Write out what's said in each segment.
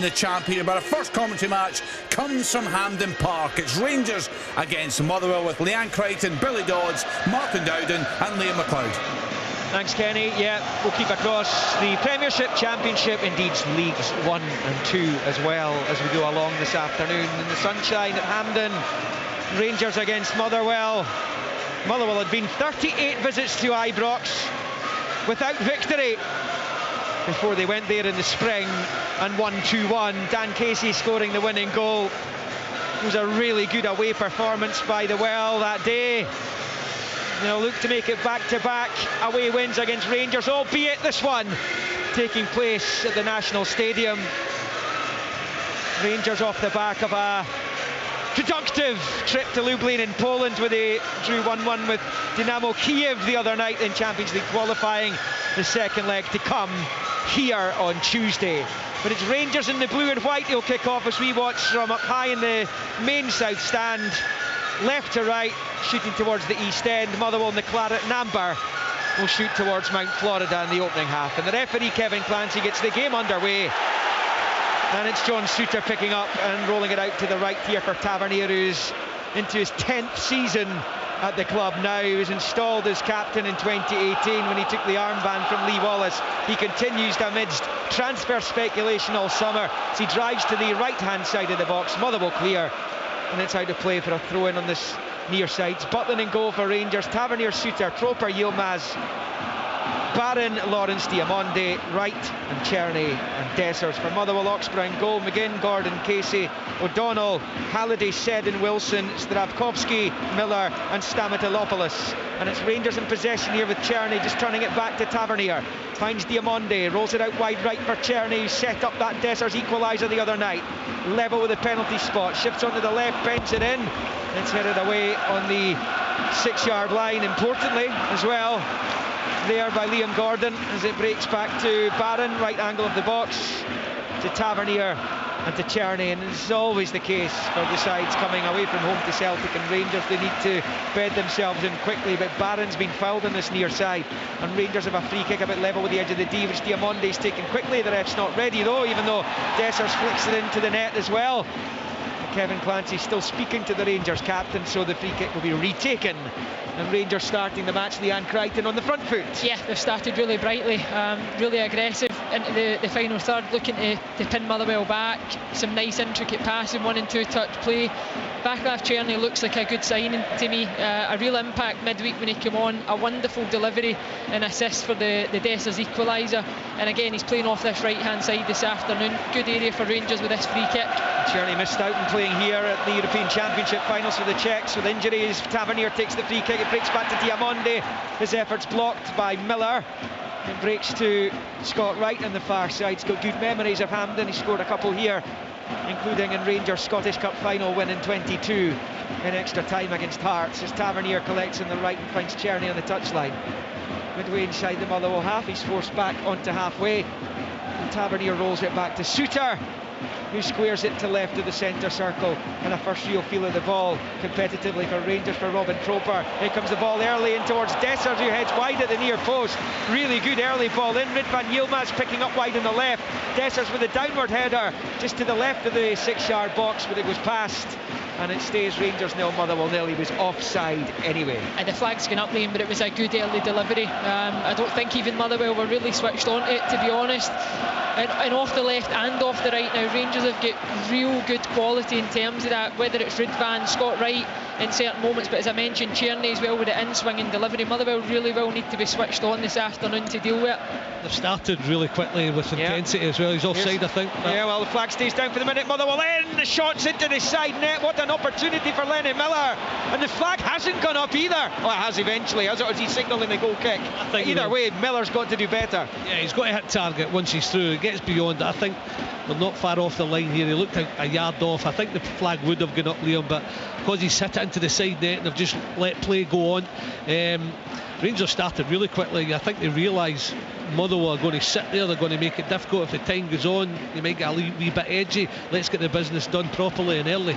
The champion, but our first commentary match comes from Hampden Park. It's Rangers against Motherwell with Leanne Crichton, Billy Dodds, Martin Dowden and Liam McLeod. Thanks, Kenny. Yeah, we'll keep across the Premiership, Championship, indeed Leagues 1 and 2 as well as we go along this afternoon in the sunshine at Hampden. Rangers against Motherwell. Motherwell had been 38 visits to Ibrox without victory before they went there in the spring and won 2-1. Dan Casey scoring the winning goal. It was a really good away performance by the Well that day. They'll look to make it back-to-back away wins against Rangers, albeit this one taking place at the National Stadium. Rangers off the back of a productive trip to Lublin in Poland, where they drew 1-1 with Dynamo Kiev the other night in Champions League qualifying. The second leg to come here on Tuesday. But it's Rangers in the blue and white who'll kick off as we watch from up high in the main south stand, left to right, shooting towards the east end. Motherwell in the claret and amber will shoot towards Mount Florida in the opening half. And the referee Kevin Clancy gets the game underway. And it's John Souttar picking up and rolling it out to the right here for Tavernier, who's into his 10th season at the club now. He was installed as captain in 2018 when he took the armband from Lee Wallace. He continues amidst transfer speculation all summer as he drives to the right-hand side of the box. Motherwell clear, and it's out of play for a throw-in on this near side. Butland in goal for Rangers. Tavernier, Souttar, Troper, Yilmaz, Barron, Lawrence, Diamonde, Wright and Czerny and Dessers. For Motherwell, Oxborough in goal. McGinn, Gordon, Casey, O'Donnell, Halliday, Seddon, Wilson, Stravkovsky, Miller and Stamatolopoulos. And it's Rangers in possession here with Czerny just turning it back to Tavernier. Finds Diamonde, rolls it out wide right for Czerny, who set up that Dessers equaliser the other night. Level with the penalty spot, shifts onto the left, bends it in. It's headed away on the 6-yard line, importantly as well. There by Liam Gordon as it breaks back to Barron, right angle of the box, to Tavernier and to Czerny. And it's always the case for the sides coming away from home to Celtic and Rangers. They need to bed themselves in quickly, but Barron's been fouled on this near side and Rangers have a free kick a bit level with the edge of the D, which Diamonde's taken quickly. The ref's not ready though, even though Dessers flicks it into the net as well. Kevin Clancy still speaking to the Rangers captain, so the free kick will be retaken. And Rangers starting the match, Leanne Crichton on the front foot. Yeah, they've started really brightly, really aggressive into the final third, looking to pin Motherwell back. Some nice intricate passing, 1 and 2 touch play. Vaclav Czerny looks like a good signing to me, a real impact midweek when he came on, a wonderful delivery and assist for the Dessers equaliser. And again, he's playing off this right hand side this afternoon. Good area for Rangers with this free kick. Czerny missed out in playing here at the European Championship finals for the Czechs with injuries. Tavernier takes the free kick, it breaks back to Diamonde. His efforts blocked by Miller. It breaks to Scott Wright on the far side. He's got good memories of Hampden. He scored a couple here, including in Rangers' Scottish Cup final win in 22 in extra time against Hearts. As Tavernier collects on the right and finds Czerny on the touchline. Midway inside the Motherwell half, he's forced back onto halfway. And Tavernier rolls it back to Souttar, who squares it to left of the centre circle, and a first real feel of the ball competitively for Rangers for Robin Troper. Here comes the ball early in towards Dessers, who heads wide at the near post. Really good early ball in. Ridvan Yilmaz picking up wide on the left. Dessers with a downward header just to the left of the 6-yard box, where it was passed. And it stays Rangers 0, Motherwell 0. He was offside anyway. And the flag's gone up, Liam, but it was a good early delivery. I don't think even Motherwell were really switched on to it, to be honest. And off the left and off the right now, Rangers have got real good quality in terms of that, whether it's Ridvan, Scott Wright in certain moments, but as I mentioned, Czerny as well with the in-swing and delivery. Motherwell really will need to be switched on this afternoon to deal with it. They've started really quickly with intensity as well. He's offside, I think. Yeah, well, the flag stays down for the minute. Motherwell in, the shots into the side net. What an opportunity for Lenny Miller. And the flag hasn't gone up either. Oh, it has eventually, has it? Or is he signalling the goal kick? I think either way, Miller's got to do better. Yeah, he's got to hit target once he's through. He gets beyond it. I think they're not far off the line here. He looked a yard off. I think the flag would have gone up, Liam, but because he's hit it into the side net and they've just let play go on. Rangers started really quickly. I think they realise Motherwell are going to sit there, they're going to make it difficult. If the time goes on, they might get a wee bit edgy. Let's get the business done properly and early.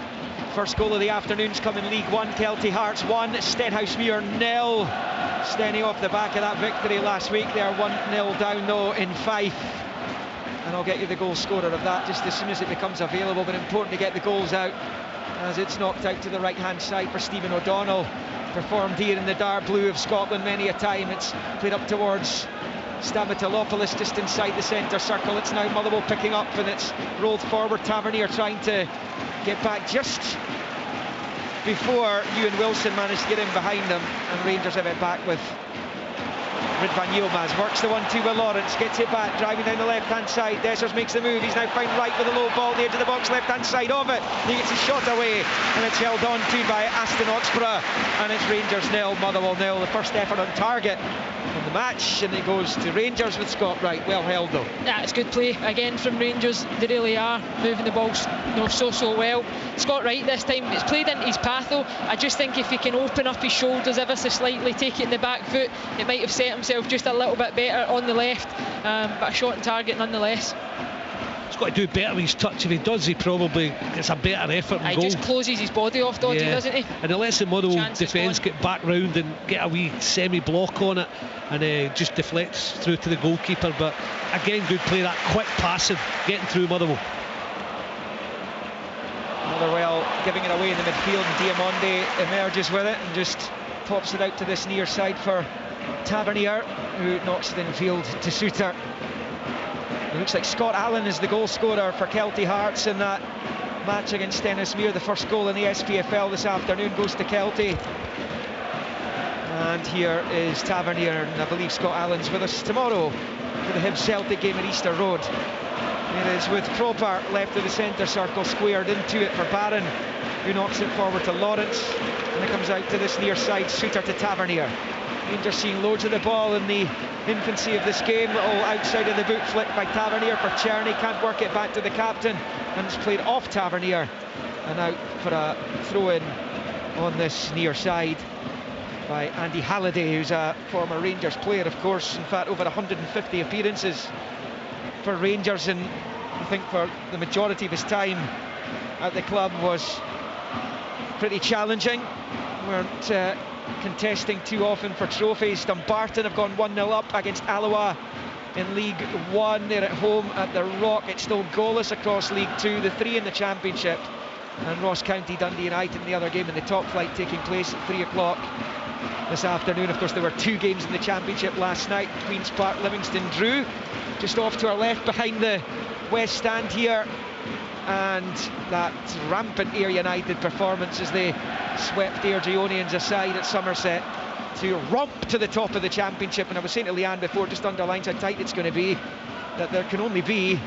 First goal of the afternoon's come in League 1. Kelty Hearts 1, Stenhousemuir 0. Stenny off the back of that victory last week. They're 1-0 down though in Fife. and I'll get you the goal scorer of that just as soon as it becomes available. But important to get the goals out, as it's knocked out to the right hand side for Stephen O'Donnell. Performed here in the dark blue of Scotland many a time. It's played up towards Stamatolopoulos just inside the centre circle. It's now Motherwell picking up, and it's rolled forward. Tavernier trying to get back just before Ewan Wilson managed to get in behind them, and Rangers have it back with Ridvan Yilmaz. Works the 1-2 with Lawrence, gets it back, driving down the left hand side. Dessers makes the move, he's now found right with a low ball at the edge of the box, left hand side of it. He gets his shot away, and it's held on to by Aston Oxborough, and it's Rangers 0, Motherwell 0. The first effort on target in the match, and it goes to Rangers with Scott Wright. Well held though. Yeah, it's good play again from Rangers. They really are moving the ball so well. Scott Wright this time, it's played into his path though. I just think if he can open up his shoulders ever so slightly, take it in the back foot, it might have set himself just a little bit better on the left, but a shot on target nonetheless. He's got to do better with his touch. If he does, he probably gets a better effort and He goal. just closes his body off, Doddy, doesn't he? And it lets the Motherwell Chances defence gone. get back round and get a wee semi-block on it, and just deflects through to the goalkeeper. But again, good play, that quick passing, getting through Motherwell. Motherwell giving it away in the midfield, and Diamonde emerges with it and just pops it out to this near side for Tavernier, who knocks it infield to Suter. It looks like Scott Allen is the goal scorer for Kelty Hearts in that match against Stenhousemuir. The first goal in the SPFL this afternoon goes to Kelty. And here is Tavernier, and I believe Scott Allen's with us tomorrow for the Hibs Celtic game at Easter Road. It is with Proper left of the centre circle, squared into it for Barron, who knocks it forward to Lawrence, and it comes out to this near side, Suter to Tavernier. Rangers seeing loads of the ball in the infancy of this game. Little outside of the boot flick by Tavernier for Czerny, can't work it back to the captain, and it's played off Tavernier and out for a throw-in on this near side by Andy Halliday, who's a former Rangers player, of course. In fact, over 150 appearances for Rangers, and I think for the majority of his time at the club was pretty challenging. Weren't contesting too often for trophies. Dumbarton have gone 1-0 up against Alloa in League One. They're at home at the Rock. It's still goalless across League Two, the 3 in the Championship, and Ross County Dundee United in the other game in the top flight taking place at 3 o'clock this afternoon. Of course, there were 2 games in the Championship last night. Queen's Park Livingston drew just off to our left behind the West Stand here, and that rampant Ayr United performance as they swept Ayr Geonians aside at Somerset to romp to the top of the Championship. And I was saying to Leanne before, just underlines how tight it's going to be, that there can only be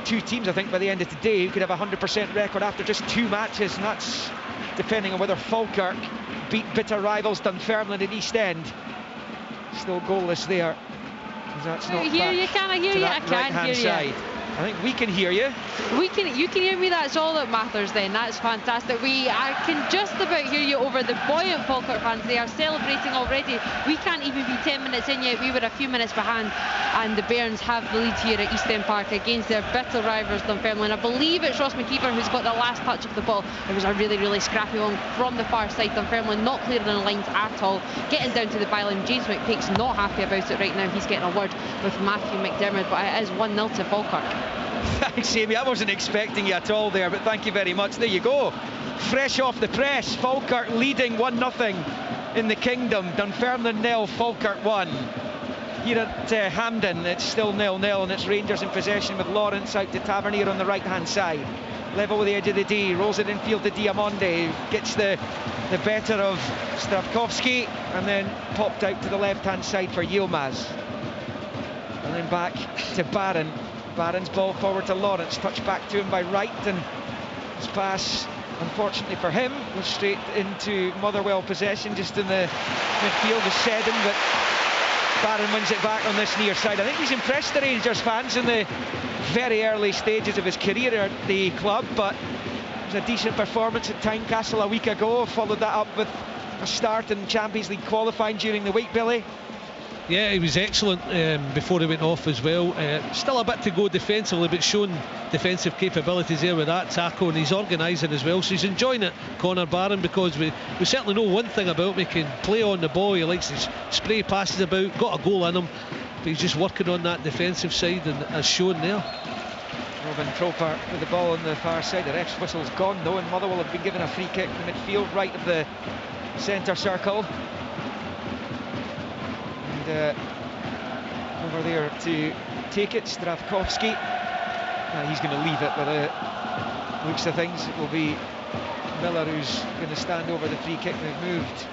2 teams, I think, by the end of today who could have a 100% record after just 2 matches, and that's depending on whether Falkirk beat bitter rivals Dunfermline and East End. Still goalless there. That's not I hear you, can I hear you? I can't hear you. Side. I think we can hear you. You can hear me. That's all that matters then. That's fantastic. I can just about hear you over the buoyant Falkirk fans. They are celebrating already. We can't even be 10 minutes in yet. We were a few minutes behind, and the Bairns have the lead here at East End Park against their bitter rivals Dunfermline. I believe it's Ross McKeever who's got the last touch of the ball. It was a really, really scrappy one from the far side. Dunfermline not clearing the lines at all. Getting down to the byline. James McPake's not happy about it right now. He's getting a word with Matthew McDermott, but it is 1-0 to Falkirk. Thanks, Amy. I wasn't expecting you at all there, but thank you very much. There you go. Fresh off the press, Falkirk leading 1-0 in the Kingdom. Dunfermline 0, Falkirk 1. Here at Hampden, it's still 0-0, and it's Rangers in possession with Lawrence out to Tavernier on the right-hand side. Level with the edge of the D, rolls it infield to Diamonde, gets the better of Stravkovsky, and then popped out to the left-hand side for Yilmaz. And then back to Barron. Barron's ball forward to Lawrence, touched back to him by Wright, and his pass, unfortunately for him, was straight into Motherwell possession just in the midfield of Seddon, but Barron wins it back on this near side. I think he's impressed the Rangers fans in the very early stages of his career at the club, but it was a decent performance at Tynecastle a week ago. Followed that up with a start in Champions League qualifying during the week, Billy. Yeah, he was excellent before he went off as well. Still a bit to go defensively, but showing defensive capabilities there with that tackle, and he's organising as well, so he's enjoying it, Connor Barron, because we certainly know one thing about him: he can play on the ball. He likes to spray passes about, got a goal in him, but he's just working on that defensive side, and as shown there. Robin Proper with the ball on the far side. The ref's whistle's gone though, and Motherwell have been given a free kick from midfield, right of the centre circle. And over there to take it, Stravkovski. He's going to leave it, but looks of things, it will be Miller who's going to stand over the free kick. They've moved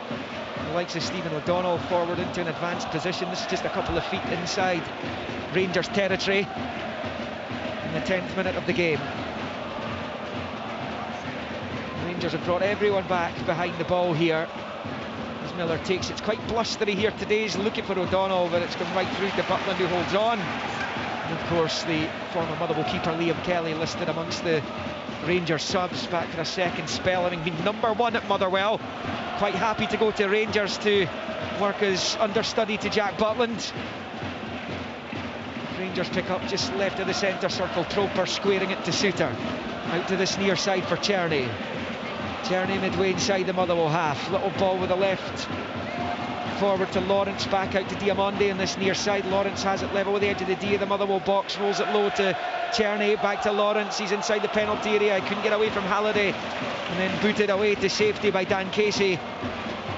the likes of Stephen O'Donnell forward into an advanced position. This is just a couple of feet inside Rangers territory in the 10th minute of the game. Rangers have brought everyone back behind the ball here as Miller takes it. It's quite blustery here today. He's looking for O'Donnell, but it's gone right through to Butland, who holds on. And of course the former Motherwell keeper Liam Kelly listed amongst the Rangers subs, back for a second spell, having been #1 at Motherwell. Quite happy to go to Rangers to work as understudy to Jack Butland. Rangers pick up just left of the centre circle. Proper squaring it to Suter. Out to this near side for Czerny. Czerny midway inside the Motherwell half. Little ball with the left. Forward to Lawrence, back out to Diamonde in this near side. Lawrence has it level with the edge of the D of the Motherwell box, rolls it low to Czerny, back to Lawrence. He's inside the penalty area, couldn't get away from Halliday, and then booted away to safety by Dan Casey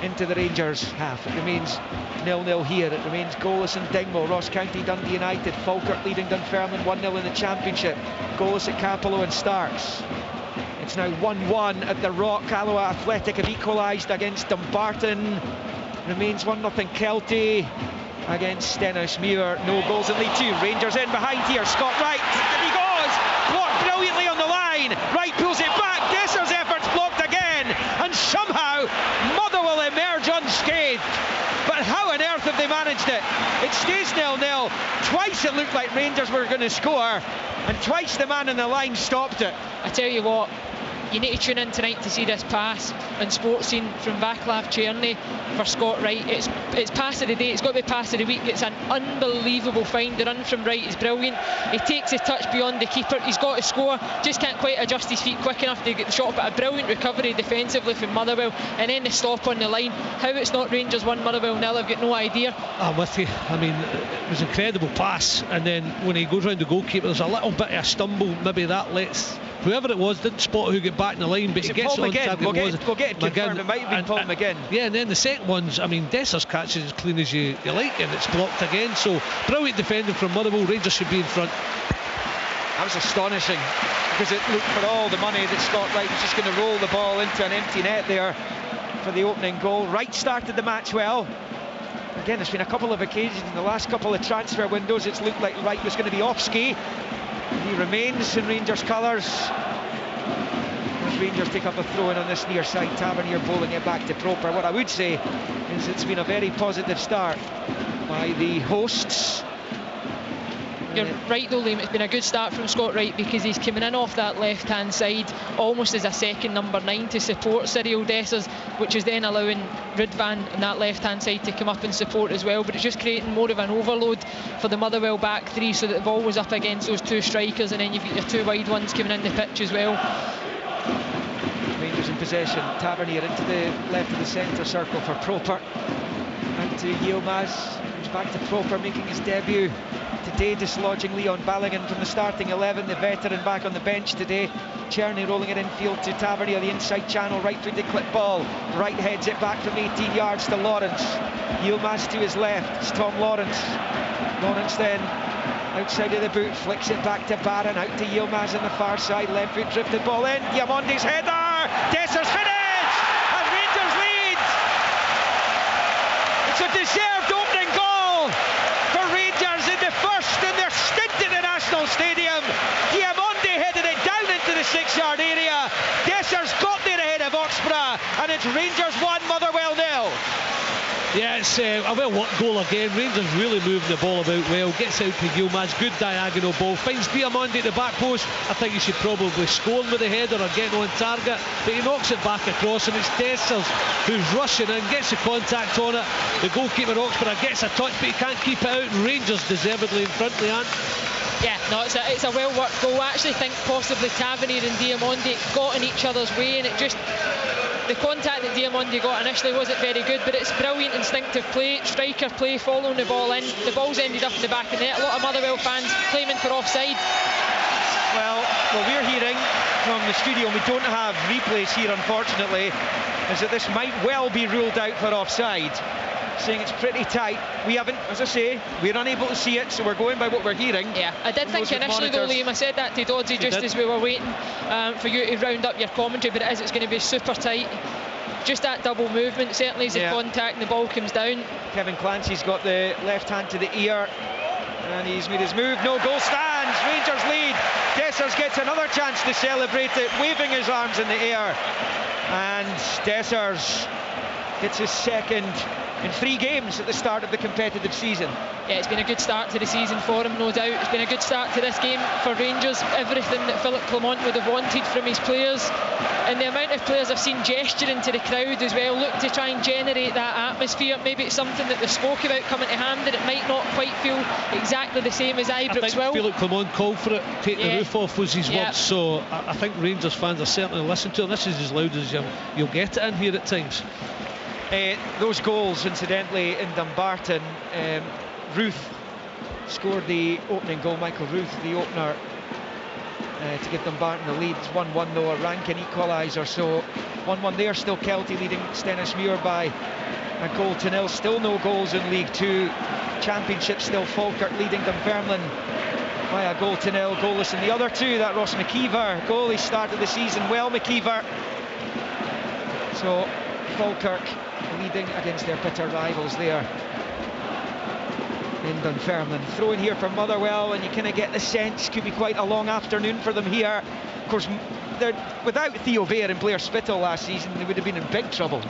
into the Rangers half. It remains 0-0 here. It remains goalless in Dingwall. Ross County, Dundee United, Falkirk leading Dunfermline 1-0 in the Championship. Goalless at Capello and Starks. It's now 1-1 at the Rock. Alloa Athletic have equalised against Dumbarton. Remains 1-0 Kelty against Stenhousemuir. No goals in League 2. Rangers in behind here. Scott Wright. And he goes! Blocked brilliantly on the line. Wright pulls it back. Desser's efforts blocked again. And somehow Motherwell emerge unscathed. But how on earth have they managed it? It stays 0-0. Twice it looked like Rangers were going to score. And twice the man on the line stopped it. I tell you what, you need to tune in tonight to see this pass on Sports Scene from Vaclav Czerny for Scott Wright. It's pass of the day, it's got to be pass of the week. It's an unbelievable find. The run from Wright is brilliant. He takes a touch beyond the keeper. He's got to score, just can't quite adjust his feet quick enough to get the shot, but a brilliant recovery defensively from Motherwell, and then the stop on the line. How it's not Rangers 1, Motherwell 0, I've got no idea. I'm with you. I mean, it was an incredible pass, and then when he goes round the goalkeeper, there's a little bit of a stumble. Maybe that lets whoever it was didn't spot who got back in the line, but he gets Paul on McGinn? target. We'll get it confirmed. It might have been Paul McGinn. Yeah, and then the second one's, I mean, Desser's catch is as clean as you like, and it's blocked again. So brilliant defending from Motherwell. Rangers should be in front. That was astonishing, because it looked for all the money that Scott Wright was just going to roll the ball into an empty net there for the opening goal. Wright started the match well. Again, there's been a couple of occasions in the last couple of transfer windows it's looked like Wright was going to be off ski. He remains in Rangers colours. As Rangers take up a throw-in on this near side, Tavernier bowling it back to Proper. What I would say is it's been a very positive start by the hosts. You're right though, Liam, it's been a good start from Scott Wright, because he's coming in off that left-hand side almost as a second number 9 to support Cyril Dessers, which is then allowing Ridvan on that left-hand side to come up and support as well. But it's just creating more of an overload for the Motherwell back three, so that the ball was up against those two strikers, and then you've got your two wide ones coming in the pitch as well. Rangers in possession. Tavernier into the left of the centre circle for Proper. Out to Yilmaz. Comes back to Proper, making his debut today, dislodging Leon Balogun from the starting 11, the veteran back on the bench today. Czerny rolling it infield to Tavernier, the inside channel, right through the clip ball. Wright heads it back from 18 yards to Lawrence. Yilmaz to his left, it's Tom Lawrence. Lawrence then outside of the boot, flicks it back to Barron, out to Yilmaz on the far side, left foot drifted ball in, Diamonde's header, Desser's finish, and Rangers lead. It's a deserved opening goal for Rangers in the first in their stint at the National Stadium. Diamonde headed it down into the 6-yard area. Desser's got there ahead of Oxborough, and it's Rangers 1, Motherwell 0. Yeah, it's a well-worked goal again. Rangers really moving the ball about well. Gets out to Yilmaz, good diagonal ball. Finds Diamonde at the back post. I think he should probably score with the header or get on target, but he knocks it back across, and it's Dessers who's rushing in, gets the contact on it. The goalkeeper Oxborough gets a touch, but he can't keep it out. Rangers deservedly in front, Leanne. Yeah, no, it's a well-worked goal. I actually think possibly Tavernier and Diamonde got in each other's way, and it just the contact that Diamondi got initially wasn't very good, but it's brilliant instinctive play, striker play, following the ball in. The ball's ended up in the back of the net. A lot of Motherwell fans claiming for offside. Well, what we're hearing from the studio, and we don't have replays here unfortunately, is that this might well be ruled out for offside, saying it's pretty tight. We haven't, as I say, we're unable to see it, so we're going by what we're hearing. Yeah, I did think initially though, Liam, I said that to Doddsy just as we were waiting for you to round up your commentary, but it's going to be super tight. Just that double movement, certainly as the contact and the ball comes down. Kevin Clancy's got the left hand to the ear, and he's made his move. No, goal stands, Rangers lead. Dessers gets another chance to celebrate it, waving his arms in the air, and Dessers gets his second in 3 games at the start of the competitive season. Yeah, it's been a good start to the season for him, no doubt. It's been a good start to this game for Rangers. Everything that Philip Clement would have wanted from his players, and the amount of players I've seen gesturing to the crowd as well, look to try and generate that atmosphere. Maybe it's something that they spoke about coming to Hampden. It might not quite feel exactly the same as Ibrox will. I think Philip Clement called for it, take the roof off was his words, so I think Rangers fans are certainly listening to it. This is as loud as you'll get it in here at times. Those goals, incidentally, in Dumbarton, Ruth scored the opening goal, Michael Ruth, the opener, to give Dumbarton the lead. It's 1-1 though, a Rankin equaliser, so 1-1 there. Still Kelty leading Stennismuir by a goal to nil. Still no goals in League 2. Championship still Falkirk leading Dunfermline by a goal to nil. Goalless in the other 2. That Ross McKeever goal, he started the season well, McKeever. So Falkirk leading against their bitter rivals there in Dunfermline. Throw in here for Motherwell, and you kind of get the sense could be quite a long afternoon for them here. Of course, without Theo Bair and Blair Spittle last season, they would have been in big trouble.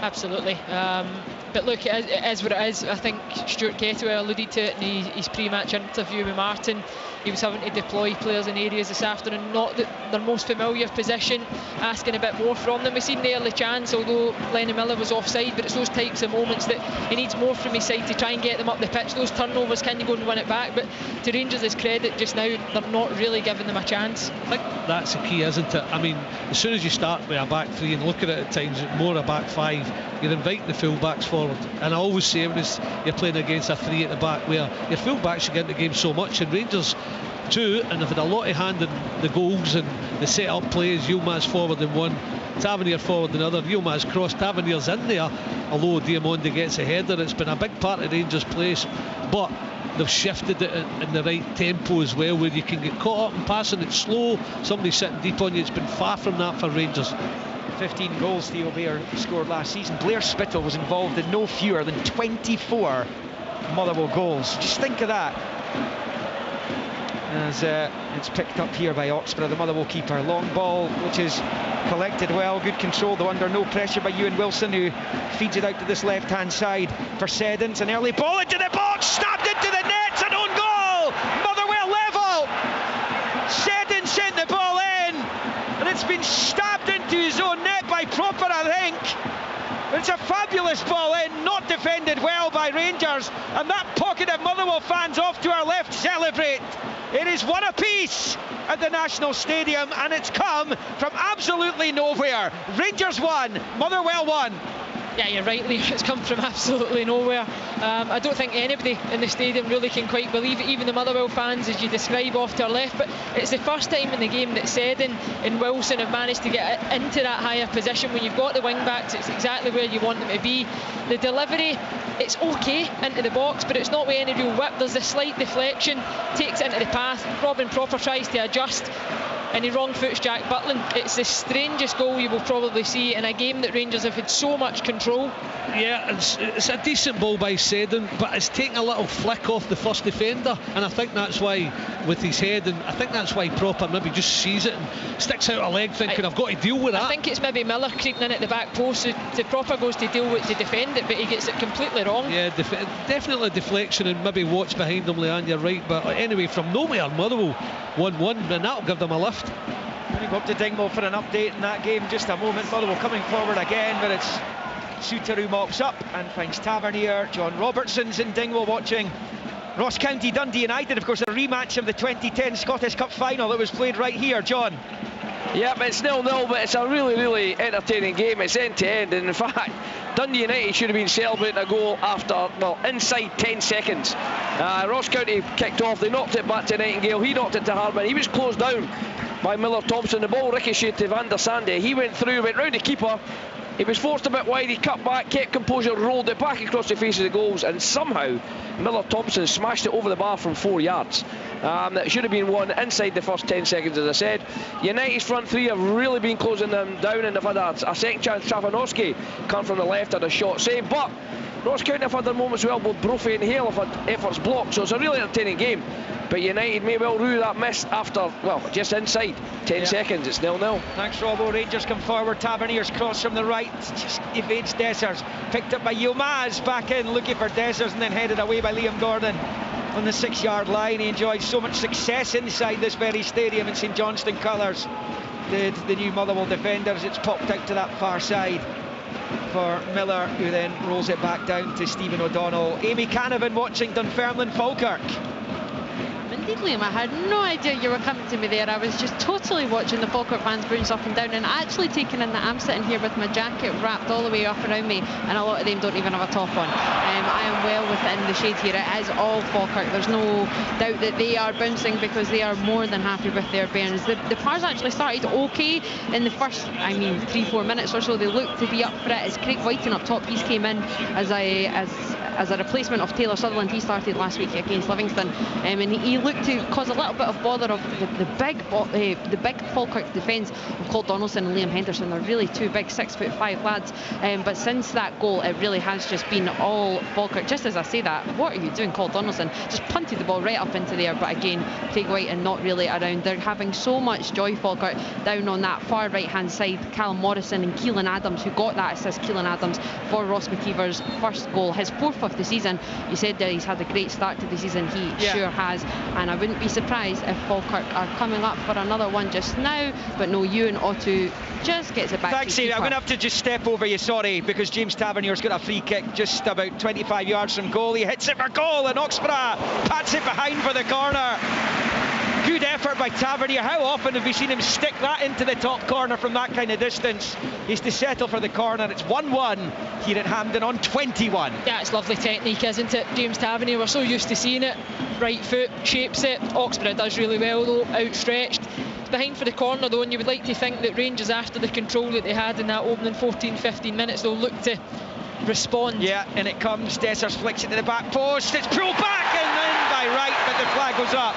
Absolutely. But look, it is what it is. I think Stuart Kettlewell alluded to it in his pre-match interview with Martin. He was having to deploy players in areas this afternoon, not their most familiar position, asking a bit more from them. We've seen the early chance, although Lennon Miller was offside, but it's those types of moments that he needs more from his side to try and get them up the pitch. Those turnovers, can you go and win it back? But to Rangers' credit, just now, they're not really giving them a chance. I think that's the key, isn't it? I mean, as soon as you start with a back 3 and look at it at times, more a back 5, you're inviting the full-backs forward. And I always say when you're playing against a 3 at the back, where your full-backs should get in the game so much, and Rangers too, and they've had a lot of hand in the goals and the set-up plays. Yilmaz forward in one, Tavernier forward in another. Yilmaz cross, Tavernier's in there, although Diamondi gets a header. It's been a big part of Rangers' place, but they've shifted it in the right tempo as well, where you can get caught up and passing it slow, somebody sitting deep on you. It's been far from that for Rangers. 15 goals Theo Bair scored last season. Blair Spittle was involved in no fewer than 24 Motherwell goals. Just think of that. As it's picked up here by Oxborough, the Motherwell keeper. Long ball, which is collected well. Good control, though, under no pressure by Ewan Wilson, who feeds it out to this left-hand side for Seddons. An early ball into the box, snapped into the net, an own goal! Motherwell level! Seddons sent the ball in, and it's been stabbed into his own net by Proper, I think. It's a fabulous ball in, not defended well by Rangers, and that pocket of Motherwell fans off to our left celebrate. It is one apiece at the National Stadium, and it's come from absolutely nowhere. Rangers 1, Motherwell 1. Yeah, you're right, Lee. It's come from absolutely nowhere. I don't think anybody in the stadium really can quite believe it, even the Motherwell fans, as you describe off to our left. But it's the first time in the game that Seddon and Wilson have managed to get into that higher position. When you've got the wing backs, it's exactly where you want them to be. The delivery, it's okay into the box, but it's not with any real whip. There's a slight deflection, takes it into the path. Robin Proper tries to adjust, and he wrong foots Jack Butland. It's the strangest goal you will probably see in a game that Rangers have had so much control. Yeah, it's a decent ball by Seddon, but it's taking a little flick off the first defender, and I think that's why, with his head, and I think that's why Proper maybe just sees it and sticks out a leg thinking, I've got to deal with that. I think it's maybe Miller creeping in at the back post, so the Proper goes to deal with to defend it, but he gets it completely wrong. Yeah, definitely deflection, and maybe watch behind him, Leanne, you're right. But anyway, from nowhere, Motherwell 1-1, and that'll give them a lift. We go up to Dingwall for an update in that game. Just a moment. Motherwell coming forward again, but it's Suter who mops up and finds Tavernier. John Robertson's in Dingwall watching Ross County Dundee United, of course, a rematch of the 2010 Scottish Cup final that was played right here. John. Yep, it's 0-0, but it's a really, really entertaining game. It's end-to-end, and in fact, Dundee United should have been celebrating a goal after, well, inside 10 seconds. Ross County kicked off, they knocked it back to Nightingale, he knocked it to Hardman, he was closed down by Miller-Thompson, the ball ricocheted to Van der Sande, he went through, went round the keeper, he was forced a bit wide, he cut back, kept composure, rolled it back across the face of the goals, and somehow Miller-Thompson smashed it over the bar from 4 yards. It should have been won inside the first 10 seconds, as I said. United's front three have really been closing them down, and they've had a second chance. Trafanowski come from the left, had a shot saved, but Ross County have had their moments well. Both Brophy and Hale have had efforts blocked, so it's a really entertaining game. But United may well rue that miss after, well, just inside 10 seconds. It's 0-0. Thanks, Robbo. Rangers come forward. Taverniers cross from the right, just evades Dessers. Picked up by Yilmaz, back in, looking for Dessers, and then headed away by Liam Gordon on the 6-yard line. He enjoyed so much success inside this very stadium in St Johnstone colours. The new Motherwell defenders. It's popped out to that far side for Miller, who then rolls it back down to Stephen O'Donnell. Amy Canavan watching Dunfermline Falkirk. Indeed, Liam, I had no idea you were coming to me there. I was just totally watching the Falkirk fans bounce up and down, and actually taking in that I'm sitting here with my jacket wrapped all the way up around me, and a lot of them don't even have a top on. I am well within the shade here. It is all Falkirk. There's no doubt that they are bouncing because they are more than happy with their bearings. The Pars actually started okay in the first, 3-4 minutes or so. They looked to be up for it. As Craig Whiting up top, he's came in as a replacement of Taylor Sutherland. He started last week against Livingston, and he looked to cause a little bit of bother of the big Falkirk defence of Colt Donaldson and Liam Henderson. They're really two big 6'5" lads, but since that goal it really has just been all Falkirk. Just as I say that, what are you doing? Colt Donaldson just punted the ball right up into there, but again Craig Whiting not really around. They're having so much joy, Falkirk, down on that far right hand side. Callum Morrison and Keelan Adams, who got that assist, Keelan Adams, for Ross McKeever's first goal, his 4th of the season. You said that he's had a great start to the season. He sure has, and I wouldn't be surprised if Falkirk are coming up for another one just now. But no, Ewan Otto just gets it back. Thanks, Steve. I'm going to have to just step over you, sorry, because James Tavernier's got a free kick just about 25 yards from goal. He hits it for goal, and Oxborough pats it behind for the corner. Good effort by Tavernier. How often have we seen him stick that into the top corner from that kind of distance? He's to settle for the corner. It's 1-1 here at Hampden on 21. Yeah, it's lovely technique, isn't it? James Tavernier, we're so used to seeing it. Right foot, shapes it. Oxborough does really well though, outstretched. It's behind for the corner though, and you would like to think that Rangers, after the control that they had in that opening 14-15 minutes, they'll look to respond. Yeah, and it comes. Dessers flicks it to the back post. It's pulled back and in by Wright, but the flag goes up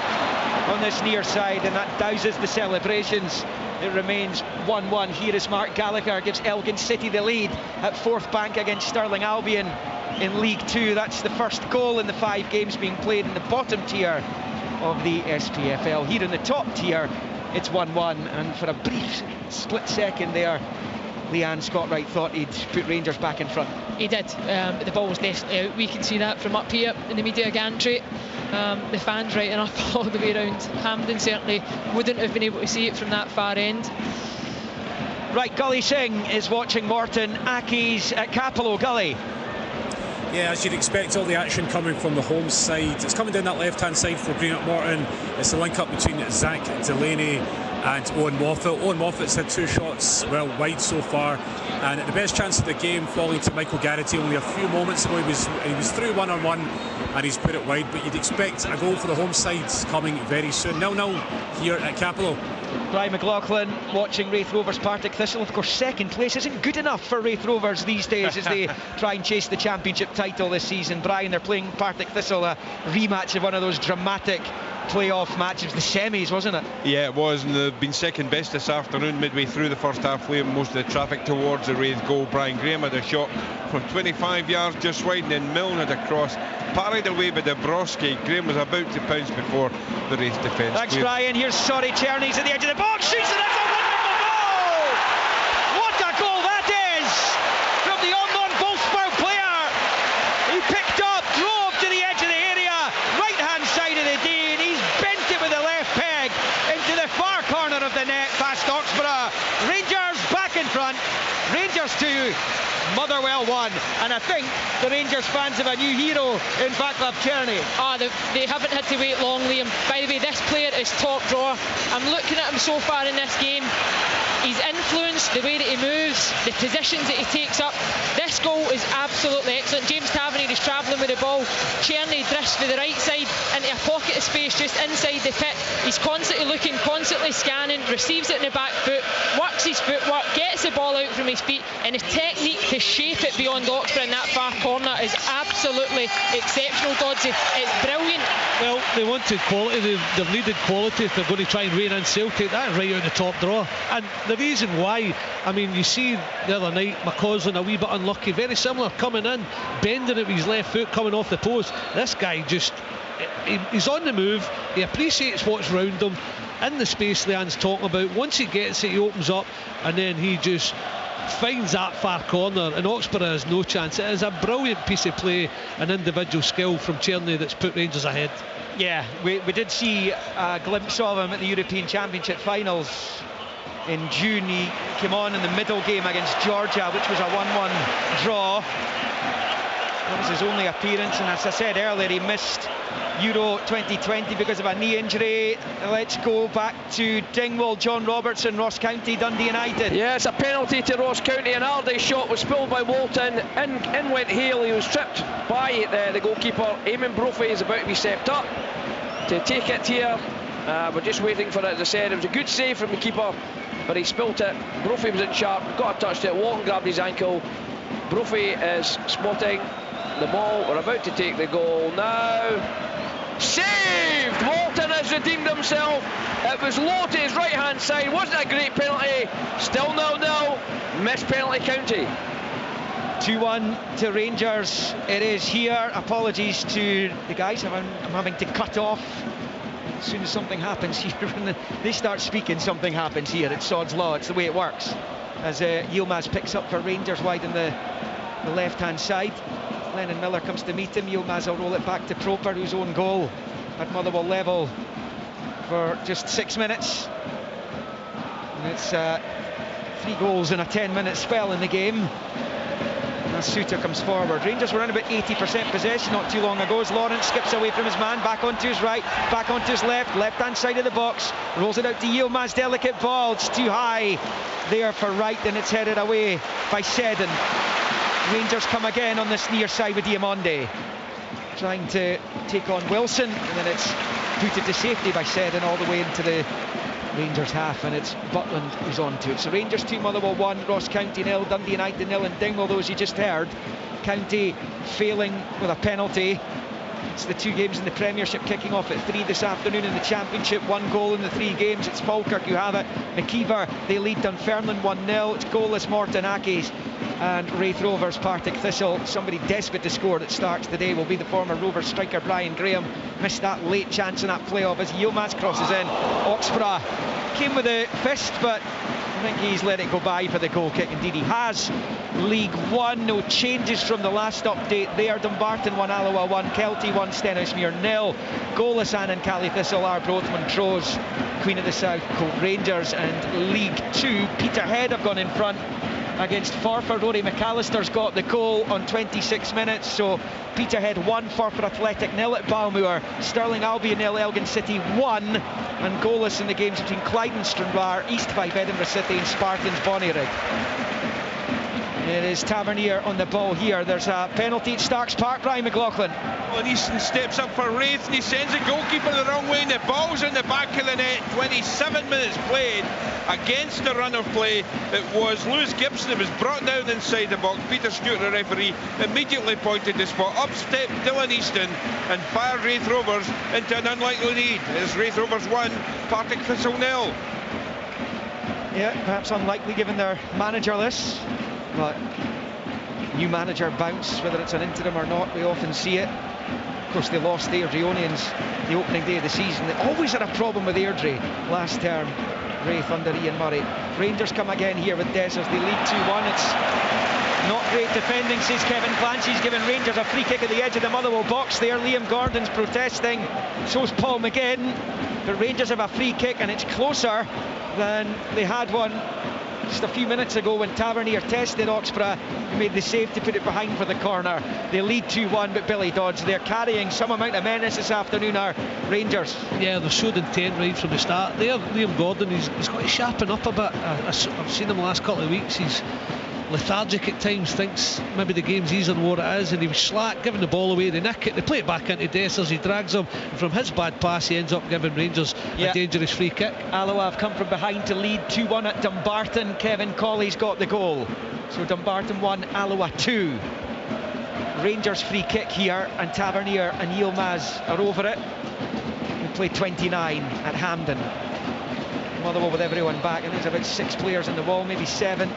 on this near side, and that douses the celebrations. It remains 1-1 here as Mark Gallagher gives Elgin City the lead at Fourth Bank against Stirling Albion in League 2. That's the first goal in the 5 games being played in the bottom tier of the SPFL. Here in the top tier, it's 1-1, and for a brief split second there, Leanne Scottright thought he'd put Rangers back in front. He did, but the ball was definitely out. We can see that from up here in the media gantry. The fans right enough all the way around Hampden certainly wouldn't have been able to see it from that far end. Right, Gully Singh is watching Morton Accies at Capello. Gully. Yeah, as you'd expect, all the action coming from the home side. It's coming down that left-hand side for Greenock Morton. It's the link-up between Zach Delaney and Owen Moffat. Owen Moffat's had 2 shots, well, wide so far, and the best chance of the game falling to Michael Garrity only a few moments ago. He was through 1-on-1 and he's put it wide, but you'd expect a goal for the home side coming very soon. 0-0 here at Capello. Brian McLaughlin watching Raith Rovers Partick Thistle. Of course, second place isn't good enough for Raith Rovers these days as they try and chase the championship title this season. Brian, they're playing Partick Thistle, a rematch of one of those dramatic playoff matches, the semis, wasn't it? Yeah, it was, and they've been second best this afternoon. Midway through the first half, leaving most of the traffic towards the Raith goal. Brian Graham had a shot from 25 yards just wide, and then Milne had a cross parried away by Dabrowski. Graham was about to pounce before the Raith defence. Thanks, Brian. Here's Sorry Cherny's at the edge of the box, shoots, and that's a wonderful goal! What a goal that is from the unknown Wolfsburg player. He picked up, drove to the edge of the area, right hand side of the D, and he's bent it with the left peg into the far corner of the net past Oxborough. Rangers back in front. Rangers 2, Motherwell 1, and I think the Rangers fans have a new hero in Vaclav Cherny. They haven't had to wait long, Liam. By the way, this player is top drawer. I'm looking at him so far in this game. James, the way that he moves, the positions that he takes up, this goal is absolutely excellent. James Tavernier is travelling with the ball. Tierney drifts for the right side into a pocket of space just inside the pit. He's constantly looking, constantly scanning, receives it in the back foot, works his footwork, gets the ball out from his feet, and his technique to shape it beyond Oxford in that far corner is absolutely exceptional, Dodsey. It's brilliant. Well, they wanted quality, they've needed quality if they're going to try and rein in Celtic. That right out the top draw. And the reason why, I mean, you see the other night, McCausland a wee bit unlucky, very similar, coming in, bending it with his left foot, coming off the post. This guy just, he's on the move, he appreciates what's round him, in the space Leanne's talking about. Once he gets it, he opens up, and then he just finds that far corner, and Oxford has no chance. It is a brilliant piece of play, an individual skill from Tierney that's put Rangers ahead. Yeah, we did see a glimpse of him at the European Championship finals in June. He came on in the middle game against Georgia, which was a 1-1 draw. That was his only appearance, and as I said earlier, he missed Euro 2020 because of a knee injury. Let's go back to Dingwall. John Robertson, Ross County, Dundee United. Yeah, it's a penalty to Ross County. An Aldi shot was spilled by Walton. In went Hale. He was tripped by the goalkeeper. Eamon Brophy is about to be stepped up to take it here. We're just waiting for it. As I said, it was a good save from the keeper, but he spilt it. Brophy was in sharp, got a touch to it. Walton grabbed his ankle. Brophy is spotting the ball. We're about to take the goal now. Saved! Walton has redeemed himself. It was low to his right hand side. Wasn't a great penalty. Still 0-0. Missed penalty County. 2-1 to Rangers. It is here. Apologies to the guys. I'm having to cut off as soon as something happens here. When they start speaking, something happens here. It's Sod's Law. It's the way it works. As Yilmaz picks up for Rangers wide on the left-hand side. Lennon Miller comes to meet him. Yilmaz will roll it back to Proper, whose own goal at Motherwell level for just 6 minutes. And it's 3 goals in a 10-minute spell in the game. As Suter comes forward. Rangers were in about 80% possession not too long ago as Lawrence skips away from his man, back onto his right, back onto his left-hand side of the box, rolls it out to Yilmaz, delicate ball, it's too high there for Wright, and it's headed away by Seddon. Rangers come again on this near side with Diamonde, trying to take on Wilson, and then it's booted to safety by Seddon all the way into the Rangers half, and it's Butland who's on to it. So Rangers 2, Motherwell 1, Ross County 0, Dundee United 0, and Dingwall, those you just heard. County failing with a penalty. It's the 2 games in the Premiership kicking off at 3 this afternoon. In the Championship, 1 goal in the 3 games. It's Falkirk who have it. McKeever, they lead Dunfermline 1-0. It's goalless Morton Accies and Wraith Rovers Partick Thistle. Somebody desperate to score that starts today will be the former Rovers striker Brian Graham. Missed that late chance in that playoff as Yilmaz crosses in. Oxford came with a fist, but I think he's let it go by for the goal kick. Indeed he has. League 1, no changes from the last update there. Dumbarton 1, Alloa 1, Kelty 1, Stenhousemuir 0. Goalless Annan Cali Thistle, Arbroath, Montrose, Queen of the South, Colt Rangers. And League 2, Peterhead have gone in front against Forfar. Rory McAllister's got the goal on 26 minutes. So Peterhead 1, Forfar Athletic 0 at Balmoor. Stirling Albion 0, Elgin City 1. And goalless in the games between Clyde and Stranraer, East 5, Edinburgh City, and Spartans Bonnyrigg. It is Tavernier on the ball here. There's a penalty at Starks Park, Brian McLaughlin. Well, Easton steps up for Wraith and he sends the goalkeeper the wrong way, and the ball's in the back of the net. 27 minutes played against the run of play. It was Lewis Gibson that was brought down inside the box. Peter Stewart, the referee, immediately pointed the spot. Up stepped Dylan Easton and fired Wraith Rovers into an unlikely lead. It's Wraith Rovers 1, Partick Thistle 0. Yeah, perhaps unlikely given their managerless. But new manager bounce, whether it's an interim or not, we often see it. Of course, they lost the Airdrieonians the opening day of the season. They always had a problem with Airdrie last term. Wraith under Ian Murray. Rangers come again here with Dessers. They lead 2-1. It's not great defending, says Kevin Clancy's given Rangers a free kick at the edge of the Motherwell box there. Liam Gordon's protesting. So's Paul McGinn. But Rangers have a free kick, and it's closer than they had one just a few minutes ago when Tavernier tested Oxborough, who made the save to put it behind for the corner. They lead 2-1, but Billy Dodds, they're carrying some amount of menace this afternoon, our Rangers. Yeah, they've showed intent right from the start there. Liam Gordon, he's got to sharpen up a bit. I've seen him the last couple of weeks. He's lethargic at times, thinks maybe the game's easier than what it is, and he was slack, giving the ball away. They nick it, they play it back into Dessers, he drags them, and from his bad pass he ends up giving Rangers a dangerous free kick. Alloa have come from behind to lead 2-1 at Dumbarton. Kevin Colley's got the goal, so Dumbarton 1, Alloa 2. Rangers free kick here, and Tavernier and Yilmaz are over it. We play 29 at Hampden. Motherwell with everyone back, and there's about 6 players in the wall, maybe 7.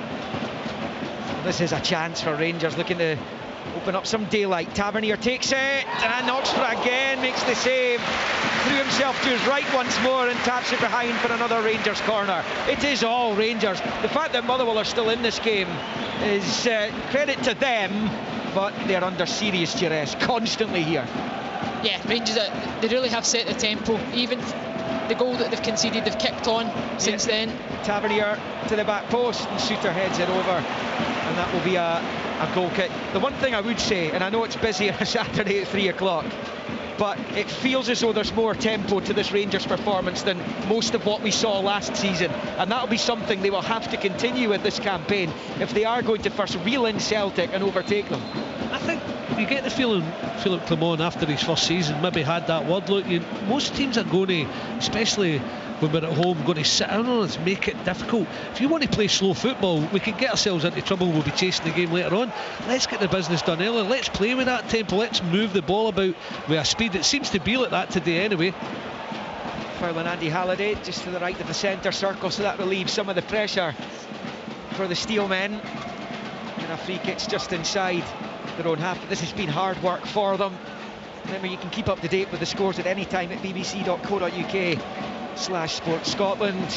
This is a chance for Rangers, looking to open up some daylight. Tavernier takes it, and Oxford again makes the save. Threw himself to his right once more and taps it behind for another Rangers corner. It is all Rangers. The fact that Motherwell are still in this game is credit to them, but they're under serious duress constantly here. Yeah, Rangers, they really have set the tempo. Even the goal that they've conceded, they've kicked on since then. Tavernier to the back post, and Suter heads it over, and that will be a goal kick. The one thing I would say, and I know it's busy on a Saturday at 3 o'clock, but it feels as though there's more tempo to this Rangers performance than most of what we saw last season, and that'll be something they will have to continue with this campaign if they are going to first reel in Celtic and overtake them. I think you get the feeling Philip Clement after his first season maybe had that word. Look, most teams are going to, especially when we're at home, going to sit down on us, make it difficult. If you want to play slow football, we can get ourselves into trouble. We'll be chasing the game later on. Let's get the business done early. Let's play with that tempo. Let's move the ball about with a speed. It seems to be like that today anyway. Fouling Andy Halliday just to the right of the centre circle, so that relieves some of the pressure for the Steelmen. And a free kick's just inside their own half. But this has been hard work for them. Remember, you can keep up to date with the scores at any time at bbc.co.uk/Sport Scotland.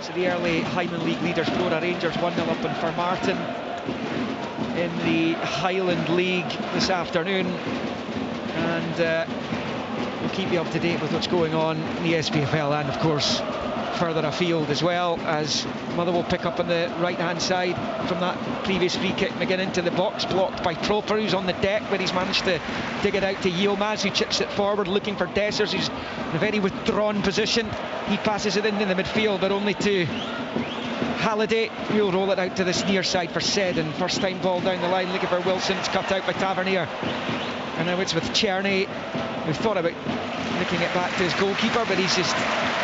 So the early Highland League leaders, Flora Rangers 1-0 up in Fermartin in the Highland League this afternoon, and we'll keep you up to date with what's going on in the SPFL, and of course further afield as well, as Motherwell pick up on the right hand side from that previous free kick. McGinn into the box, blocked by Proper, who's on the deck, but he's managed to dig it out to Yilmaz, who chips it forward looking for Dessers, who's in a very withdrawn position. He passes it into the midfield, but only to Halliday, who'll roll it out to this near side for Seddon. First time ball down the line, looking for Wilson. It's cut out by Tavernier, and now it's with Czerny. We've thought about nicking it back to his goalkeeper, but he's just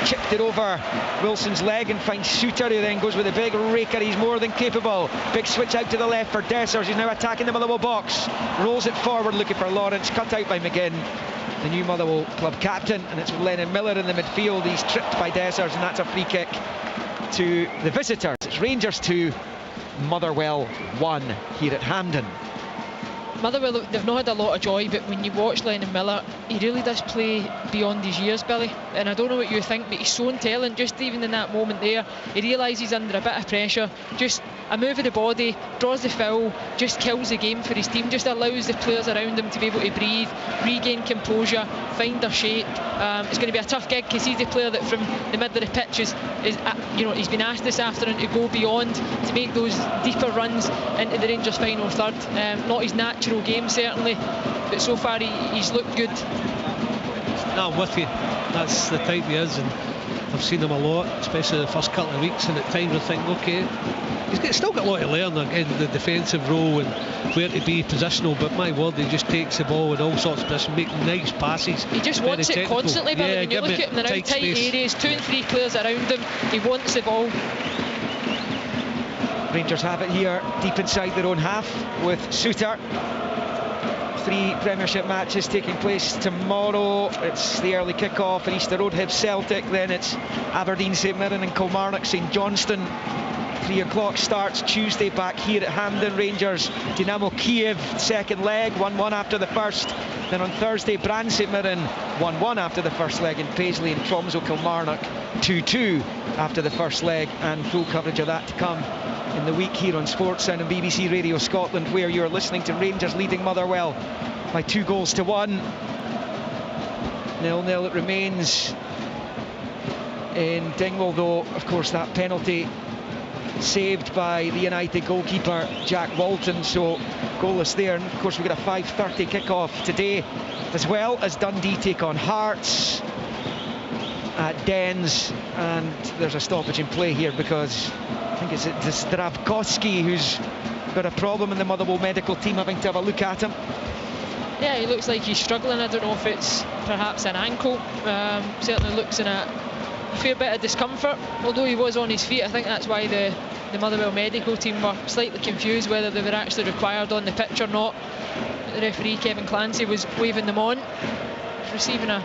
chipped it over Wilson's leg and finds Suter, who then goes with a big raker. He's more than capable. Big switch out to the left for Dessers, who's now attacking the Motherwell box. Rolls it forward looking for Lawrence, cut out by McGinn, the new Motherwell club captain, and it's with Lennon Miller in the midfield. He's tripped by Dessers, and that's a free kick to the visitors. It's Rangers 2, Motherwell 1 here at Hampden. Motherwell, they've not had a lot of joy, but when you watch Lennon Miller, he really does play beyond his years, Billy. And I don't know what you think, but he's so intelligent. Just even in that moment there, he realises under a bit of pressure, just a move of the body, draws the foul, just kills the game for his team, just allows the players around him to be able to breathe, regain composure, find their shape. It's going to be a tough gig, because he's the player that from the middle of the pitch is he's been asked this afternoon to go beyond, to make those deeper runs into the Rangers final third. Not his natural game certainly, but so far he's looked good. No, I'm with you. That's the type he is, and I've seen him a lot, especially the first couple of weeks, and at times I think, okay, he's still got a lot to learn in the defensive role and where to be positional, but my word, he just takes the ball in all sorts of positions, making nice passes. He just wants it constantly, Billy. When you look at him, they're now tight areas, 2 and 3 players around him, he wants the ball. Rangers have it here deep inside their own half with Suter. 3 Premiership matches taking place tomorrow. It's the early kick-off at Easter Road, Hibs Celtic, then it's Aberdeen St Mirren and Kilmarnock St Johnstone. 3 o'clock starts Tuesday back here at Hampden. Rangers Dynamo Kiev, second leg, 1-1 after the first. Then on Thursday, Brann St Mirren 1-1 after the first leg, and Paisley and Tromsø Kilmarnock 2-2 after the first leg, and full coverage of that to come in the week here on Sportsound and BBC Radio Scotland, where you're listening to Rangers leading Motherwell by 2-1. 0-0 it remains in Dingwall, though of course that penalty saved by the United goalkeeper Jack Walton, so goalless there. And of course we've got a 5:30 kick-off today, as well as Dundee take on Hearts at Dens, and there's a stoppage in play here because I think it's Zdravkovsky who's got a problem in the Motherwell medical team, having to have a look at him. Yeah, he looks like he's struggling. I don't know if it's perhaps an ankle. Certainly looks in a fair bit of discomfort, although he was on his feet. I think that's why the Motherwell medical team were slightly confused whether they were actually required on the pitch or not. The referee Kevin Clancy was waving them on. He's receiving a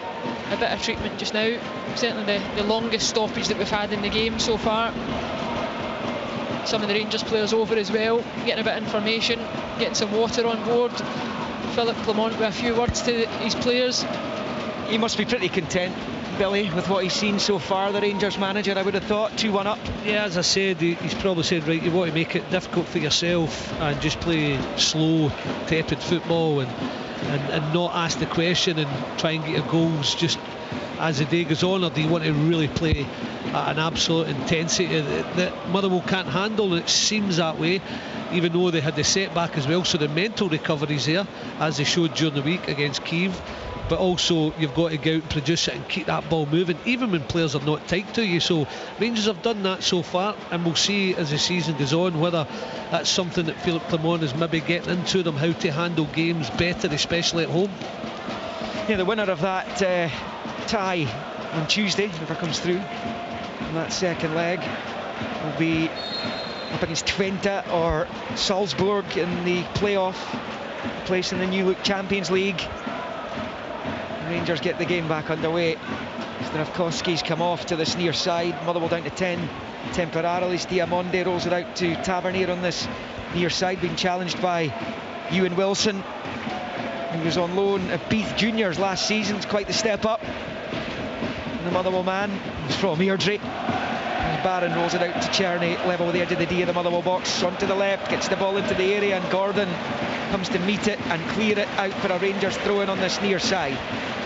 bit of treatment just now. Certainly the longest stoppage that we've had in the game so far. Some of the Rangers players over as well, getting a bit of information, getting some water on board. Philip Clement with a few words to his players. He must be pretty content, Billy, with what he's seen so far, the Rangers manager, I would have thought. 2-1 up. Yeah, as I said, he's probably said, right, you want to make it difficult for yourself and just play slow, tepid football and not ask the question and try and get your goals just as the day goes on, or do you want to really play at an absolute intensity that Motherwell can't handle? And it seems that way, even though they had the setback as well. So the mental recovery's there, as they showed during the week against Kiev, but also you've got to go out and produce it and keep that ball moving even when players are not tight to you. So Rangers have done that so far, and we'll see as the season goes on whether that's something that Philip Clement is maybe getting into them, how to handle games better, especially at home. Yeah, the winner of that tie on Tuesday, whoever comes through in that second leg, will be up against Twente or Salzburg in the playoff place in the new look Champions League. Rangers get the game back underway. Zdravkovsky's come off to this near side. Motherwell down to 10 temporarily. Diamonde rolls it out to Tavernier on this near side, being challenged by Ewan Wilson, who was on loan at Beath Juniors last season. It's quite the step up. And the Motherwell man is from Airdrie. Barron rolls it out to Czerny, level with the edge of the D of the Motherwell box. On to the left, gets the ball into the area, and Gordon comes to meet it and clear it out for a Rangers throw-in on this near side.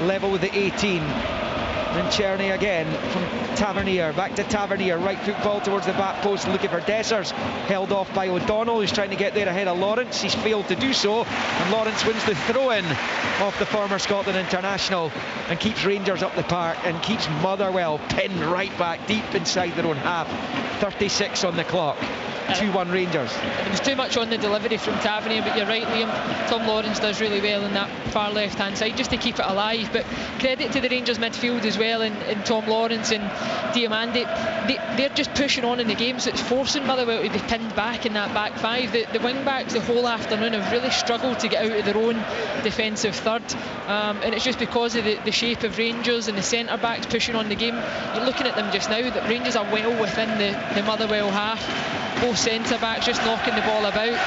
Level with the 18. And Czerny again from Tavernier, back to Tavernier, right foot ball towards the back post, looking for Dessers, held off by O'Donnell, who's trying to get there ahead of Lawrence. He's failed to do so, and Lawrence wins the throw-in off the former Scotland international and keeps Rangers up the park and keeps Motherwell pinned right back deep inside their own half. 36 on the clock. 2-1 Rangers. There was too much on the delivery from Tavernier, but you're right, Liam. Tom Lawrence does really well in that far left-hand side just to keep it alive. But credit to the Rangers midfield as well, in Tom Lawrence and Diamande. They're just pushing on in the game, so it's forcing Motherwell to be pinned back in that back five. The wing-backs the whole afternoon have really struggled to get out of their own defensive third, and it's just because of the shape of Rangers and the centre-backs pushing on the game. You're looking at them just now, that Rangers are well within the Motherwell half. Both centre-backs just knocking the ball about.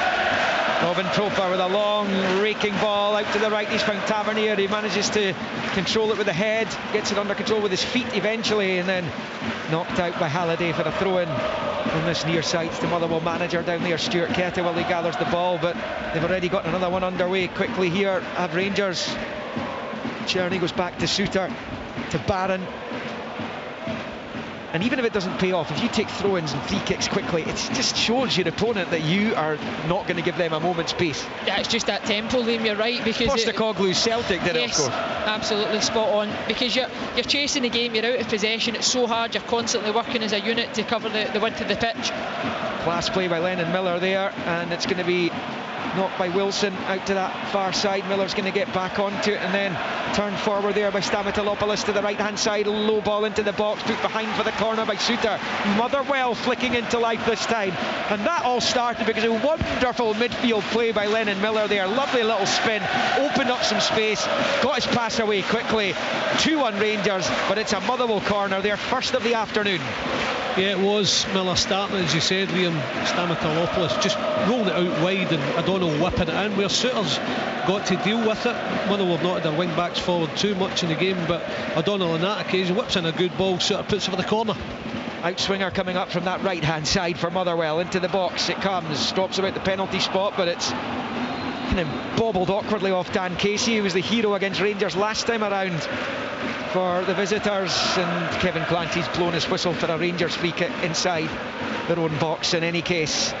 Robin Proper with a long raking ball out to the right. He's found Tavernier. He manages to control it with the head, gets it under control with his feet eventually, and then knocked out by Halliday for a throw-in on this near side. It's the Motherwell manager down there, Stuart Kettlewell. He gathers the ball, but they've already got another one underway quickly here at Rangers. Czerny goes back to Suter, to Barron. And even if it doesn't pay off, if you take throw-ins and free kicks quickly, it just shows your opponent that you are not going to give them a moment's peace. Yeah, it's just that tempo, Liam, you're right. Because Postecoglou's Celtic did it, of course. Absolutely spot on. Because you're chasing the game, you're out of possession, it's so hard, you're constantly working as a unit to cover the width of the pitch. Class play by Lennon Miller there, and it's going to be knocked by Wilson out to that far side. Miller's going to get back onto it and then turned forward there by Stamatolopoulos to the right hand side. Low ball into the box, put behind for the corner by Suter. Motherwell flicking into life this time, and that all started because of wonderful midfield play by Lennon Miller there. Lovely little spin, opened up some space, got his pass away quickly. 2-1 Rangers, but it's a Motherwell corner, their first of the afternoon. Yeah, it was Miller starting, as you said, Liam. Stamatolopoulos just rolling it out wide and O'Donnell whipping it in, where Suter's got to deal with it. Motherwell have not had their wing backs forward too much in the game, but O'Donnell on that occasion whips in a good ball. Suter puts it for the corner. Outswinger coming up from that right hand side for Motherwell. Into the box it comes, stops about the penalty spot, but it's kind of bobbled awkwardly off Dan Casey, who was the hero against Rangers last time around for the visitors, and Kevin Clancy's blown his whistle for a Rangers free kick inside. their own box in any case.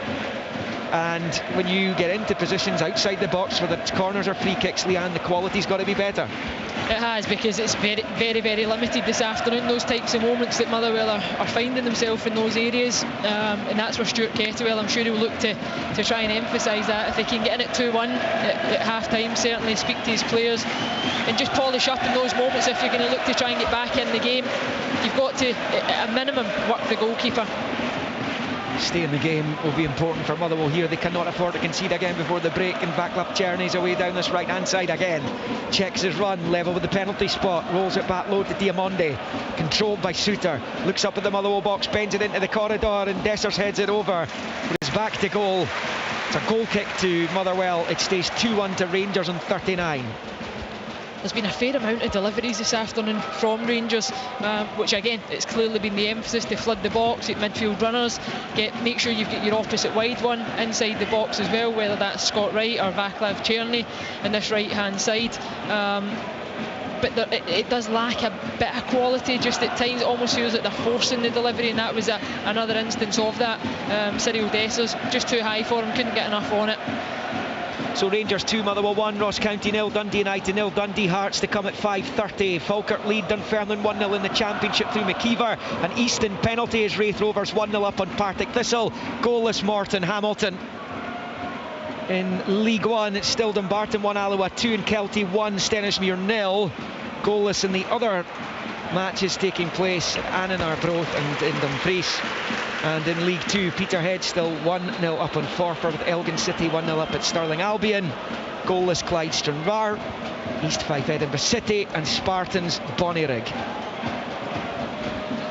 And when you get into positions outside the box, whether it's corners or free kicks, Leanne, the quality's got to be better. It has, because it's very, very, very limited this afternoon, those types of moments that Motherwell are finding themselves in those areas, and that's where Stuart Kettlewell, I'm sure he'll look to try and emphasise that. If they can get in at 2-1 at half-time, certainly speak to his players and just polish up in those moments. If you're going to look to try and get back in the game, you've got to, at a minimum, work the goalkeeper. Stay in the game will be important for Motherwell here. They cannot afford to concede again before the break, and Vaclav Černy's away down this right hand side again. Checks his run, level with the penalty spot, rolls it back low to Diamonde, controlled by Suter, looks up at the Motherwell box, bends it into the corridor, and Dessers heads it over. It's back to goal. It's a goal kick to Motherwell. It stays 2-1 to Rangers on 39. There's been a fair amount of deliveries this afternoon from Rangers, which again, it's clearly been the emphasis to flood the box at midfield runners, make sure you've got your opposite wide one inside the box as well, whether that's Scott Wright or Vaclav Černy in this right hand side. But it does lack a bit of quality just at times. It almost feels like they're forcing the delivery, and that was another instance of that. Cyril Dessers just too high for him, couldn't get enough on it. So Rangers 2, Motherwell 1, Ross County 0, Dundee United 0. Dundee Hearts to come at 5:30. Falkirk lead Dunfermline 1-0 in the Championship through McKeever. An Easton penalty as Raith Rovers 1-0 up on Partick Thistle. Goalless Morton Hamilton. In League One, it's still Dumbarton 1, Alloa 2, and Kelty 1, Stennismere 0. Goalless in the other matches taking place at Annan Arbroath and in Dumfries. And in League 2, Peterhead still 1-0 up on Forfar, with Elgin City 1-0 up at Stirling Albion. Goalless Clyde Stranraer, East Fife Edinburgh City, and Spartans Bonnyrigg.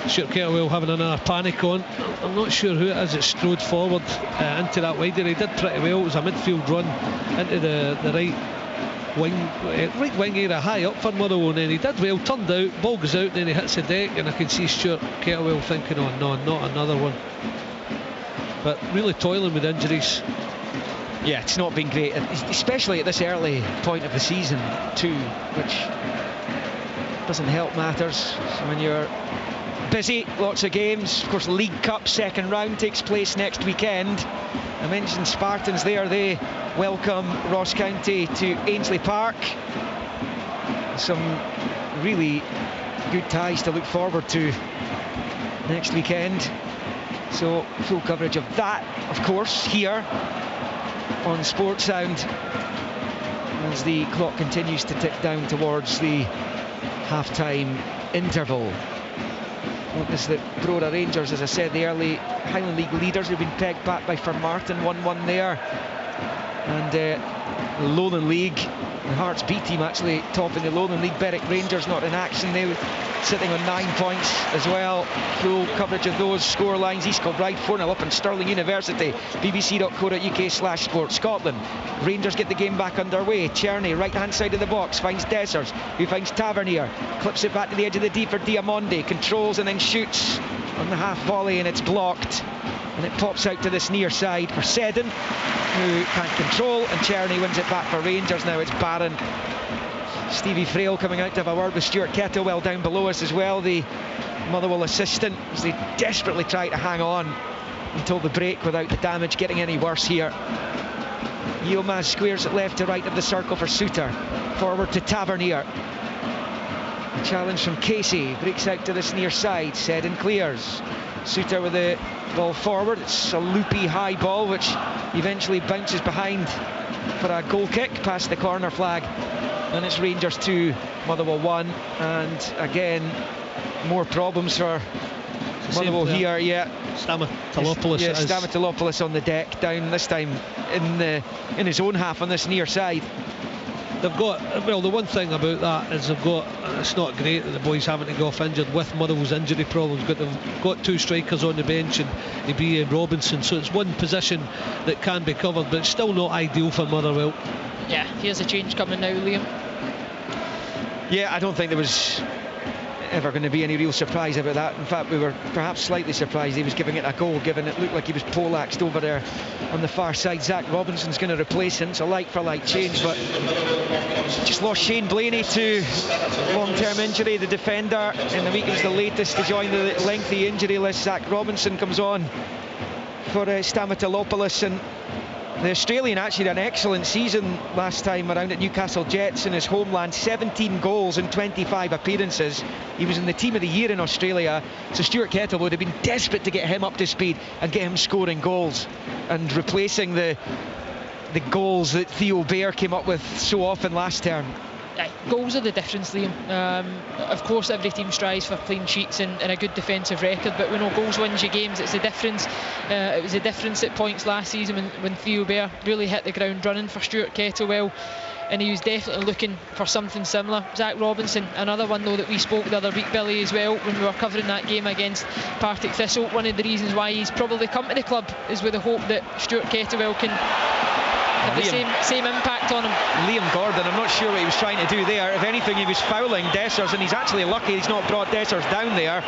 Stuart Kettlewell having another panic on. I'm not sure who it is that strode forward into that wider. He did pretty well. It was a midfield run into the right wing area, high up for Motherwell, and then he did well, turned out, ball goes out, and then he hits the deck, and I can see Stuart Kettlewell thinking, oh no, not another one. But really toiling with injuries. Yeah, it's not been great, especially at this early point of the season too, which doesn't help matters. So when you're busy, lots of games, of course League Cup second round takes place next weekend. I mentioned Spartans there, they welcome Ross County to Ainslie Park. Some really good ties to look forward to next weekend. So full coverage of that, of course, here on Sports Sound as the clock continues to tick down towards the half-time interval. Notice that Brora Rangers, as I said, the early Highland League leaders, have been pegged back by Fermartin, 1-1 there. And Lowland League, the Hearts B team actually top in the Lowland League. Berwick Rangers not in action, they were sitting on 9 points as well. Full coverage of those score lines. East Kilbride 4-0 up on Stirling University. bbc.co.uk/Sport Scotland. Rangers get the game back underway. Černy, right hand side of the box, finds Dessers, who finds Tavernier, clips it back to the edge of the D for Diamonde, controls and then shoots on the half volley, and it's blocked, and it pops out to this near side for Seddon, who can't control, and Černy wins it back for Rangers. Now it's Barron. Stevie Frail coming out to have a word with Stuart Kettlewell down below us as well, the Motherwell assistant, as they desperately try to hang on until the break without the damage getting any worse here. Yilmaz squares it left to right of the circle for Suter, forward to Tavernier. A challenge from Casey, breaks out to this near side, Seddon clears. Suter with the ball forward, it's a loopy high ball which eventually bounces behind for a goal kick past the corner flag, and it's Rangers 2, Motherwell 1, and again more problems for Motherwell here. Yeah, Stamatopoulos. Yeah, Stamatopoulos on the deck, down this time in his own half on this near side. They've got, well, the one thing about that is they've got, it's not great that the boys haven't to go off injured with Motherwell's injury problems, but they've got 2 strikers on the bench and B.A. Robinson, so it's one position that can be covered, but it's still not ideal for Motherwell. Yeah, here's a change coming now, Liam. Yeah, I don't think there was ever going to be any real surprise about that. In fact, we were perhaps slightly surprised he was giving it a go, given it looked like he was poleaxed over there on the far side. Zach Robinson's going to replace him. It's a like-for-like change, but just lost Shane Blaney to long-term injury, the defender. In the week, it was the latest to join the lengthy injury list. Zach Robinson comes on for Stamatopoulos, and the Australian actually had an excellent season last time around at Newcastle Jets in his homeland. 17 goals in 25 appearances. He was in the team of the year in Australia, so Stuart Kettle would have been desperate to get him up to speed and get him scoring goals and replacing the goals that Theo Bair came up with so often last term. Goals are the difference, Liam. Of course every team strives for clean sheets and a good defensive record, but we know goals wins you games. It's the difference. It was the difference at points last season when Theo Bair really hit the ground running for Stuart Kettlewell, and he was definitely looking for something similar. Zach Robinson, another one though that we spoke the other week, Billy, as well, when we were covering that game against Partick Thistle. One of the reasons why he's probably come to the club is with the hope that Stuart Kettlewell can have the same impact on him. Liam Gordon, I'm not sure what he was trying to do there. If anything, he was fouling Dessers, and he's actually lucky he's not brought Dessers down there,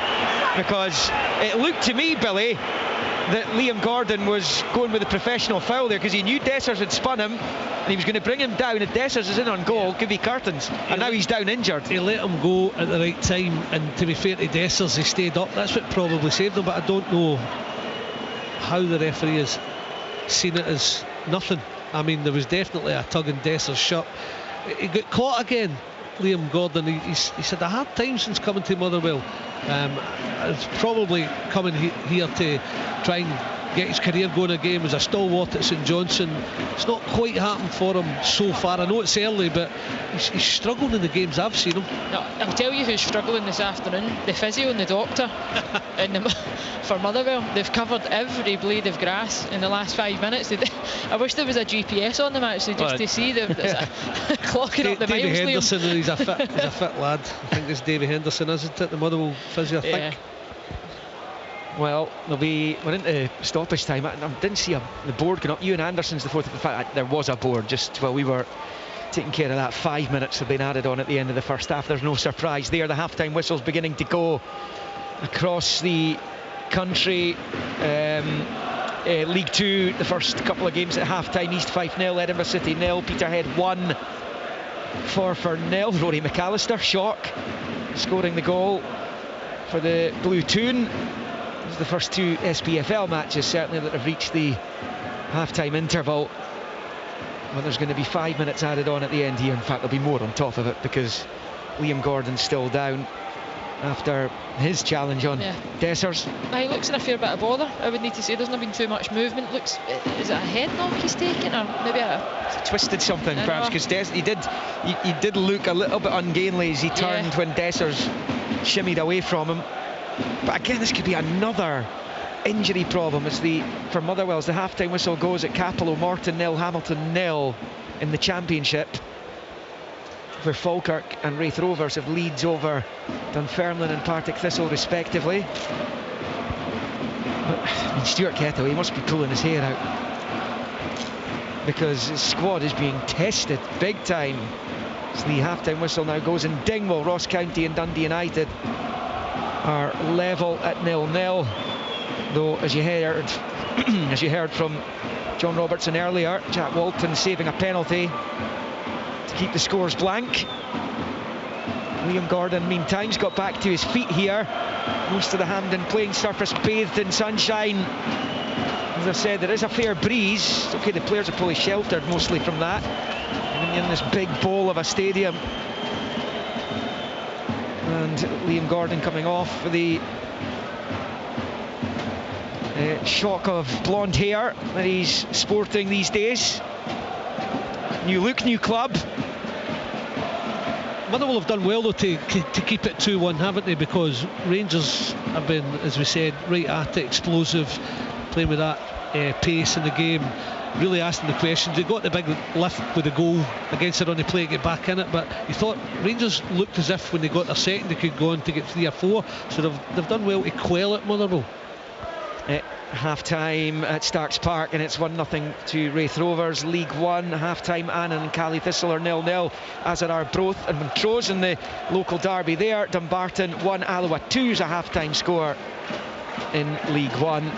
because it looked to me, Billy, that Liam Gordon was going with a professional foul there, because he knew Dessers had spun him and he was going to bring him down. If Dessers is in on goal, it could be curtains, and now he's down injured. He let him go at the right time, and to be fair to Dessers, he stayed up. That's what probably saved him, but I don't know how the referee has seen it as nothing. I mean, there was definitely a tug in Dessers' shirt. He got caught again, Liam Gordon. He's had a hard time since coming to Motherwell. It's probably coming here to try and get his career going again. Was a stalwart at St Johnstone. It's not quite happened for him so far. I know it's early, but he's struggled in the games I've seen him. No, I'll tell you who's struggling this afternoon: the physio and the doctor. For Motherwell, they've covered every blade of grass in the last 5 minutes. I wish there was a GPS on them actually, just to see them clocking up the Davy miles. Henderson, he's a fit lad. I think it's Davy Henderson, isn't it? The Motherwell physio, I think. Well, we're into stoppage time. I didn't see the board going up. Ewan Anderson's the fourth. In fact, there was a board just while we were taking care of that. 5 minutes have been added on at the end of the first half. There's no surprise there. The half-time whistle's beginning to go across the country. League Two, the first couple of games at half-time. East Fife 0, Edinburgh City 0, Peterhead 1, for 0. Rory McAllister, shock, scoring the goal for the Blue Toon. These are the first two SPFL matches certainly that have reached the half-time interval. Well, there's going to be 5 minutes added on at the end here. In fact, there'll be more on top of it, because Liam Gordon's still down after his challenge on Dessers. He looks in a fair bit of bother, I would need to say. There's not been too much movement. Looks, is it a head knock he's taken, or maybe twisted something perhaps, because he did look a little bit ungainly as he turned when Dessers shimmied away from him. But again, this could be another injury problem for Motherwell as the half-time whistle goes at Capello. Morton 0, Hamilton 0 in the Championship, where Falkirk and Raith Rovers have leads over Dunfermline and Partick Thistle respectively. But I mean, Stuart Kettle, he must be pulling his hair out, because his squad is being tested big time. So the half-time whistle now goes in Dingwall. Ross County and Dundee United are level at 0-0. Though, as you heard from John Robertson earlier, Jack Walton saving a penalty to keep the scores blank. Liam Gordon, meantime's got back to his feet here. Most of the Hampden playing surface bathed in sunshine. As I said, there is a fair breeze. Okay, the players are probably sheltered mostly from that. In this big bowl of a stadium. And Liam Gordon coming off with the shock of blonde hair that he's sporting these days. New look, new club. Motherwell have done well though to keep it 2-1, haven't they? Because Rangers have been, as we said, right at it, explosive, playing with that pace in the game, really asking the questions. They got the big lift with the goal against it on the play to get back in it, but you thought Rangers looked as if when they got their second they could go on to get 3 or 4, so they've done well to quell it, Motherwell. Half-time at Starks Park, and it's 1-0 to Raith Rovers. League One, half-time Annan and Cally Thistle are 0-0, as are Arbroath and Montrose in the local derby there. Dumbarton 1, Alloa 2 is a half-time score in League One.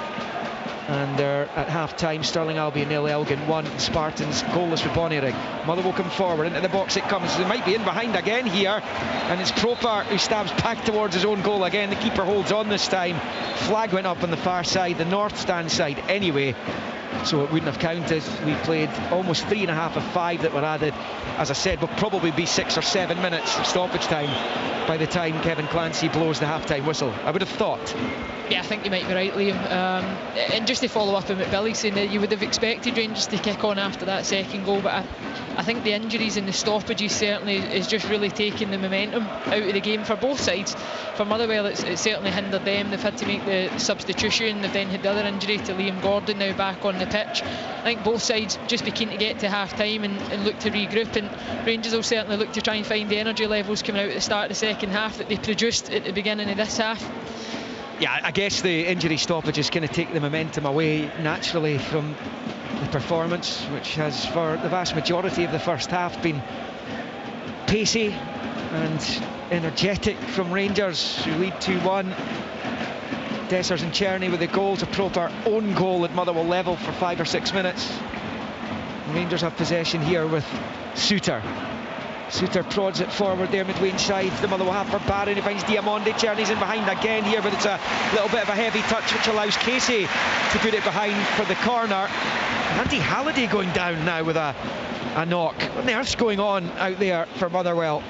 And they're at half-time. Stirling Albion 0, Elgin 1. Spartans goalless for Bonnyrigg. Motherwell come forward, into the box it comes. They might be in behind again here, and it's Proper who stabs back towards his own goal again. The keeper holds on this time. Flag went up on the far side, the north stand side anyway, so it wouldn't have counted. We played almost 3.5 of 5 that were added. As I said, will probably be 6 or 7 minutes of stoppage time by the time Kevin Clancy blows the half-time whistle, I would have thought. Yeah, I think you might be right, Liam. And just to follow up on what Billy's saying, that you would have expected Rangers to kick on after that second goal, but I think the injuries and the stoppages certainly is just really taking the momentum out of the game for both sides. For Motherwell, it's certainly hindered them. They've had to make the substitution. They've then had the other injury to Liam Gordon now back on the pitch. I think both sides just be keen to get to half-time and look to regroup, and Rangers will certainly look to try and find the energy levels coming out at the start of the second half that they produced at the beginning of this half. Yeah, I guess the injury stoppages kind of take the momentum away naturally from the performance, which has for the vast majority of the first half been pacey and energetic from Rangers, who lead 2-1. Dessers and Cherney with the goals, a proper own goal at Motherwell level for 5 or 6 minutes. Rangers have possession here with Suter. Suter prods it forward there midway inside. The Motherwell half for Barron, who finds Diamande. Cherney's in behind again here, but it's a little bit of a heavy touch which allows Casey to put it behind for the corner. Andy Halliday going down now with a knock. What on earth's going on out there for Motherwell?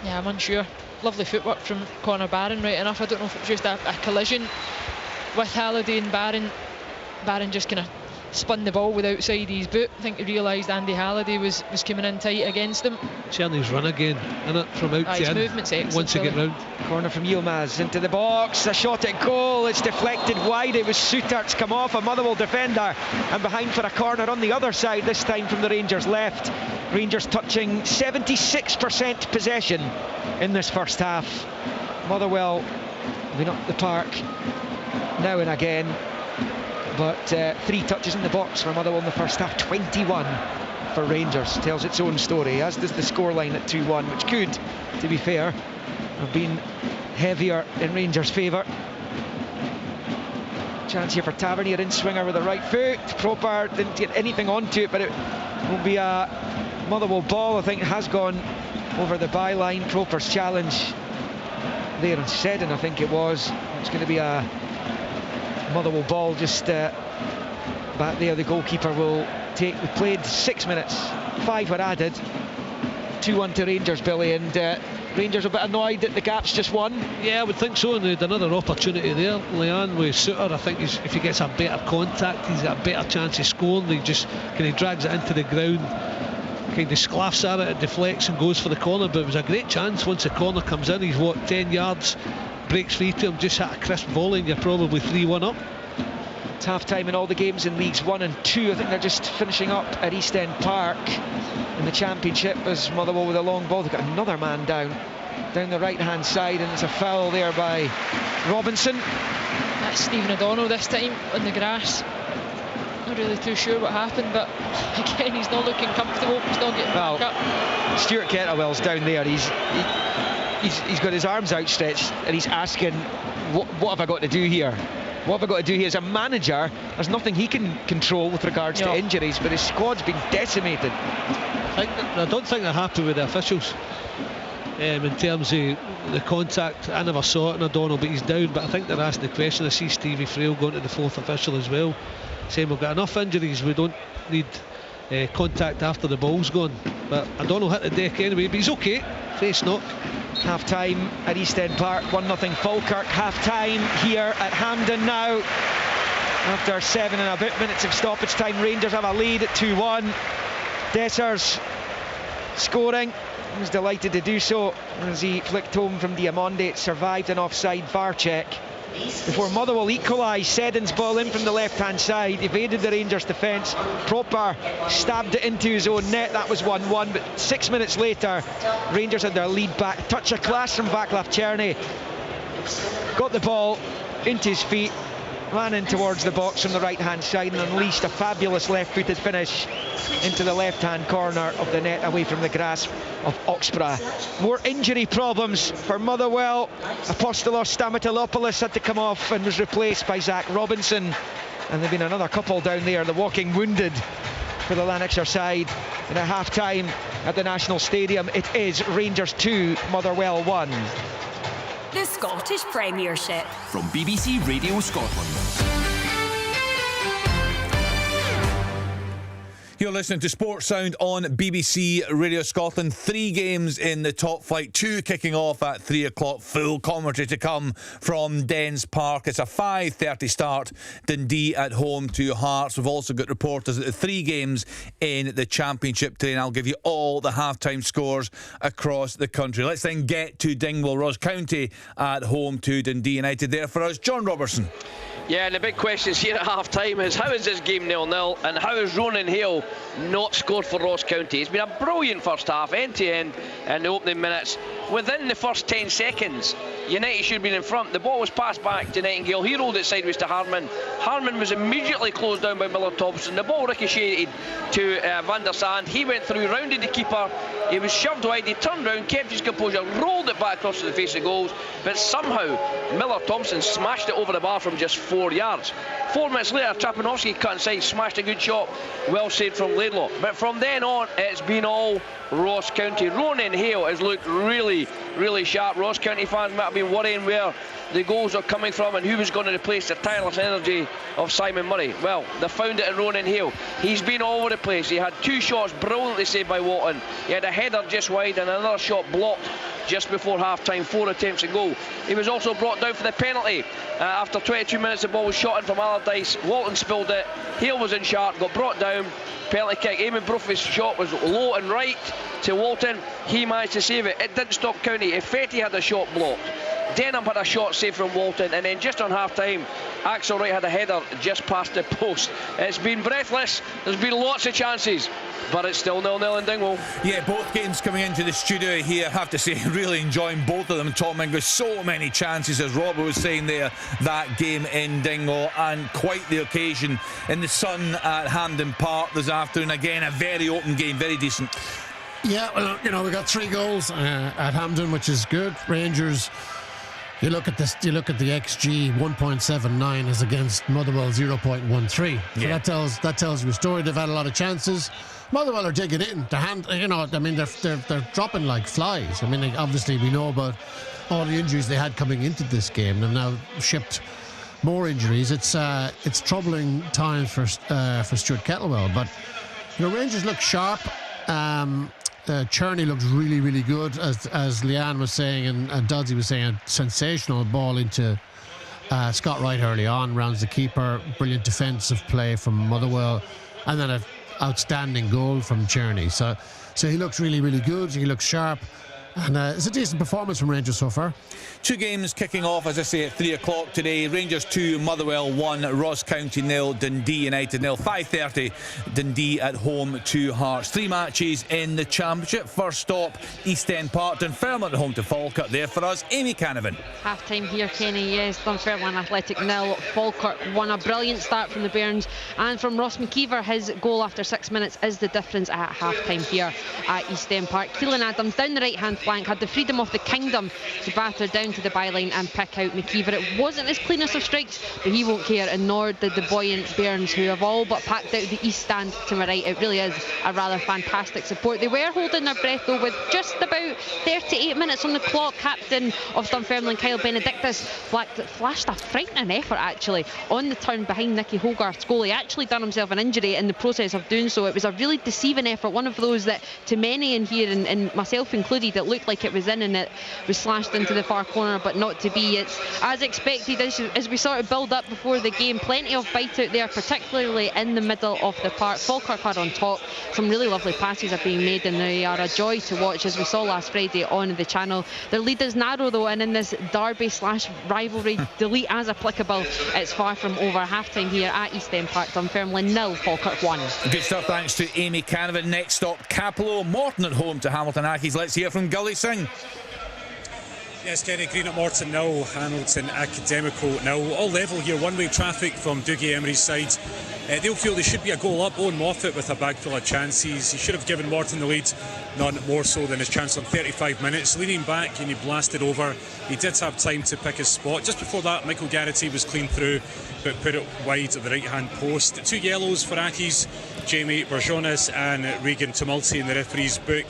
Yeah, I'm unsure. Lovely footwork from Conor Barron, right enough. I don't know if it was just a collision with Halliday and Barron. Barron just kind of spun the ball with outside his boot. I think he realised Andy Halliday was coming in tight against him. Cherney's run again, innit, from out to his in. Movement's excellent. Once they get round. Corner from Yilmaz into the box, a shot at goal, it's deflected wide. It was Suter to come off, a Motherwell defender, and behind for a corner on the other side, this time from the Rangers left. Rangers touching 76% possession in this first half. Motherwell been up the park now and again, but 3 touches in the box for Motherwell in the first half. 21 for Rangers, tells its own story, as does the scoreline at 2-1, which could, to be fair, have been heavier in Rangers' favour. Chance here for Tavernier, in swinger with the right foot. Proper didn't get anything onto it, but it will be a Motherwell ball. I think it has gone over the byline. Proper's challenge there on Seddon, I think it was. It's going to be a Motherwell ball just back there. The goalkeeper will take. We played 6 minutes, 5 were added. 2-1 to Rangers, Billy, and Rangers a bit annoyed that the gap's just 1. Yeah, I would think so, and they had another opportunity there. Leanne with Suter, I think if he gets a better contact, he's got a better chance of scoring. He just kind of drags it into the ground, kind of sclaffs at it, it deflects and goes for the corner. But it was a great chance once the corner comes in. He's 10 yards, breaks free to him, just hit a crisp volley, and you're probably 3-1 up. It's half-time in all the games in Leagues 1 and 2. I think they're just finishing up at East End Park in the Championship, as Motherwell with a long ball. They've got another man down the right-hand side, and it's a foul there by Robinson. That's Stephen O'Donnell this time on the grass. Not really too sure what happened, but again, he's not looking comfortable. He's not getting back up. Stuart Kettlewell's down there. He's got his arms outstretched, and he's asking, what have I got to do here? What have I got to do here? As a manager, there's nothing he can control with regards to injuries, but his squad's been decimated. I don't think they're happy with the officials in terms of the contact. I never saw it in O'Donnell, but he's down. But I think they're asking the question. I see Stevie Frail going to the 4th official as well, saying we've got enough injuries, we don't need contact after the ball's gone. But O'Donnell hit the deck anyway, but he's okay. Face knock. Half-time at East End Park, 1-0 Falkirk. Half-time here at Hampden now. After 7 and a bit minutes of stoppage time, Rangers have a lead at 2-1. Dessers scoring. He was delighted to do so as he flicked home from Diamande. Survived an offside VAR check before Motherwell equalised. Seddon's ball in from the left-hand side, evaded the Rangers defence. Proper stabbed it into his own net. That was 1-1, but 6 minutes later, Rangers had their lead back. Touch of class from Vaclav Černý. Got the ball into his feet, ran in towards the box from the right-hand side and unleashed a fabulous left-footed finish into the left-hand corner of the net, away from the grasp of Oxborough. More injury problems for Motherwell. Apostolos Stamatolopoulos had to come off and was replaced by Zach Robinson, and there've been another couple down there, the walking wounded for the Lanarkshire side. And at half-time at the National Stadium, it is Rangers 2, Motherwell 1. The Scottish Premiership. From BBC Radio Scotland. You're listening to Sports Sound on BBC Radio Scotland. 3 games in the top flight, 2 kicking off at 3 o'clock. Full commentary to come from Dens Park. It's a 5:30 start. Dundee at home to Hearts. We've also got reporters at the 3 games in the Championship today, and I'll give you all the half-time scores across the country. Let's then get to Dingwall. Ross County at home to Dundee United. There for us, John Robertson. Yeah, and the big questions here at half-time is how is this game 0-0 and how is Ronan Hale not scored for Ross County? It's been a brilliant first half, end-to-end in the opening minutes. Within the first 10 seconds, United should have been in front. The ball was passed back to Nightingale. He rolled it sideways to Harman. Harman was immediately closed down by Miller Thompson. The ball ricocheted to Van der Sand. He went through, rounded the keeper. He was shoved wide. He turned round, kept his composure, rolled it back across to the face of goals. But somehow, Miller Thompson smashed it over the bar from just 4 yards. 4 minutes later, Trapanovsky cut inside, smashed a good shot. Well saved from Laidlaw. But from then on, it's been all Ross County. Ronan Hale has looked really, really sharp. Ross County fans might have been worrying where the goals are coming from and who was going to replace the tireless energy of Simon Murray. Well, they found it in Ronan Hale. He's been all over the place. He had 2 shots brilliantly saved by Walton. He had a header just wide and another shot blocked just before half-time. 4 attempts at goal. He was also brought down for the penalty. After 22 minutes, the ball was shot in from Allardyce. Walton spilled it. Hale was in sharp, got brought down. Penalty kick. Eamon Brophy's shot was low and right to Walton. He managed to save it. It didn't stop County. Ifeti had a shot blocked. Denham had a shot saved from Walton, and then just on half-time, Axel Wright had a header just past the post. It's been breathless. There's been lots of chances, but it's still 0-0 in Dingwall. Yeah, both games coming into the studio here, I have to say, really enjoying both of them. Tom Ming with so many chances, as Robert was saying there, that game in Dingwall, and quite the occasion in the sun at Hampden Park this afternoon. Again, a very open game, very decent. Yeah, well, you know, we got 3 goals at Hampden, which is good. Rangers, you look at this, you look at the XG, 1.79 is against Motherwell 0.13. So that tells you a story. They've had a lot of chances. Motherwell are digging in. You know, I mean, they're dropping like flies. I mean, obviously we know about all the injuries they had coming into this game. They've now shipped more injuries. It's troubling times for Stuart Kettlewell. But you know, Rangers look sharp. Cherney looks really, really good, as Leanne was saying and Doddsy was saying. A sensational ball into Scott Wright early on, rounds the keeper. Brilliant defensive play from Motherwell, and then an outstanding goal from Cherney. So he looks really, really good. He looks sharp. And it's a decent performance from Rangers so far. 2 games kicking off, as I say, at 3 o'clock today. Rangers 2, Motherwell 1, Ross County 0, Dundee United 0. 5:30, Dundee at home to Hearts. 3 matches in the Championship. First stop, East End Park. Dunfermline at home to Falkirk. There for us, Amy Canavan. Half-time here, Kenny, yes. Dunfermline Athletic 0, Falkirk 1. A brilliant start from the Bairns and from Ross McKeever. His goal after 6 minutes is the difference at half-time here at East End Park. Keelan Adams down the right-hand flank had the freedom of the kingdom to batter down to the byline and pick out McKeever. It wasn't his cleanest of strikes, but he won't care, and nor did the buoyant Bairns, who have all but packed out the east stand to my right. It really is a rather fantastic support. They were holding their breath though, with just about 38 minutes on the clock. Captain of Dunfermline, Kyle Benedictus, flashed a frightening effort actually on the turn behind Nicky Hogarth's goal. He actually done himself an injury in the process of doing so. It was a really deceiving effort, one of those that to many in here, and myself included, it looked like it was in and it was slashed into the far corner, but not to be. It's as expected as we sort of build up before the game. Plenty of bite out there, particularly in the middle of the park. Falkirk are on top. Some really lovely passes are being made, and they are a joy to watch, as we saw last Friday on the channel. Their lead is narrow though, and in this derby/rivalry, delete as applicable, it's far from over. Half-time here at East End Park. Dunfermline 0, Falkirk 1. Good stuff, thanks to Amy Canavan. Next stop, Capello Morton at home to Hamilton Accies. Let's hear from Gully Singh. Yes, Kenny, Green at Morton 0, Hamilton Academical 0. All level here, one-way traffic from Dougie Emery's side. They'll feel they should be a goal up. Owen Moffat with a bag full of chances. He should have given Morton the lead, none more so than his chance on 35 minutes. Leaning back and he blasted over. He did have time to pick his spot. Just before that, Michael Garrity was clean through, but put it wide of the right-hand post. 2 yellows for Accies, Jamie Berjonas and Regan Tumulty in the referee's book.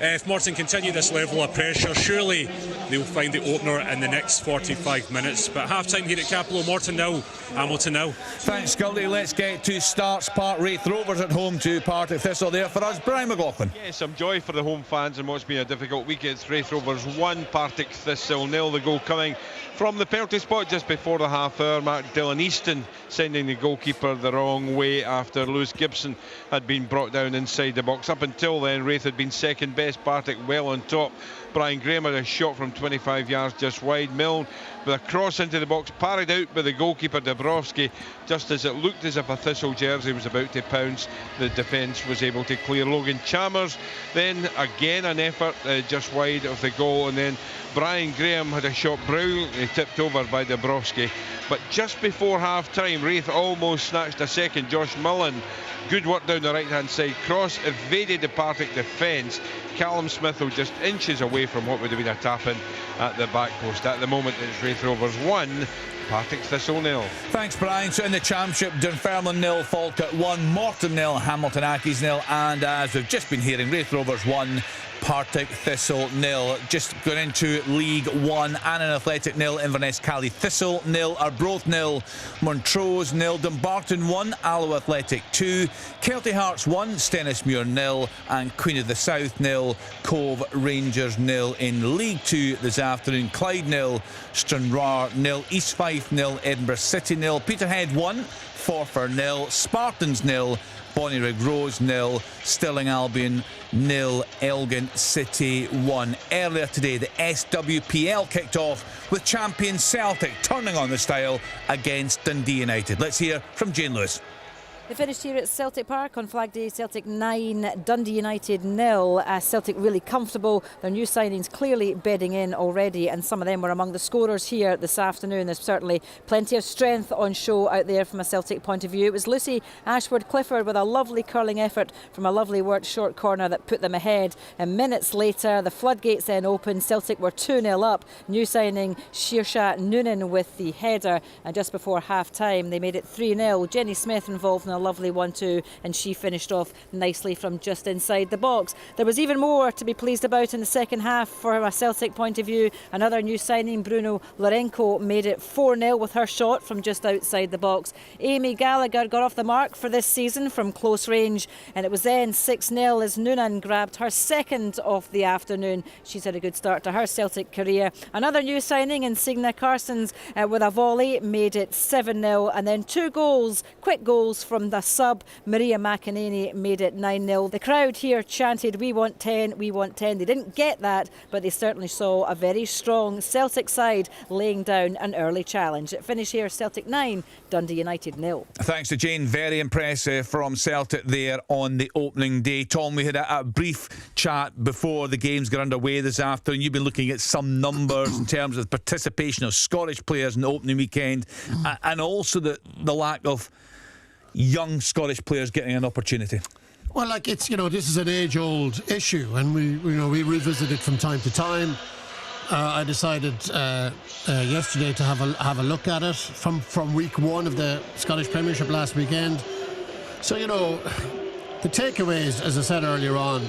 If Morton continue this level of pressure, surely they'll find the opener in the next 45 minutes. But half-time here at Capello, Morton 0, Hamilton 0. Thanks, Scully. Let's get to Starts Park. Wraith Rovers at home to Partick Thistle there for us. Brian McLaughlin. Yeah, some joy for the home fans in what's been a difficult week. It's Wraith Rovers 1, Partick Thistle 0. The goal coming from the penalty spot just before the half hour. Mark Dillon Easton sending the goalkeeper the wrong way after Lewis Gibson had been brought down inside the box. Up until then, Wraith had been second best, Partick well on top. Brian Graham had a shot from 25 yards just wide. Milne with a cross into the box, parried out by the goalkeeper Dabrowski. Just as it looked as if a Thistle jersey was about to pounce, the defence was able to clear. Logan Chalmers then again an effort just wide of the goal, and then Brian Graham had a shot brilliantly tipped over by Dabrowski. But just before half time, Wraith almost snatched a second. Josh Mullen, good work down the right hand side, cross evaded the Partick defence. Callum Smithell just inches away from what would have been a tap-in at the back post. At the moment it's Wraith Rovers 1, Partick Thistle 0. Thanks, Brian. So in the Championship, Dunfermline 0, Falkirk 1, Morton 0, Hamilton Accies 0, and as we've just been hearing, Wraith Rovers 1, Partick Thistle 0. Just going into League 1, Annan Athletic 0, Inverness Cali Thistle 0, Arbroath 0, Montrose 0, Dumbarton 1, Alloa Athletic 2, Kelty Hearts 1, Stennismuir 0, and Queen of the South 0, Cove Rangers 0. In League 2 this afternoon, Clyde 0, Stranraer 0, East Fife 0, Edinburgh City 0, Peterhead 1, Forfar 0, Spartans 0, Bonnyrigg Rose 0, Stirling Albion 0, Elgin City 1. Earlier today, the SWPL kicked off with champion Celtic turning on the style against Dundee United. Let's hear from Jane Lewis. They finished here at Celtic Park on Flag Day. Celtic 9, Dundee United 0. Celtic really comfortable. Their new signings clearly bedding in already, and some of them were among the scorers here this afternoon. There's certainly plenty of strength on show out there from a Celtic point of view. It was Lucy Ashford-Clifford with a lovely curling effort from a lovely worked short corner that put them ahead. And minutes later, the floodgates then opened. Celtic were 2-0 up. New signing Shearsha Noonan with the header, and just before half-time they made it 3-0. Jenny Smith involved in a lovely 1-2, and she finished off nicely from just inside the box. There was even more to be pleased about in the second half from a Celtic point of view. Another new signing, Bruno Lorenko, made it 4-0 with her shot from just outside the box. Amy Gallagher got off the mark for this season from close range, and it was then 6-0 as Noonan grabbed her second of the afternoon. She's had a good start to her Celtic career. Another new signing, Insignia Carsons with a volley, made it 7-0, and then 2 goals, quick goals from the sub. Maria McEnany made it 9-0. The crowd here chanted, "We want 10, we want 10." They didn't get that, but they certainly saw a very strong Celtic side laying down an early challenge. Finish here, Celtic 9, Dundee United 0. Thanks to Jane. Very impressive from Celtic there on the opening day. Tom, we had a brief chat before the games got underway this afternoon. You've been looking at some numbers in terms of participation of Scottish players in the opening weekend, and also the lack of young Scottish players getting an opportunity. Well, like, it's, this is an age-old issue, and we revisit it from time to time. I decided yesterday to have a look at it from week 1 of the Scottish Premiership last weekend. So, the takeaways, as I said earlier on,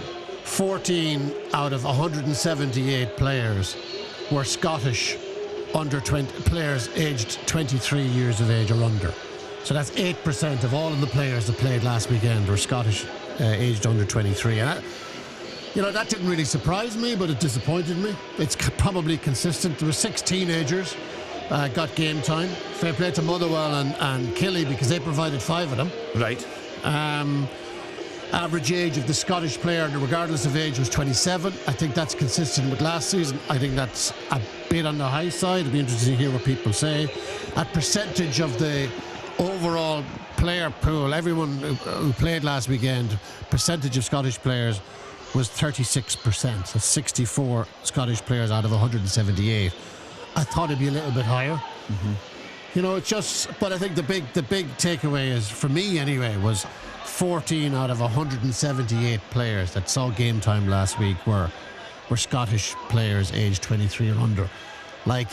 14 out of 178 players were Scottish under 20 players aged 23 years of age or under. So that's 8% of all of the players that played last weekend were Scottish, aged under 23. And that didn't really surprise me, but it disappointed me. It's probably consistent. There were 6 teenagers got game time. Fair play to Motherwell and Killy, because they provided 5 of them. Right. Average age of the Scottish player, regardless of age, was 27. I think that's consistent with last season. I think that's a bit on the high side. It'd be interesting to hear what people say. At percentage of the overall player pool, everyone who played last weekend, percentage of Scottish players was 36%. That's 64 Scottish players out of 178. I thought it'd be a little bit higher. You know, it's just. But I think the big takeaway is, for me anyway, was 14 out of 178 players that saw game time last week were Scottish players aged 23 or under. Like,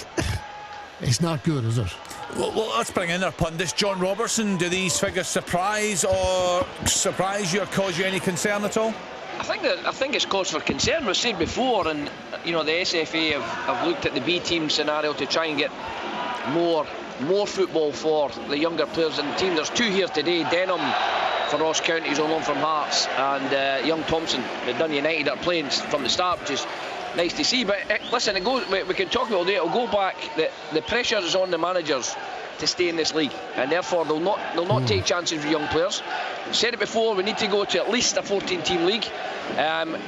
it's not good, is it? Well, let's bring in our pundits. John Robertson, do these figures surprise you or cause you any concern at all? I think it's cause for concern. We've said before, and you know, the SFA have looked at the B team scenario to try and get more football for the younger players in the team. There's 2 here today. Denham for Ross County, who's on loan from Hearts, and young Thompson at Dundee United are playing from the start, which is nice to see. But listen, we can talk about it all day. It'll go back. The pressure is on the managers to stay in this league, and therefore they'll not take chances with young players. I've said it before, we need to go to at least a 14-team league.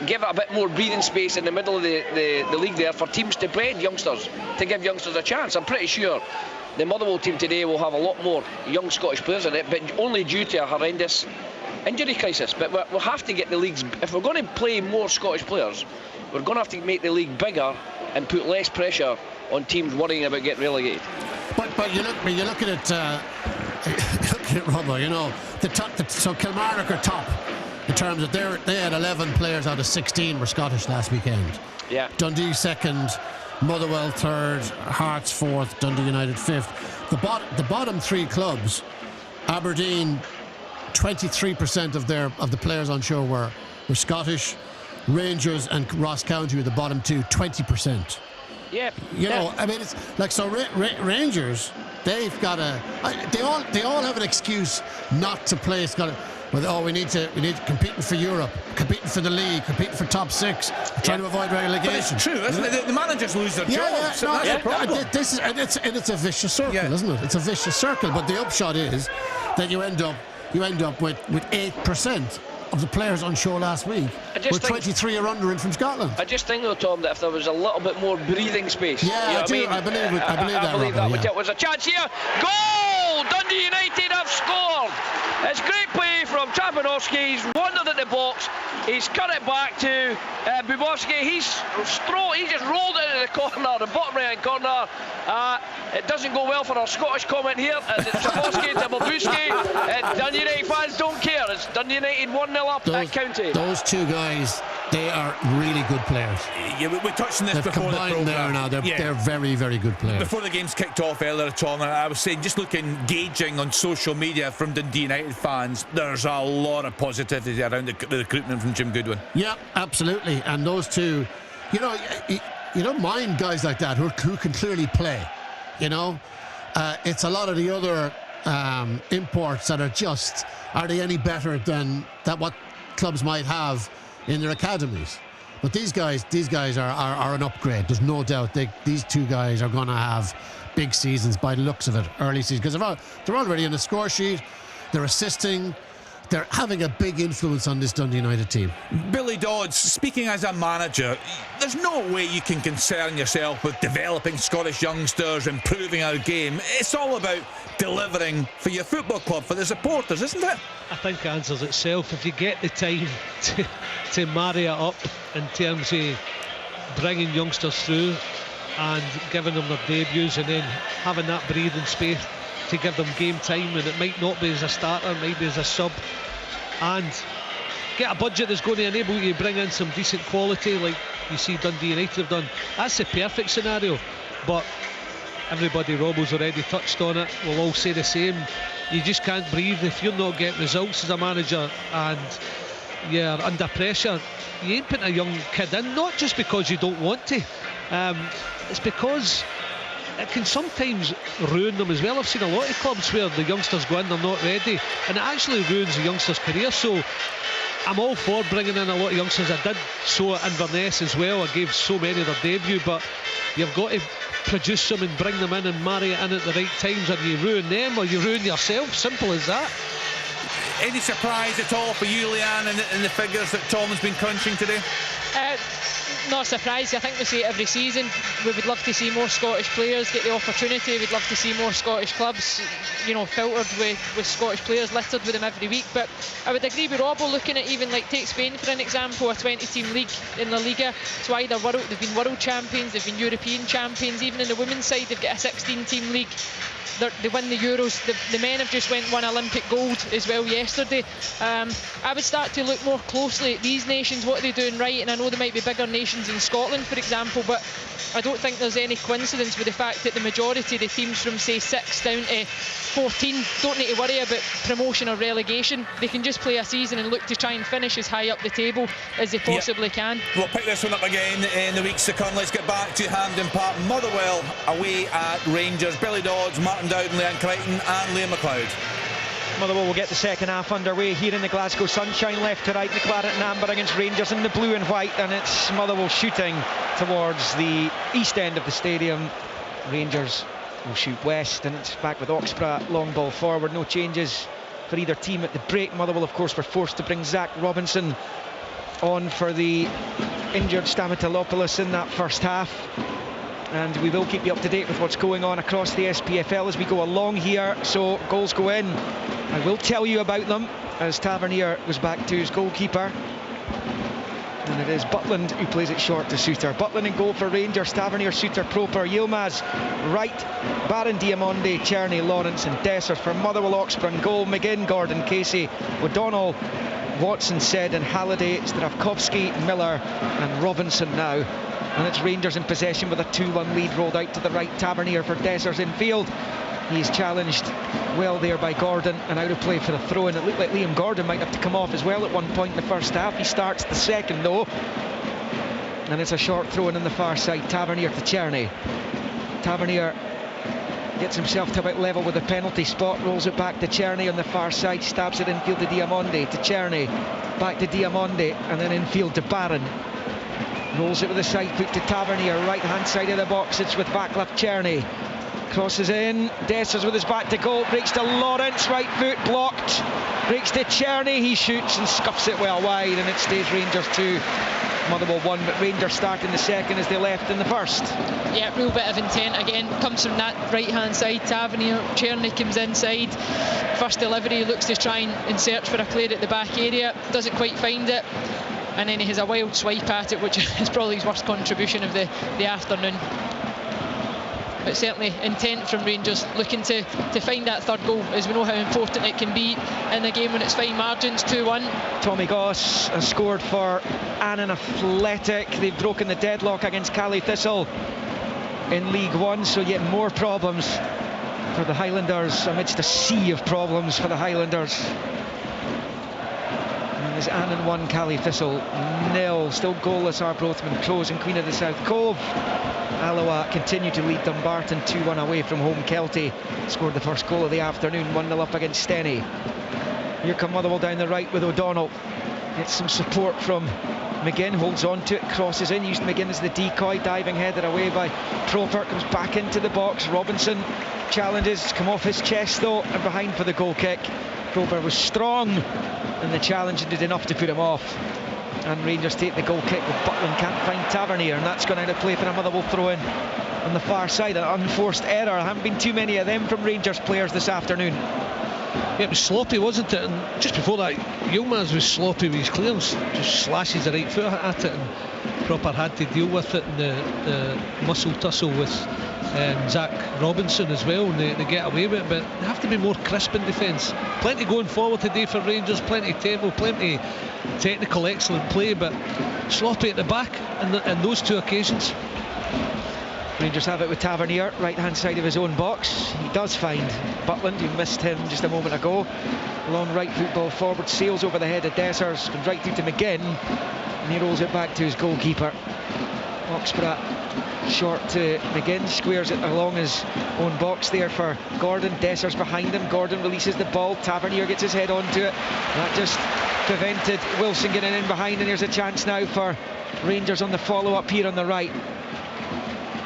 Give it a bit more breathing space in the middle of the league there for teams to breed youngsters, to give youngsters a chance. I'm pretty sure the Motherwell team today will have a lot more young Scottish players in it, but only due to a horrendous injury crisis. But we'll have to get the leagues, if we're going to play more Scottish players, we're going to have to make the league bigger and put less pressure on teams worrying about getting relegated. But you're looking at Robbo, you know, so Kilmarnock are top in terms of they had 11 players out of 16 were Scottish last weekend. Yeah. Dundee second, Motherwell third, Hearts fourth, Dundee United fifth. The bottom 3 clubs, Aberdeen, 23% of the players on show were Scottish. Rangers and Ross County were the bottom 2, 20%. Yeah. You know, I mean, it's like, so Rangers, they've got they all have an excuse not to play Scotland. Well, we need to competing for Europe, competing for the league, competing for top 6, trying to avoid relegation. But it's true, isn't it? The managers lose their jobs. That's the problem. It's a vicious circle, isn't it? It's a vicious circle. But the upshot is that you end up with 8% of the players on show last week were 23 or under in from Scotland. I just think though, Tom, that if there was a little bit more breathing space, I believe that was a chance here. Goal! Dundee United have scored. It's great play from Trapanowski. He's wandered at the box. He's cut it back to Bubowski. He just rolled it into the corner, the bottom right hand corner. It doesn't go well for our Scottish comment here. It's Trapanowski to Bubowski. Dundee United fans don't care. It's Dundee United 1-0 up at County. Those 2 guys, they are really good players. Yeah, we touched on this They've before the combined programme. there now. They're very, very good players. Before the game's kicked off earlier, Tom, I was saying, just engaging on social media from Dundee United fans, there's a lot of positivity around the recruitment from Jim Goodwin. Yeah, absolutely. And those 2, you know, you don't mind guys like that who can clearly play. You know, it's a lot of the other imports that are they any better than what clubs might have in their academies? But these guys are an upgrade. There's no doubt these 2 guys are going to have big seasons by the looks of it, early season, because they're already on the score sheet. They're assisting. They're having a big influence on this Dundee United team. Billy Dodds, speaking as a manager, there's no way you can concern yourself with developing Scottish youngsters, improving our game. It's all about delivering for your football club, for the supporters, isn't it? I think it answers itself. If you get the time to marry it up in terms of bringing youngsters through and giving them their debuts, and then having that breathing space to give them game time, and it might not be as a starter, it might be as a sub, and get a budget that's going to enable you to bring in some decent quality like you see Dundee United have done. That's the perfect scenario. But everybody, Robbo's already touched on it, we'll all say the same. You just can't breathe if you're not getting results as a manager and you're under pressure. You ain't putting a young kid in, not just because you don't want to, it's because it can sometimes ruin them as well. I've seen a lot of clubs where the youngsters go in, they're not ready, and it actually ruins the youngster's career. So I'm all for bringing in a lot of youngsters. I did so at Inverness as well. I gave so many their debut, but you've got to produce them and bring them in and marry it in at the right times, or you ruin them or you ruin yourself. Simple as that. Any surprise at all for you, Leanne, in the figures that Tom has been crunching today? not surprised. I think we see it every season. We would love to see more Scottish players get the opportunity. We'd love to see more Scottish clubs, you know, filtered with Scottish players, littered with them every week. But I would agree with Robbo, looking at even like take Spain for an example, a 20-team league in La Liga. So either they've been world champions, they've been European champions. Even in the women's side, they've got a 16-team league. They win the Euros. The men have just won Olympic gold as well yesterday. I would start to look more closely at these nations, what are they doing right? And I know there might be bigger nations in Scotland, for example, but I don't think there's any coincidence with the fact that the majority of the teams from, say, 6 down to 14 don't need to worry about promotion or relegation. They can just play a season and look to try and finish as high up the table as they possibly can. We'll pick this one up again in the weeks to come. Let's get back to Hampden Park. Motherwell away at Rangers. Billy Dodds, Martin Dowden, Leanne Crichton and Liam McLeod. Motherwell will get the second half underway here in the Glasgow sunshine, left to right, the claret and amber against Rangers in the blue and white, and it's Motherwell shooting towards the east end of the stadium. Rangers will shoot west, and it's back with Oxborough, long ball forward, no changes for either team at the break. Motherwell, of course, were forced to bring Zach Robinson on for the injured Stamatolopoulos in that first half. And we will keep you up to date with what's going on across the SPFL as we go along here. So goals go in. I will tell you about them as Tavernier goes back to his goalkeeper. And it is Butland who plays it short to Suter. Butland in goal for Rangers. Tavernier, Suter, Proper, Yilmaz right, Barron, Diamonde, Cherney, Lawrence and Dessers. For Motherwell, Oxborough in goal, McGinn, Gordon, Casey, O'Donnell, Watson, Said and Halliday, Stravkovsky, Miller and Robinson now. And it's Rangers in possession with a 2-1 lead, rolled out to the right. Tavernier for Dessers in field. He's challenged well there by Gordon and out of play for the throw-in. It looked like Liam Gordon might have to come off as well at one point in the first half. He starts the second though. And it's a short throw-in on the far side. Tavernier to Cherney. Tavernier gets himself to about level with the penalty spot, rolls it back to Cherney on the far side, stabs it infield to Diamonde, to Cherney, back to Diamonde, and then infield to Barron. Rolls it with a side foot to Tavernier, right hand side of the box, it's with Vaclav Cherney. Crosses in, Dessers with his back to goal, breaks to Lawrence, right foot blocked, breaks to Cherney, he shoots and scuffs it well wide, and it stays Rangers 2, Motherwell 1, but Rangers starting the second as they left in the first. Yeah, real bit of intent again, comes from that right hand side. Tavernier, Cherney comes inside, first delivery, looks to try and search for a player at the back area, doesn't quite find it, and then he has a wild swipe at it, which is probably his worst contribution of the afternoon. But certainly intent from Rangers, looking to find that third goal, as we know how important it can be in a game when it's fine margins. 2-1. Tommy Goss has scored for Annan Athletic. They've broken the deadlock against Cali Thistle in League One, so yet more problems for the Highlanders amidst a sea of problems for the Highlanders. As Annan 1, Cali Thistle 0. Still goalless Arbroathman, Crows and Queen of the South Cove. Alloa continue to lead Dumbarton 2-1 away from home. Kelty scored the first goal of the afternoon, 1-0 up against Steny. Here come Motherwell down the right with O'Donnell. Gets some support from McGinn, holds on to it, crosses in, used McGinn as the decoy, diving headed away by Proper, comes back into the box. Robinson challenges, come off his chest though, and behind for the goal kick. Proper was strong in the challenge and did enough to put him off. And Rangers take the goal kick, but Butland can't find Tavernier, and that's gone out of play for a Motherwell throw-in on the far side. An unforced error. There haven't been too many of them from Rangers players this afternoon. Yeah, it was sloppy, wasn't it? And just before that, Yilmaz was sloppy with his clearance, just slashes the right foot at it, and Proper had to deal with it in the muscle tussle with Zach Robinson as well, and they get away with it, but they have to be more crisp in defence. Plenty going forward today for Rangers, plenty of tempo, plenty technical excellent play, but sloppy at the back in those two occasions. Rangers have it with Tavernier, right hand side of his own box. He does find Butland, who missed him just a moment ago. Long right football forward, sails over the head of Dessers, comes right through to McGinn, and he rolls it back to his goalkeeper. Oxborough short to McGinn, squares it along his own box there for Gordon. Dessers behind him, Gordon releases the ball, Tavernier gets his head onto it. That just prevented Wilson getting in behind, and here's a chance now for Rangers on the follow-up here on the right.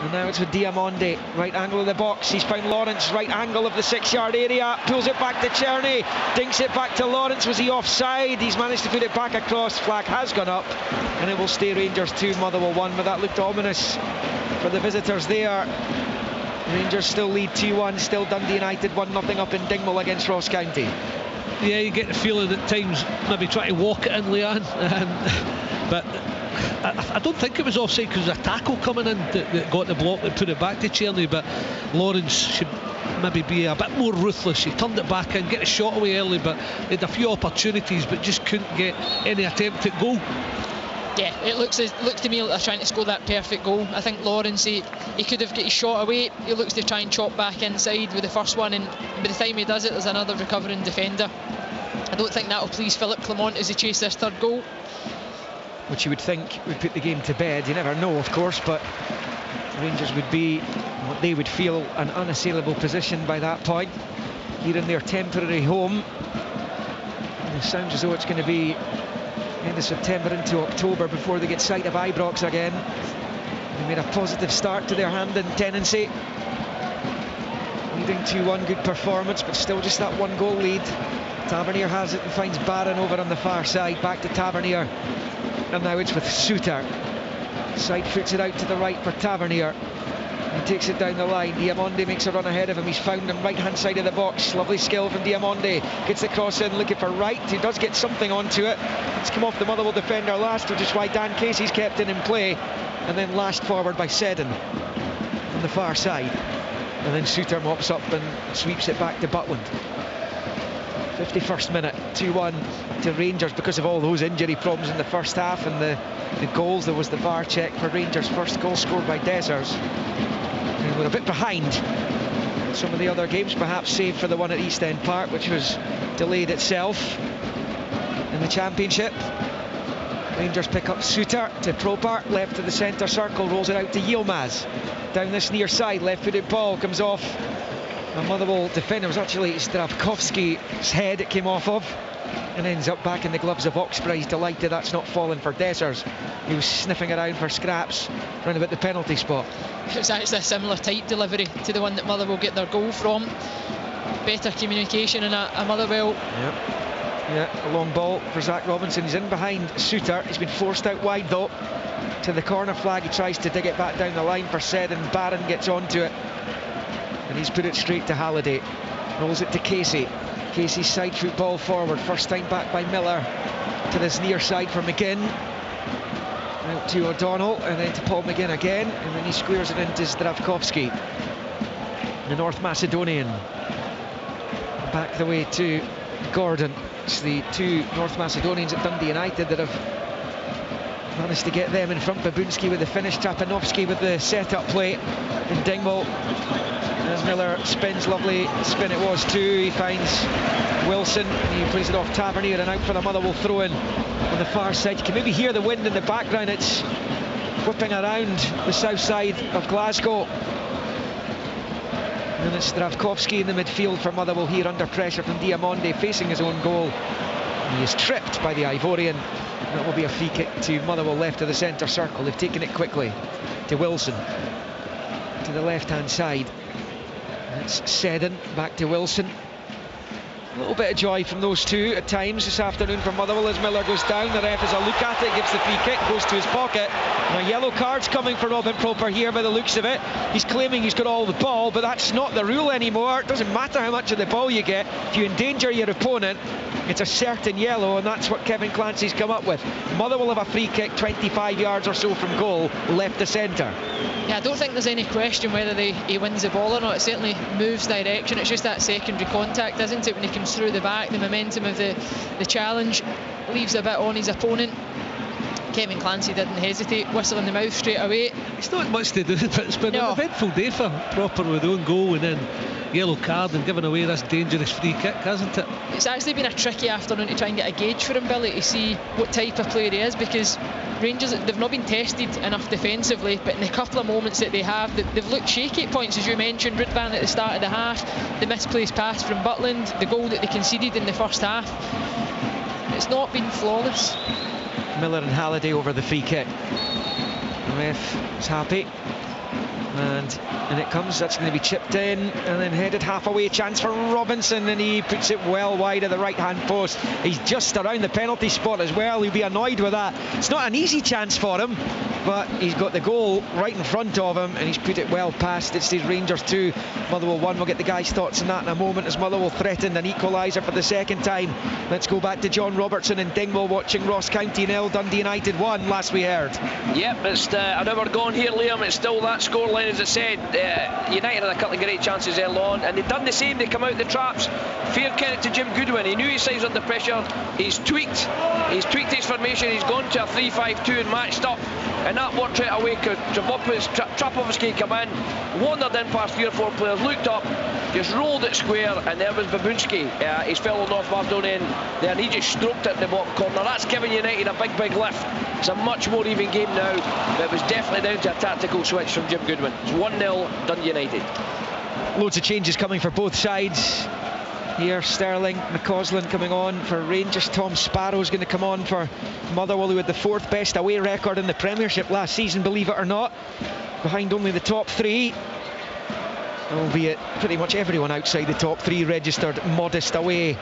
And now it's with Diamonde, right angle of the box. He's found Lawrence, right angle of the 6-yard area. Pulls it back to Czerny, dinks it back to Lawrence. Was he offside? He's managed to put it back across. Flag has gone up, and it will stay Rangers 2, Motherwell 1. But that looked ominous for the visitors there. Rangers still lead 2-1. Still Dundee United 1-0 up in Dingwall against Ross County. Yeah, you get the feeling at times maybe trying to walk it in, Leanne. But I don't think it was offside because there was a tackle coming in that got the block that put it back to Czerny. But Lawrence should maybe be a bit more ruthless. He turned it back in, get a shot away early, but he had a few opportunities but just couldn't get any attempt at goal. Yeah, it looks to me like they're trying to score that perfect goal. I think Lawrence, he could have got his shot away. He looks to try and chop back inside with the first one, and by the time he does it, there's another recovering defender. I don't think that'll please Philip Clement as he chase this third goal. Which you would think would put the game to bed. You never know, of course, but Rangers would be what they would feel an unassailable position by that point, here in their temporary home. And it sounds as though it's going to be end of September into October before they get sight of Ibrox again. They made a positive start to their Hampden tenancy, leading 2-1, good performance, but still just that 1-goal lead. Tavernier has it and finds Barron over on the far side. Back to Tavernier, and now it's with Suter. Side foots it out to the right for Tavernier. He takes it down the line. Diamonde makes a run ahead of him. He's found him right hand side of the box. Lovely skill from Diamonde. Gets the cross in, looking for Wright. He does get something onto it. It's come off the Motherwell defender last, which is why Dan Casey's kept it in play, and then lashed forward by Seddon on the far side. And then Suter mops up and sweeps it back to Butland. 51st minute, 2-1 to Rangers because of all those injury problems in the first half and the goals. There was the VAR check for Rangers' first goal scored by Dessers. And we're a bit behind some of the other games, perhaps save for the one at East End Park, which was delayed itself in the Championship. Rangers pick up Suter to Proper, left to the centre circle, rolls it out to Yilmaz. Down this near side, left-footed ball comes off a Motherwell defender. It was actually Stravkovski's head it came off of, and ends up back in the gloves of Oxborough. He's delighted that's not fallen for Dessers. He was sniffing around for scraps round about the penalty spot. It was actually a similar type delivery to the one that Motherwell get their goal from. Better communication in a Motherwell. Yeah, a long ball for Zach Robinson. He's in behind Suter. He's been forced out wide though to the corner flag. He tries to dig it back down the line for Seddon. Barron gets onto it, and he's put it straight to Halliday. Rolls it to Casey. Casey's side foot ball forward. First time back by Miller to this near side for McGinn. Out to O'Donnell, and then to Paul McGinn again, and then he squares it into Stravkovski, the North Macedonian. Back the way to Gordon. It's the two North Macedonians at Dundee United that have managed to get them in front. Babunski with the finish, Trapanovski with the set-up play in Dingwall. As Miller spins, lovely spin it was too. He finds Wilson, and he plays it off Tavernier, and out for the Motherwell throw-in on the far side. You can maybe hear the wind in the background. It's whipping around the south side of Glasgow. And it's Stravkovski in the midfield for Motherwell here, under pressure from Diamonde, facing his own goal. He is tripped by the Ivorian. That will be a free kick to Motherwell left of the centre circle. They've taken it quickly to Wilson, to the left-hand side. It's Seddon, back to Wilson. A little bit of joy from those two at times this afternoon for Motherwell as Miller goes down. The ref has a look at it, gives the free kick, goes to his pocket. And a yellow card's coming for Robin Proper here by the looks of it. He's claiming he's got all the ball, but that's not the rule anymore. It doesn't matter how much of the ball you get. If you endanger your opponent, it's a certain yellow, and that's what Kevin Clancy's come up with. Motherwell have a free kick 25 yards or so from goal, left to centre. Yeah, I don't think there's any question whether he wins the ball or not. It certainly moves direction. It's just that secondary contact, isn't it, when he comes through the back. The momentum of the challenge leaves a bit on his opponent. Kevin Clancy didn't hesitate, whistle in the mouth straight away. It's not much to do, but it's been an eventful day for Proper with own goal and then yellow card and giving away this dangerous free kick, hasn't it? It's actually been a tricky afternoon to try and get a gauge for him, Billy, to see what type of player he is, because Rangers, they've not been tested enough defensively, but in the couple of moments that they have, they've looked shaky at points, as you mentioned. Ridvan at the start of the half, the misplaced pass from Butland, the goal that they conceded in the first half. It's not been flawless. Miller and Halliday over the free kick. The ref is happy. And it comes, that's going to be chipped in and then headed half away, chance for Robinson, and he puts it well wide of the right hand post. He's just around the penalty spot as well. He'll be annoyed with that. It's not an easy chance for him, but he's got the goal right in front of him and he's put it well past. It's these Rangers 2, Motherwell 1. We'll get the guys' thoughts on that in a moment as Motherwell threatened an equaliser for the second time. Let's go back to John Robertson in Dingwall watching Ross County 0, Dundee United 1, last we heard. Yep, it's an hour gone here, Liam. It's still that scoreline, as I said. United had a couple of great chances early on, and they've done the same. They come out the traps. Fair credit to Jim Goodwin. He knew his side's under pressure. He's tweaked his formation. He's gone to a 3-5-2 and matched up, and that worked right away because Trapovsky come in, wandered in past 3 or 4 players, looked up, just rolled it square, and there was Babunski, his fellow North Macedonian there, and he just stroked it in the bottom corner. That's given United a big lift. It's a much more even game now, but it was definitely down to a tactical switch from Jim Goodwin. It's 1-0 Dundee United. Loads of changes coming for both sides. Here, Sterling, McCausland coming on for Rangers. Tom Sparrow's going to come on for Motherwell, who had the 4th best away record in the Premiership last season, believe it or not. Behind only the top 3. Albeit pretty much everyone outside the top 3 registered modest away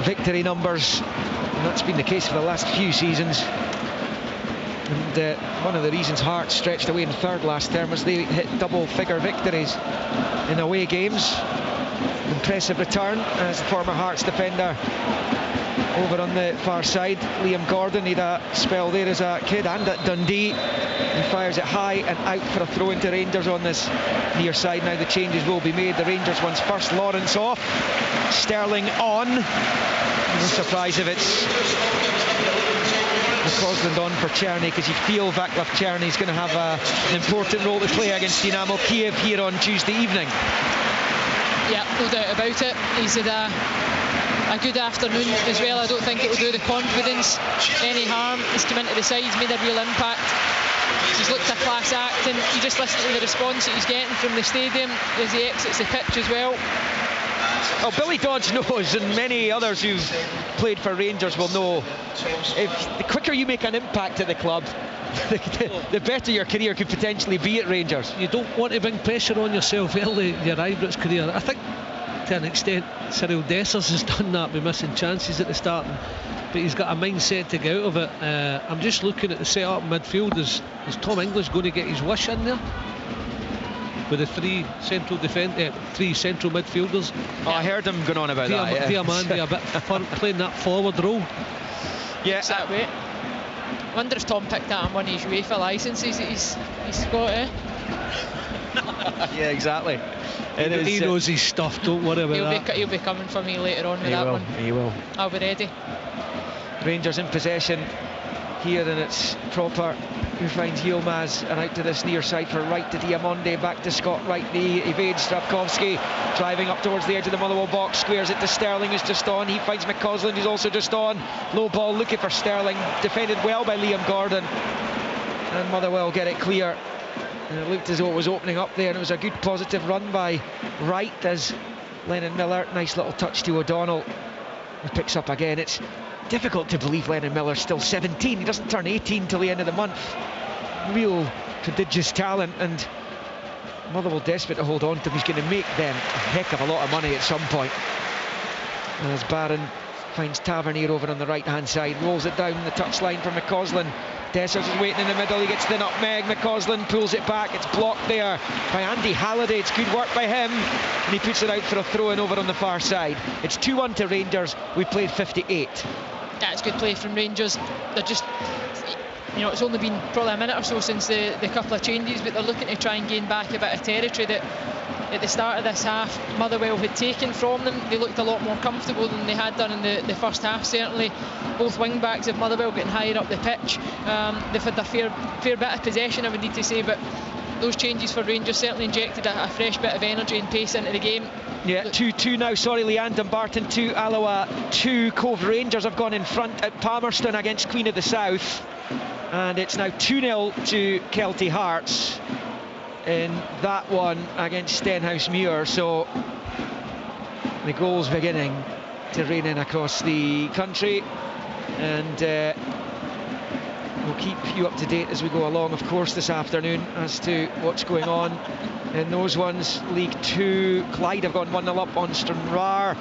victory numbers. And that's been the case for the last few seasons. And one of the reasons Hearts stretched away in 3rd last term was they hit double-figure victories in away games. Impressive return as the former Hearts defender over on the far side. Liam Gordon, he had a spell there as a kid and at Dundee. He fires it high and out for a throw into Rangers on this near side. Now the changes will be made. The Rangers one's first. Lawrence off, Sterling on. No surprise if it's McCausland on for Czerny, because you feel Vaclav Czerny's going to have an important role to play against Dynamo Kiev here on Tuesday evening. Yeah, no doubt about it. He's had a good afternoon as well. I don't think it will do the confidence any harm. He's come into the side, he's made a real impact. He's looked a class act, and you just listen to the response that he's getting from the stadium as he exits the pitch as well. Well, Billy Dodds knows, and many others who've played for Rangers will know, if the quicker you make an impact at the club, the better your career could potentially be at Rangers. You don't want to bring pressure on yourself early in your Ibrox career. I think to an extent Cyril Dessers has done that by missing chances at the start, but he's got a mindset to get out of it. I'm just looking at the set-up midfield. Is Tom English going to get his wish in there with the 3 central midfielders? Oh, I heard him going on about that. Diamandi a bit playing that forward role. Yeah, that way. I wonder if Tom picked that on one of his UEFA licences that he's got, eh? Yeah, exactly. He knows his stuff, don't worry about that. He'll be coming for me later on with that one. He will. I'll be ready. Rangers in possession here, and it's proper. Who finds Yilmaz, and out to this near side for right to Diamande, back to Scott, right knee, evades Strapkovsky, driving up towards the edge of the Motherwell box, squares it to Sterling, who's just on. He finds McCausland, who's also just on. Low ball looking for Sterling, defended well by Liam Gordon, and Motherwell get it clear. And it looked as though it was opening up there, and it was a good positive run by Wright as Lennon Miller, nice little touch to O'Donnell, who picks up again. It's difficult to believe Lennon Miller's still 17. He doesn't turn 18 till the end of the month. Real prodigious talent, and Motherwell desperate to hold on to him. He's going to make them a heck of a lot of money at some point. And as Barron finds Tavernier over on the right hand side, rolls it down the touchline for McCausland. Dessers is waiting in the middle, he gets the nutmeg. McCausland pulls it back, it's blocked there by Andy Halliday. It's good work by him, and he puts it out for a throw-in over on the far side. It's 2-1 to Rangers. We played 58. Yeah, it's good play from Rangers. They're just, it's only been probably a minute or so since the couple of changes, but they're looking to try and gain back a bit of territory that at the start of this half Motherwell had taken from them. They looked a lot more comfortable than they had done in the first half. Certainly both wing backs of Motherwell getting higher up the pitch. They've had a fair bit of possession, I would need to say, but those changes for Rangers certainly injected a fresh bit of energy and pace into the game. Yeah, 2-2 now, Leanne Dumbarton 2, Alloa 2. Cove Rangers have gone in front at Palmerston against Queen of the South, and it's now 2-0 to Kelty Hearts in that one against Stenhousemuir. So the goals beginning to rain in across the country, and We'll keep you up to date as we go along, of course, this afternoon as to what's going on in those ones. League 2, Clyde have gone 1-0 up on Stranraer,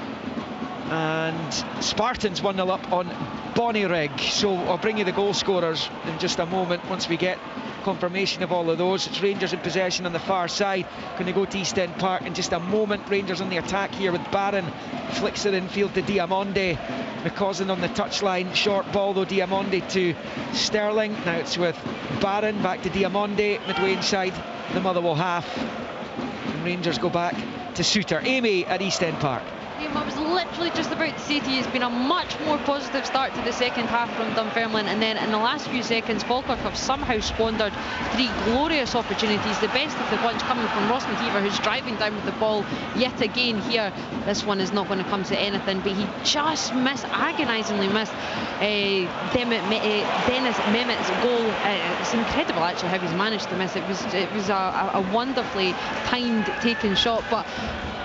and Spartans 1-0 up on Bonnyrigg. So I'll bring you the goal scorers in just a moment once we get confirmation of all of those. It's Rangers in possession on the far side. Going to go to East End Park in just a moment. Rangers on the attack here with Barron. Flicks it infield to Diamonde. McCausland on the touchline. Short ball though, Diamonde to Sterling. Now it's with Barron, back to Diamonde. Midway inside the Motherwell half. And Rangers go back to Suter. Amy at East End Park. I was literally just about to say to you, it's been a much more positive start to the second half from Dunfermline, and then in the last few seconds Falkirk have somehow squandered 3 glorious opportunities, the best of the bunch coming from Ross McKeever, who's driving down with the ball yet again here. This one is not going to come to anything, but he just missed, agonisingly missed Dennis Mehmet's goal. It's incredible actually how he's managed to miss it. It was a wonderfully timed taken shot, but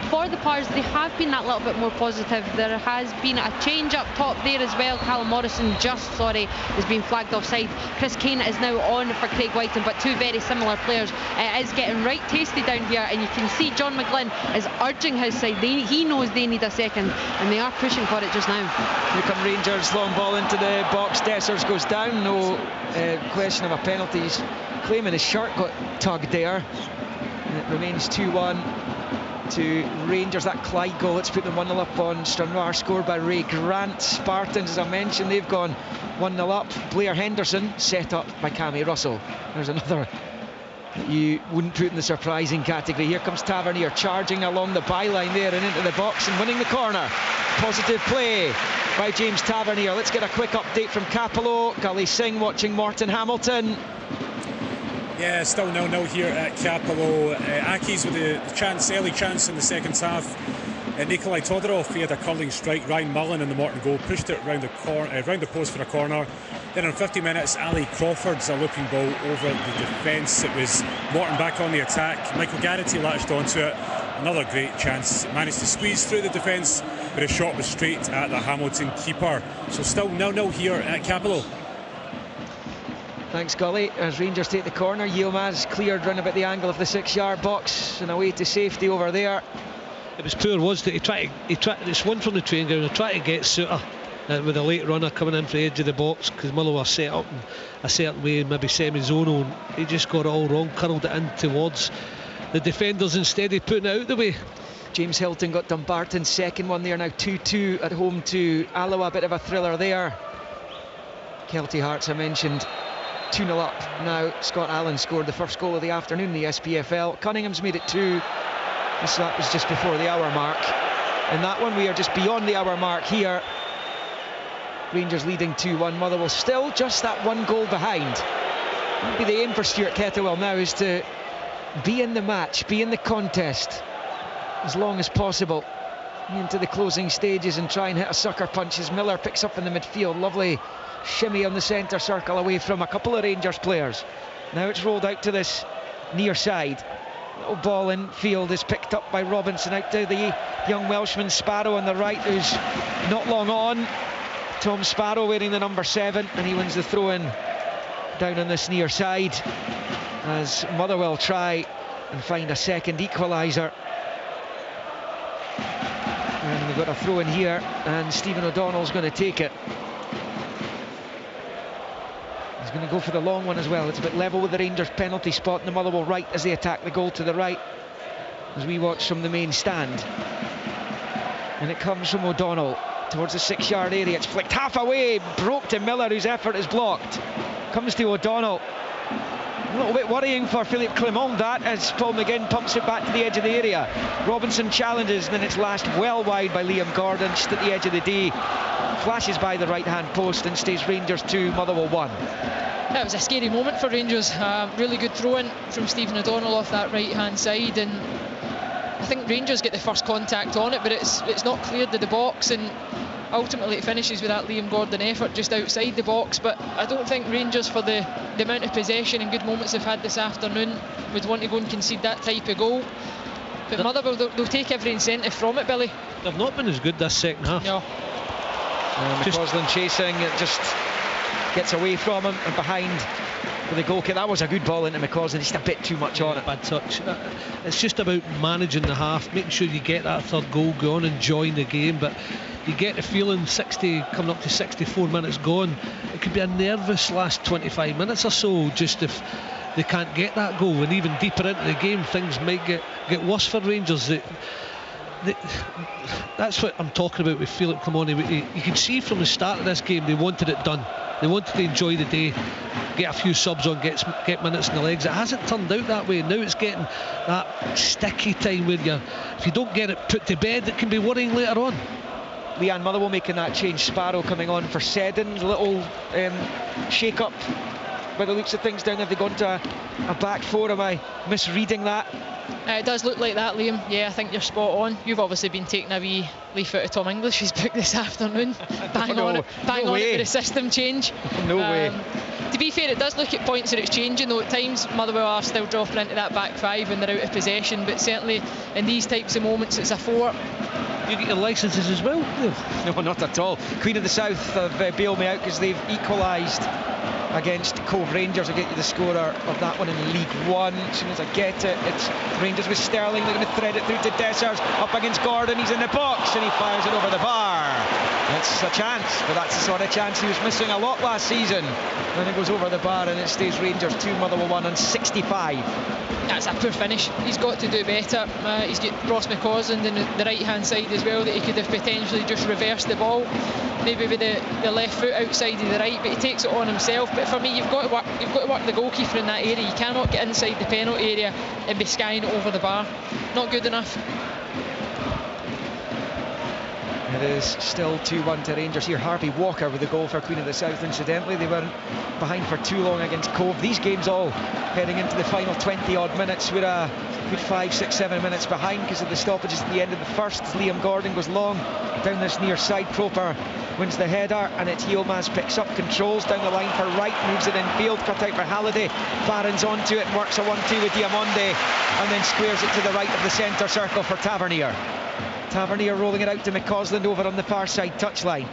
for the Pars, they have been that little bit more positive. There has been a change up top there as well. Callum Morrison has been flagged offside. Chris Kane is now on for Craig Whiten, but two very similar players. It is getting right tasty down here, and you can see John McGlynn is urging his side. He knows they need a second, and they are pushing for it just now. Here come Rangers, long ball into the box. Dessers goes down, no question of a penalty. He's claiming his shirt got tugged there, and it remains 2-1 to Rangers. That Clyde goal, let's put them 1-0 up on Stranraer, scored by Ray Grant. Spartans, as I mentioned, they've gone 1-0 up. Blair Henderson set up by Cammy Russell. There's another you wouldn't put in the surprising category. Here comes Tavernier charging along the byline there and into the box and winning the corner. Positive play by James Tavernier. Let's get a quick update from Capello. Gully Singh watching Morton Hamilton. Yeah, still 0-0 here at Capello. Aki's with the early chance in the second half. Nikolai Todorov, he had a curling strike. Ryan Mullen in the Morton goal pushed it round the post for a corner. Then in 50 minutes, Ali Crawford's a looping ball over the defence. It was Morton back on the attack. Michael Garrity latched onto it. Another great chance. Managed to squeeze through the defence, but his shot was straight at the Hamilton keeper. So still 0-0 here at Capello. Thanks, Gully. As Rangers take the corner, Yilmaz cleared round about the angle of the 6-yard box and away to safety over there. It was poor, wasn't it? He tried. It's one from the training ground. He tried to get Suter with a late runner coming in for the edge of the box because Muller was set up in a certain way, maybe semi-zonal. And he just got it all wrong, curled it in towards the defenders instead of putting it out the way. James Hilton got Dumbarton's second one there, now 2-2 at home to Alloa. A bit of a thriller there. Kelty Hearts, I mentioned, 2-0 up. Now Scott Allen scored the first goal of the afternoon in the SPFL. Cunningham's made it 2. That was just before the hour mark. In that one we are just beyond the hour mark here. Rangers leading 2-1. Motherwell still just that one goal behind. That'll be the aim for Stuart Kettlewell now, is to be in the match, be in the contest as long as possible into the closing stages and try and hit a sucker punch as Miller picks up in the midfield. Lovely shimmy on the centre circle away from a couple of Rangers players. Now it's rolled out to this near side. Little ball in field is picked up by Robinson out to the young Welshman Sparrow on the right, who's not long on. Tom Sparrow wearing the number 7, and he wins the throw-in down on this near side as Motherwell try and find a second equaliser. And we've got a throw in here, and Stephen O'Donnell's going to take it. He's going to go for the long one as well. It's a bit level with the Rangers penalty spot, and the Motherwell right as they attack the goal to the right as we watch from the main stand. And it comes from O'Donnell towards the 6-yard area. It's flicked half away, broke to Miller, whose effort is blocked. Comes to O'Donnell. A little bit worrying for Philippe Clement, that, as Paul McGinn pumps it back to the edge of the area. Robinson challenges, and then it's lashed well wide by Liam Gordon, just at the edge of the D. Flashes by the right-hand post and stays Rangers 2, Motherwell 1. That was a scary moment for Rangers. Really good throw-in from Stephen O'Donnell off that right-hand side, and I think Rangers get the first contact on it, but it's not cleared to the box, and ultimately it finishes with that Liam Gordon effort just outside the box. But I don't think Rangers, for the amount of possession and good moments they've had this afternoon, would want to go and concede that type of goal. But Motherwell, they'll take every incentive from it, Billy. They've not been as good this second half. No. McCausland chasing, it just gets away from him and behind with the goal kick. That was a good ball into McCausland, just a bit too much on it. Bad touch. It's just about managing the half, making sure you get that third goal, go on enjoying the game, but you get the feeling 60 coming up to 64 minutes gone, it could be a nervous last 25 minutes or so, just if they can't get that goal, and even deeper into the game things might get worse for Rangers. That's what I'm talking about with Philip Clemoni. You can see from the start of this game they wanted it done. They wanted to enjoy the day, get a few subs on, get minutes in the legs. It hasn't turned out that way. Now it's getting that sticky time where if you don't get it put to bed, it can be worrying later on. Leanne Motherwell making that change. Sparrow coming on for Seddon. Little shake-up by the looks of things down there. They've gone to a back four. Am I misreading that? It does look like that, Liam. Yeah, I think you're spot on. You've obviously been taking a wee leaf out of Tom English's book this afternoon. Bang on it with the system change. No way. To be fair, it does look at points that it's changing, though at times Motherwell are still dropping into that back five when they're out of possession, but certainly in these types of moments it's a four. You get your licences as well? No, not at all. Queen of the South have bailed me out because they've equalised against Cove Rangers. I'll get you the scorer of that one in League One as soon as I get it. It's Rangers with Sterling. They're going to thread it through to Dessers, up against Gordon. He's in the box and he fires it over the bar. It's a chance, but that's the sort of chance he was missing a lot last season. Then it goes over the bar and it stays Rangers 2, Motherwell 1 on 65. That's a poor finish. He's got to do better. He's got Ross McCausland on the right hand side as well, that he could have potentially just reversed the ball, maybe with the left foot outside of the right, but he takes it on himself. But for me, you've got to work the goalkeeper in that area. You cannot get inside the penalty area and be skying it over the bar. Not good enough. It is still 2-1 to Rangers here. Harvey Walker with the goal for Queen of the South. Incidentally, they weren't behind for too long against Cove. These games all heading into the final 20 odd minutes. We're a good 5, 6, 7 minutes behind because of the stoppages at the end of the first. Liam Gordon goes long down this near side. Proper wins the header, and it's Yilmaz picks up, controls down the line for Wright, moves it in field, cut out for Halliday. Barron's onto it and works a 1-2 with Diamonde, and then squares it to the right of the centre circle for Tavernier. Tavernier rolling it out to McCausland over on the far side touchline,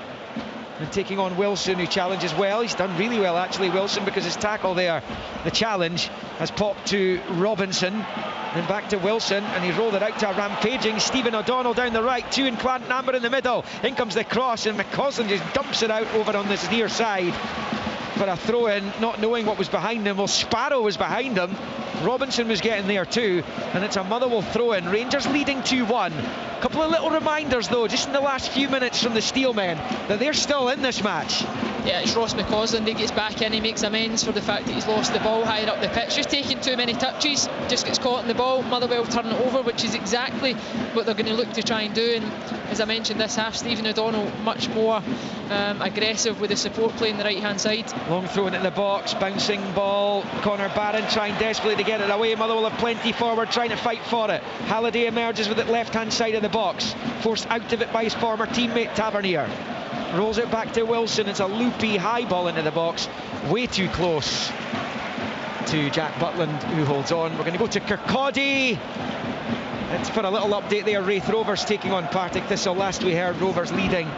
and taking on Wilson, who challenges well. He's done really well actually, Wilson, because his tackle there, the challenge, has popped to Robinson, then back to Wilson, and he's rolled it out to a rampaging Stephen O'Donnell down the right, 2 and Clanton Amber in the middle. In comes the cross, and McCausland just dumps it out over on this near side for a throw in, not knowing what was behind him. Well, Sparrow was behind him, Robinson was getting there too, and it's a Motherwell throw in. Rangers leading 2-1. A couple of little reminders though, just in the last few minutes from the Steelmen, that they're still in this match. Yeah, it's Ross McCausland. He gets back in, he makes amends for the fact that he's lost the ball higher up the pitch, just taking too many touches, just gets caught in the ball. Motherwell turn it over, which is exactly what they're going to look to try and do. And as I mentioned, this half, Stephen O'Donnell much more aggressive with the support play on the right hand side. Long throw into the box, bouncing ball. Connor Barron trying desperately to get it away. Motherwell have plenty forward, trying to fight for it. Halliday emerges with it left hand side of the box, forced out of it by his former teammate Tavernier. Rolls it back to Wilson. It's a loopy high ball into the box, way too close to Jack Butland, who holds on. We're going to go to Kirkcaldy. It's for a little update there. Wraith Rovers taking on Partick Thistle. Last we heard, Rovers leading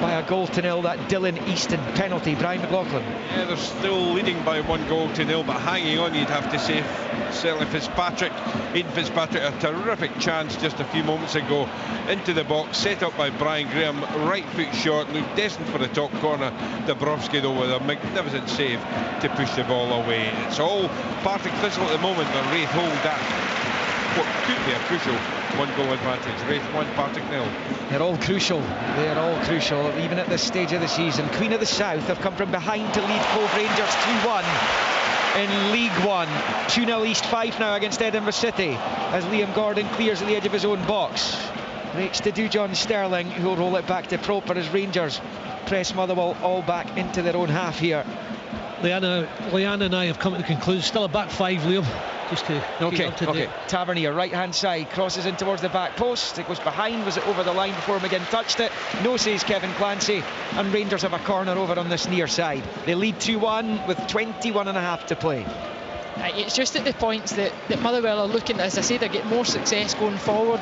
by a 1-0, that Dylan Easton penalty. Brian McLaughlin. Yeah, they're still leading by 1-0, but hanging on, you'd have to say. Certainly Aidan Fitzpatrick, a terrific chance just a few moments ago, into the box, set up by Brian Graham, right foot shot, looked destined for the top corner. Dabrowski though with a magnificent save to push the ball away. It's all Partick Thistle at the moment, but Wraith hold that what could be a crucial 1-goal advantage. Wraith 1, Partick 0. They're all crucial. They're all crucial, even at this stage of the season. Queen of the South have come from behind to lead Cove Rangers 2-1 in League One. 2-0 East 5 now against Edinburgh City as Liam Gordon clears at the edge of his own box. Breaks to Dujon Sterling, who'll roll it back to Proper as Rangers press Motherwell all back into their own half here. Leanne and I have come to the conclusion, still a back five, Liam. Just to okay. Tavernier, right hand side, crosses in towards the back post. It goes behind. Was it over the line before McGinn touched it? No, says Kevin Clancy. And Rangers have a corner over on this near side. They lead 2-1 with 21 and a half to play. It's just at the points that Motherwell are looking, as I say, they're getting more success going forward,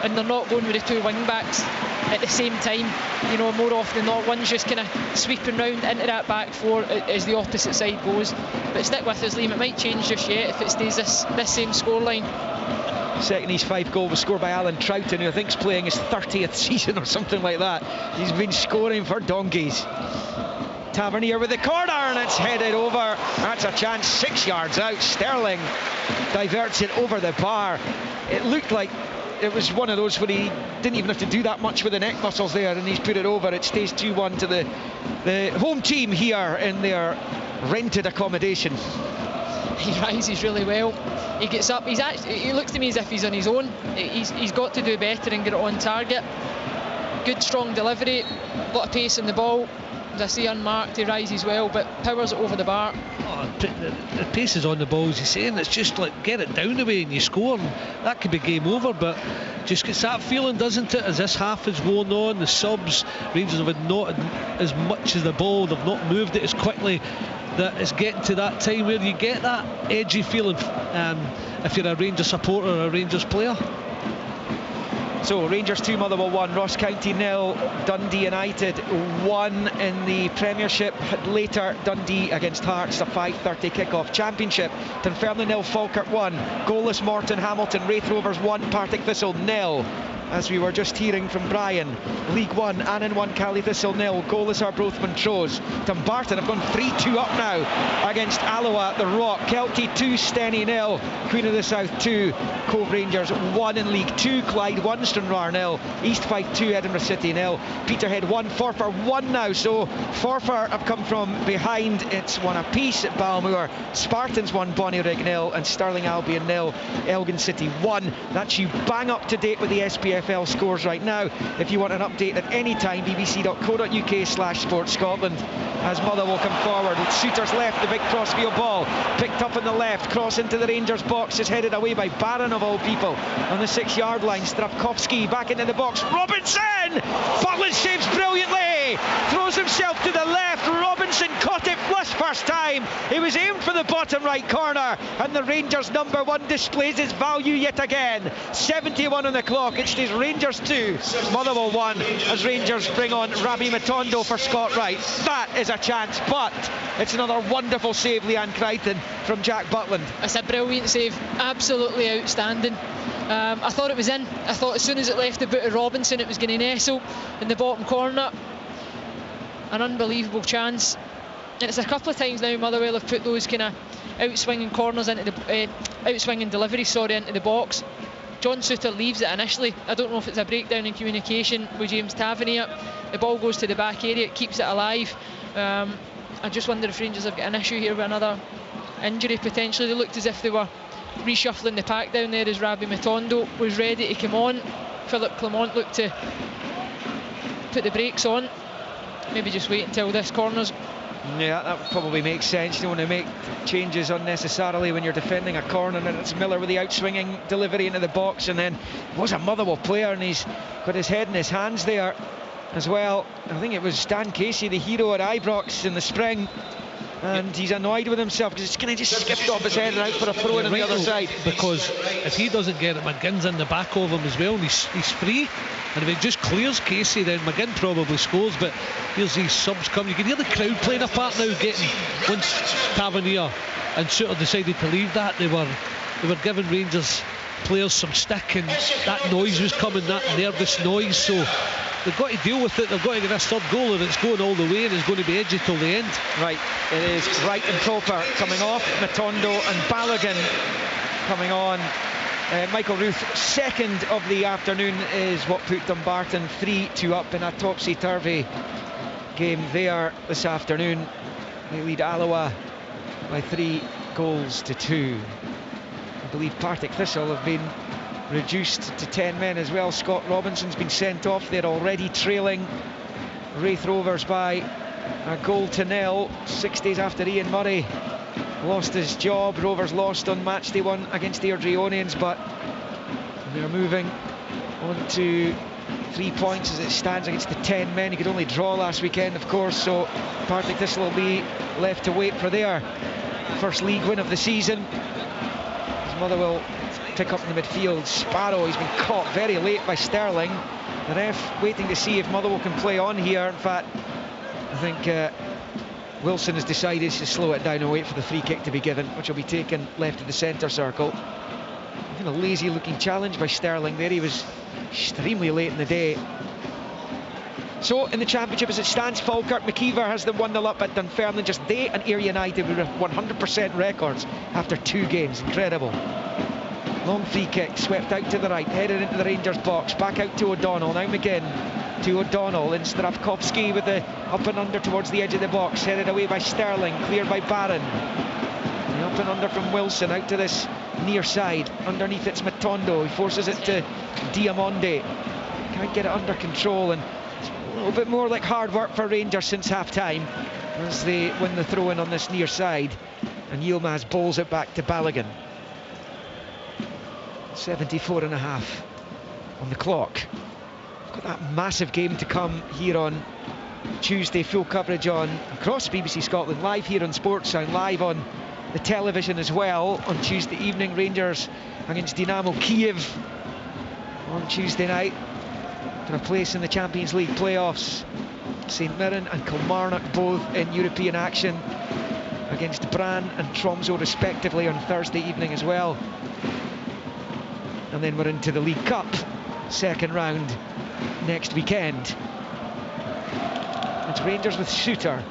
and they're not going with the two wing backs at the same time. You know, more often than not, one's just kind of sweeping round into that back four as the opposite side goes. But stick with us, Liam. It might change just yet if it stays this same scoreline. Second East 5 goal was scored by Alan Troughton, who I think's playing his 30th season or something like that. He's been scoring for donkeys. Tavernier with the corner, and it's headed over. That's a chance, 6 yards out. Sterling diverts it over the bar. It looked like it was one of those where he didn't even have to do that much with the neck muscles there, and he's put it over. It stays 2-1 to the home team here in their rented accommodation. He rises really well. He gets up. He looks to me as if he's on his own. He's got to do better and get it on target. Good strong delivery, a lot of pace in the ball. As I say, unmarked, he rises well, but powers it over the bar. Oh, the pace is on the ball, as you're saying. It's just like, get it down the way and you score, and that could be game over. But just gets that feeling, doesn't it, as this half is going on? The subs, Rangers have not as much as the ball, they've not moved it as quickly. That it's getting to that time where you get that edgy feeling if you're a Rangers supporter or a Rangers player. So Rangers 2, Motherwell 1, Ross County 0, Dundee United 1 in the Premiership. Later, Dundee against Hearts, a 5:30 kick-off. Championship, Dunfermline 0, Falkirk 1, goalless Morton Hamilton, Wraith Rovers 1, Partick Thistle 0. As we were just hearing from Brian, League 1, Annan 1, Cali Thistle 0, goalless Arbroath Montrose. Dumbarton have gone 3-2 up now against Alloa at the Rock. Kelty 2, Steny 0, Queen of the South 2, Cove Rangers 1 in League 2, Clyde 1, Stranraer 0, East Fife 2, Edinburgh City 0, Peterhead 1, Forfar 1 now. So Forfar have come from behind. It's one apiece at Balmoor. Spartans 1, Bonnyrigg 0, and Stirling Albion 0, Elgin City 1. That's you bang up to date with the SPFL scores right now. If you want an update at any time, bbc.co.uk/Sports Scotland. As Motherwell come forward, Souters left, the big crossfield ball picked up in the left, cross into the Rangers box is headed away by Barron of all people on the 6-yard line. Strapkowski back into the box, Robinson! Butland saves brilliantly, throws himself to the left. Robinson caught it flush first time. It was aimed for the bottom right corner, and the Rangers number 1 displays his value yet again. 71 on the clock. It stays Rangers 2, Motherwell 1, as Rangers bring on Rabbi Matondo for Scott Wright. That is a chance, but it's another wonderful save, Leanne Crichton, from Jack Butland. It's a brilliant save, absolutely outstanding. I thought it was in. I thought as soon as it left the boot of Robinson it was going to nestle in the bottom corner. An unbelievable chance. And it's a couple of times now Motherwell have put those kind of outswinging corners into the outswinging deliveries into the box. John Souttar leaves it initially. I don't know if it's a breakdown in communication with James Tavernier. The ball goes to the back area, it keeps it alive. I just wonder if Rangers have got an issue here with another injury potentially. They looked as if they were reshuffling the pack down there as Rabbi Matondo was ready to come on. Philip Clement looked to put the brakes on. Maybe just wait until this corner's. Yeah, that would probably make sense. You don't want to make changes unnecessarily when you're defending a corner, and it's Miller with the outswinging delivery into the box, and then was a Motherwell player, and he's got his head in his hands there as well. I think it was Stan Casey, the hero at Ibrox in the spring, and he's annoyed with himself because it's kind of just skipped off his head and out for a throw in on the other side. Because if he doesn't get it, McGinn's in the back of him as well, and he's free. And if it just clears Casey, then McGinn probably scores. But here's these subs come. You can hear the crowd playing a part now, getting once Tavernier and Souttar decided to leave that, they were giving Rangers players some stick, and that noise was coming, that nervous noise. So they've got to deal with it. They've got to get this third goal, and it's going all the way, and it's going to be edgy till the end. Right, it is right and proper coming off. Matondo and Balogun coming on. Michael Ruth, second of the afternoon, is what put Dumbarton 3-2 up in a topsy-turvy game there this afternoon. They lead Alloa by 3-2. I believe Partick Thistle have been reduced to 10 men as well. Scott Robinson's been sent off. They're already trailing Wraith Rovers by a 0-0, 6 days after Ian Murray lost his job. Rovers lost on match day 1 against the Airdrieonians, but they're moving on to 3 points as it stands against the 10 men. He could only draw last weekend, of course, so Partick Thistle will be left to wait for their first league win of the season. As Motherwell pick up in the midfield. Sparrow, he's been caught very late by Sterling. The ref waiting to see if Motherwell can play on here. In fact, I think Wilson has decided to slow it down and wait for the free kick to be given, which will be taken left of the centre circle. Even a lazy looking challenge by Sterling there. He was extremely late in the day. So in the Championship as it stands, Falkirk, McKeever has them 1-0 up at Dunfermline. Just they and Ayr United with 100% records after 2 games. Incredible. Long free kick, swept out to the right, headed into the Rangers box, back out to O'Donnell. Now McGinn to O'Donnell, and Stravkovsky with the up and under towards the edge of the box, headed away by Sterling, cleared by Barron. The up and under from Wilson, out to this near side. Underneath it's Matondo, he forces it to Diamonde. Can't get it under control, and it's a little bit more like hard work for Rangers since half-time as they win the throw-in on this near side, and Yilmaz bowls it back to Balogun. 74.5 on the clock. Got that massive game to come here on Tuesday. Full coverage on across BBC Scotland, live here on Sportsound, live on the television as well on Tuesday evening. Rangers against Dynamo Kiev on Tuesday night for a place in the Champions League playoffs. St Mirren and Kilmarnock both in European action against Brann and Tromsø respectively on Thursday evening as well. And then we're into the League Cup second round next weekend. It's Rangers with Shooter,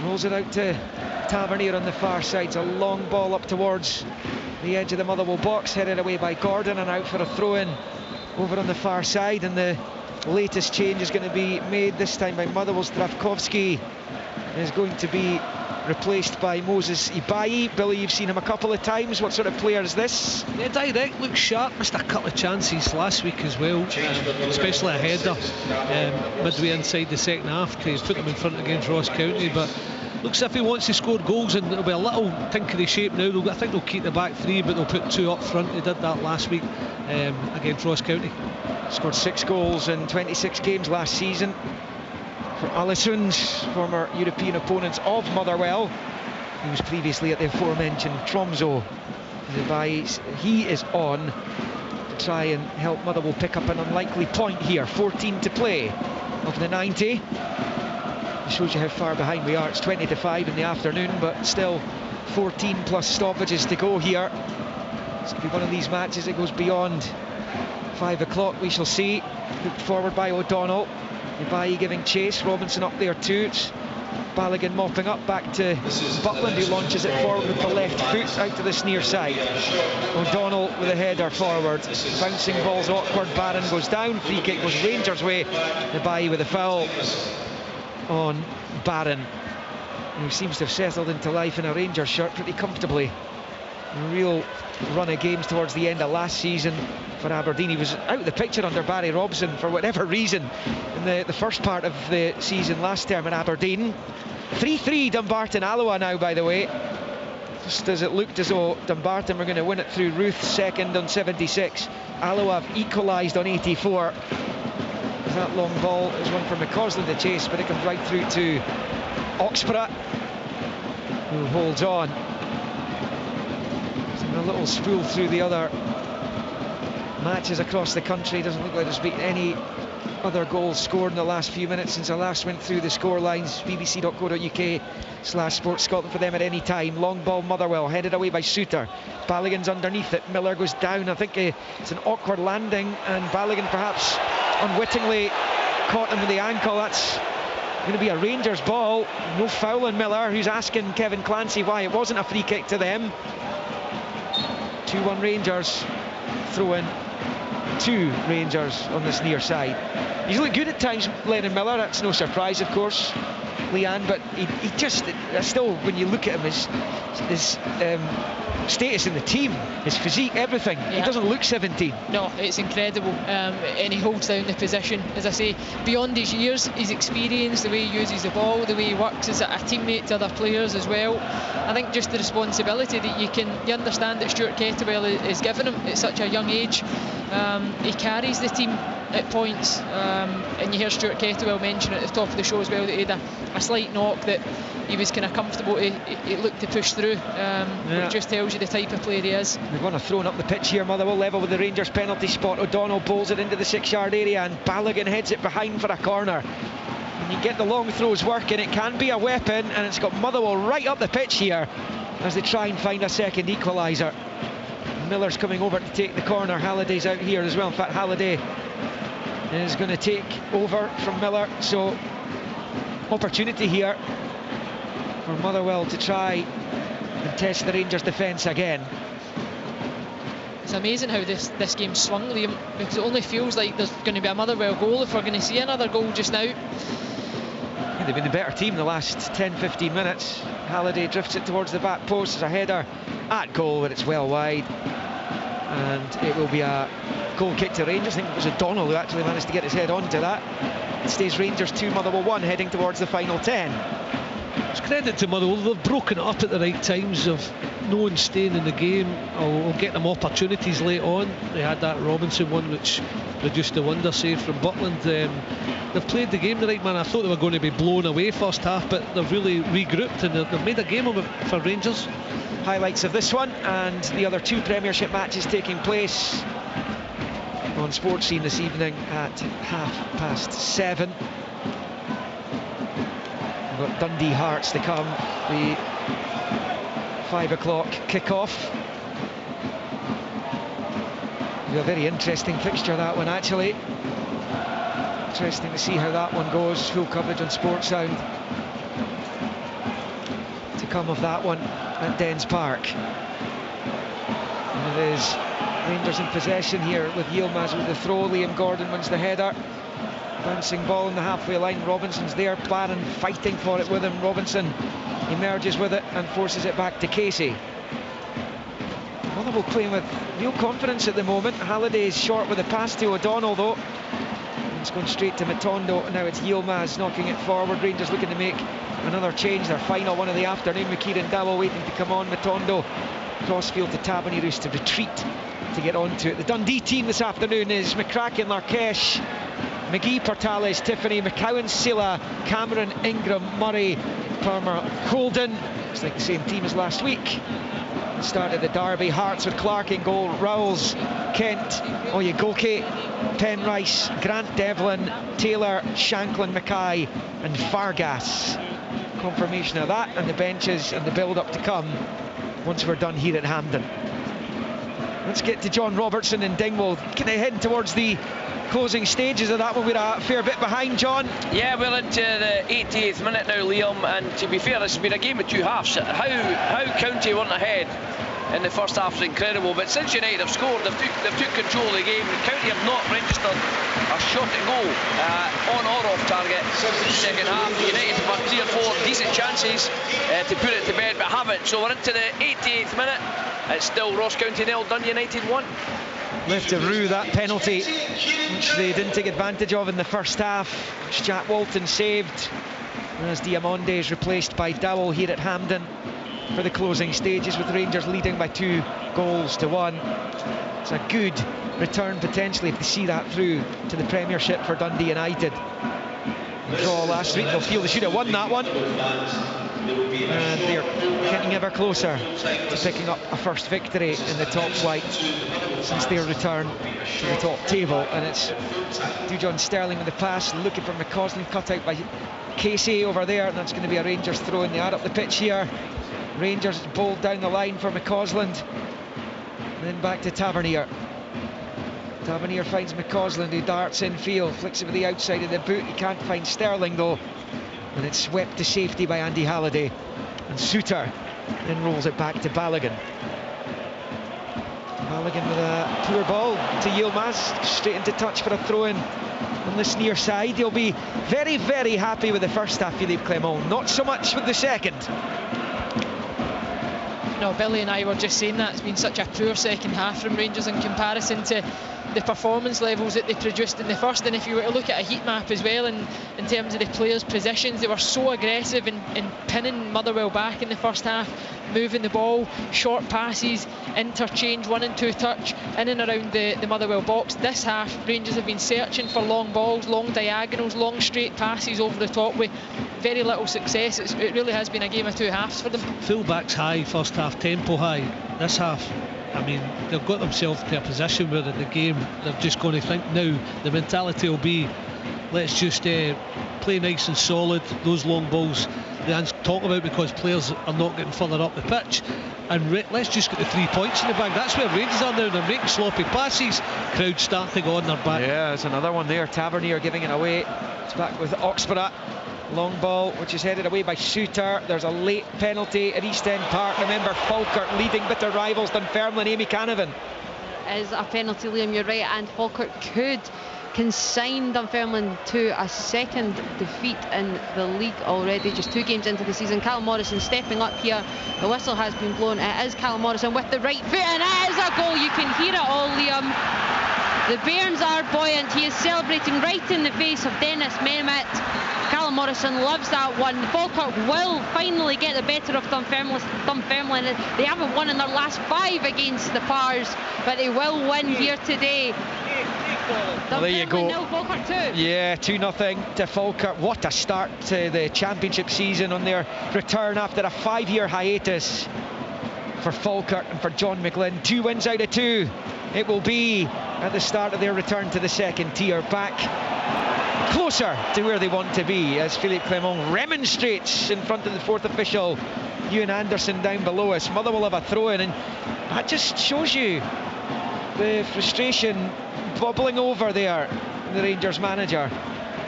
rolls it out to Tavernier on the far side. It's a long ball up towards the edge of the Motherwell box, headed away by Gordon and out for a throw-in over on the far side. And the latest change is going to be made this time by Motherwell. Stravkovsky is going to be replaced by Moses Ibai. Billy, you've seen him a couple of times. What sort of player is this? Yeah, direct, looks sharp, missed a couple of chances last week as well, especially a header midway inside the second half. He's put them in front against Ross County, but looks as if he wants to score goals, and it'll be a little tinkery shape now. I think they'll keep the back 3, but they'll put 2 up front. They did that last week against Ross County. Scored 6 goals in 26 games last season for Alessund's former European opponents of Motherwell. He was previously at the aforementioned Tromsø. He is on to try and help Motherwell pick up an unlikely point here. 14 to play of the 90. It shows you how far behind we are. It's 20-5 in the afternoon, but still 14 plus stoppages to go here. It's going to be one of these matches that goes beyond 5 o'clock. We shall see. Looked forward by O'Donnell. Ibai giving chase, Robinson up there too. It's Balogun mopping up back to Butland, who launches it forward with the left foot out to this near side. O'Donnell with a header forward. Bouncing ball's awkward, Barron goes down. Free kick goes Rangers' way. Ibai with a foul on Barron, who seems to have settled into life in a Rangers shirt pretty comfortably. A real run of games towards the end of last season for Aberdeen. He was out of the picture under Barry Robson for whatever reason in the first part of the season last term in Aberdeen. 3-3 Dumbarton Alloa now, by the way, just as it looked as though Dumbarton were going to win it through Ruth, second on 76. Alloa have equalised on 84. That long ball is one for McCausland to chase, but it comes right through to Oxborough, who holds on. A little spool through the other matches across the country. Doesn't look like there's been any other goals scored in the last few minutes since I last went through the score lines. bbc.co.uk/Sports Scotland for them at any time. Long ball, Motherwell, headed away by Suter. Balogun's underneath it. Miller goes down. I think it's an awkward landing, and Balogun perhaps unwittingly caught him with the ankle. That's going to be a Rangers ball. No foul on Miller, who's asking Kevin Clancy why it wasn't a free kick to them. 2-1 Rangers. Throw in 2 Rangers on this near side. He's looked good at times, Lennon Miller. That's no surprise, of course, Leanne, but he just still, when you look at him, his status in the team, his physique, everything, he doesn't look 17. No, it's incredible, and he holds down the position. As I say, beyond his years, his experience, the way he uses the ball, the way he works as a teammate to other players as well. I think just the responsibility that you understand that Stuart Kettlewell is giving him at such a young age. He carries the team at points, and you hear Stuart Kettlewell mention at the top of the show as well that he had a slight knock, that he was kind of comfortable to look to push through. It just tells you the type of player he is. They're going to throw up the pitch here. Motherwell level with the Rangers penalty spot. O'Donnell bowls it into the 6-yard area, and Balogun heads it behind for a corner. And you get the long throws working, it can be a weapon, and it's got Motherwell right up the pitch here as they try and find a second equaliser. Miller's coming over to take the corner. Halliday's out here as well. In fact, Halliday is going to take over from Miller, so opportunity here for Motherwell to try and test the Rangers defence again. It's amazing how this game swung, Liam, because it only feels like there's going to be a Motherwell goal if we're going to see another goal just now. Yeah, they've been the better team the last 10-15 minutes. Halliday drifts it towards the back post. There's a header at goal, but it's well wide, and it will be a goal kick to Rangers. I think it was O'Donnell who actually managed to get his head onto that. It stays Rangers 2, Motherwell 1, heading towards the final 10. It's credit to Motherwell. They've broken it up at the right times of no one staying in the game or getting them opportunities late on. They had that Robinson one which produced a wonder save from Butland. They've played the game the right manner. I thought they were going to be blown away first half, but they've really regrouped and they've made a game of it for Rangers. Highlights of this one and the other 2 Premiership matches taking place on Sports Scene this evening at 7:30. We've got Dundee Hearts to come, the 5 o'clock kick-off. A very interesting fixture, that one, actually. Interesting to see how that one goes. Full coverage on Sports Sound to come of that one at Dens Park. And it is Rangers in possession here with Yilmaz with the throw. Liam Gordon wins the header. Bouncing ball in the halfway line. Robinson's there. Barron fighting for it with him. Robinson emerges with it and forces it back to Casey. Motherwell playing with real confidence at the moment. Halliday's short with a pass to O'Donnell, though. It's gone straight to Matondo, and now it's Yilmaz knocking it forward. Rangers looking to make another change, their final one of the afternoon. McKieran Dowell waiting to come on. Matondo crossfield to Tabanirus to retreat to get onto it. The Dundee team this afternoon is McCracken, Larkesh, McGee, Portales, Tiffany, McCowan, Silla, Cameron, Ingram, Murray, Palmer, Holden. It's like the same team as last week. Started the derby. Hearts with Clark in goal, Rowles, Kent, Oyegoke, Penrice, Grant Devlin, Taylor, Shanklin, Mackay and Fargas. Confirmation of that and the benches and the build-up to come once we're done here at Hampden. Let's get to John Robertson in Dingwall. Kind of heading towards the closing stages of that one. We're a fair bit behind, John. Yeah, we're into the 88th minute now, Liam, and to be fair, this has been a game of 2 halves. How County weren't ahead in the first half is incredible, but since United have scored, they've took control of the game. County have not registered a shot at goal on or off target in the second half. United have had 3 or 4 decent chances to put it to bed, but haven't. So we're into the 88th minute. It's still Ross County 0, Dundee United 1. Left to rue that penalty, which they didn't take advantage of in the first half, which Jack Walton saved, as Diamonde is replaced by Dowell here at Hampden for the closing stages, with Rangers leading by 2-1. It's a good return potentially if they see that through to the Premiership for Dundee United. The draw last week, they'll feel they should have won that one, and they're getting ever closer to picking up a first victory in the top flight since their return to the top table. And it's Dujon Sterling with the pass, looking for McCausland, cut out by Casey over there, and that's going to be a Rangers throw in. They add up the pitch here. Rangers bowled down the line for McCausland, and then back to Tavernier. Tavernier finds McCausland, who darts infield, flicks it with the outside of the boot. He can't find Sterling though, and it's swept to safety by Andy Halliday, and Suter then rolls it back to Balogun. Balogun with a poor ball to Yilmaz, straight into touch for a throw-in on this near side. He'll be very, very happy with the first half, Philippe Clement, not so much with the second. No, Billy and I were just saying that it's been such a poor second half from Rangers in comparison to the performance levels that they produced in the first. And if you were to look at a heat map as well, in terms of the players' positions, they were so aggressive in pinning Motherwell back in the first half, moving the ball, short passes, interchange, 1 and 2 touch in and around the Motherwell box. This half, Rangers have been searching for long balls, long diagonals, long straight passes over the top with very little success. It really has been a game of two halves for them. Full-backs high, first half, tempo high. This half, I mean, they've got themselves to a position where in the game they're just going to think now the mentality will be, let's just play nice and solid. Those long balls they talk about because players are not getting further up the pitch, and let's just get the 3 points in the bag. That's where Rangers are now. They're making sloppy passes, crowd starting on their back. Yeah, there's another one there. Tavernier giving it away. It's back with Oxborough. Long ball which is headed away by Suter. There's a late penalty at East End Park. Remember, Falkirk leading bitter rivals Dunfermline. Amy Canavan. Is a penalty, Liam, you're right, and Falkirk could consign Dunfermline to a second defeat in the league already, just 2 games into the season. Callum Morrison stepping up here. The whistle has been blown. It is Callum Morrison with the right foot, and it is a goal. You can hear it all, Liam. The Bairns are buoyant. He is celebrating right in the face of Dennis Mehmet. Callum Morrison loves that one. Falkirk will finally get the better of Dunfermline. They haven't won in their last 5 against the Pars, but they will win here today. Well, there you go. Nil, Falkirk 2. Yeah, 2-0 to Falkirk. What a start to the championship season on their return after a 5-year hiatus for Falkirk and for John McGlynn. 2 wins out of 2 it will be at the start of their return to the second tier, back closer to where they want to be, as Philippe Clement remonstrates in front of the 4th official, Ewan Anderson, down below us. Motherwell have a throw in, and that just shows you the frustration bubbling over there in the Rangers manager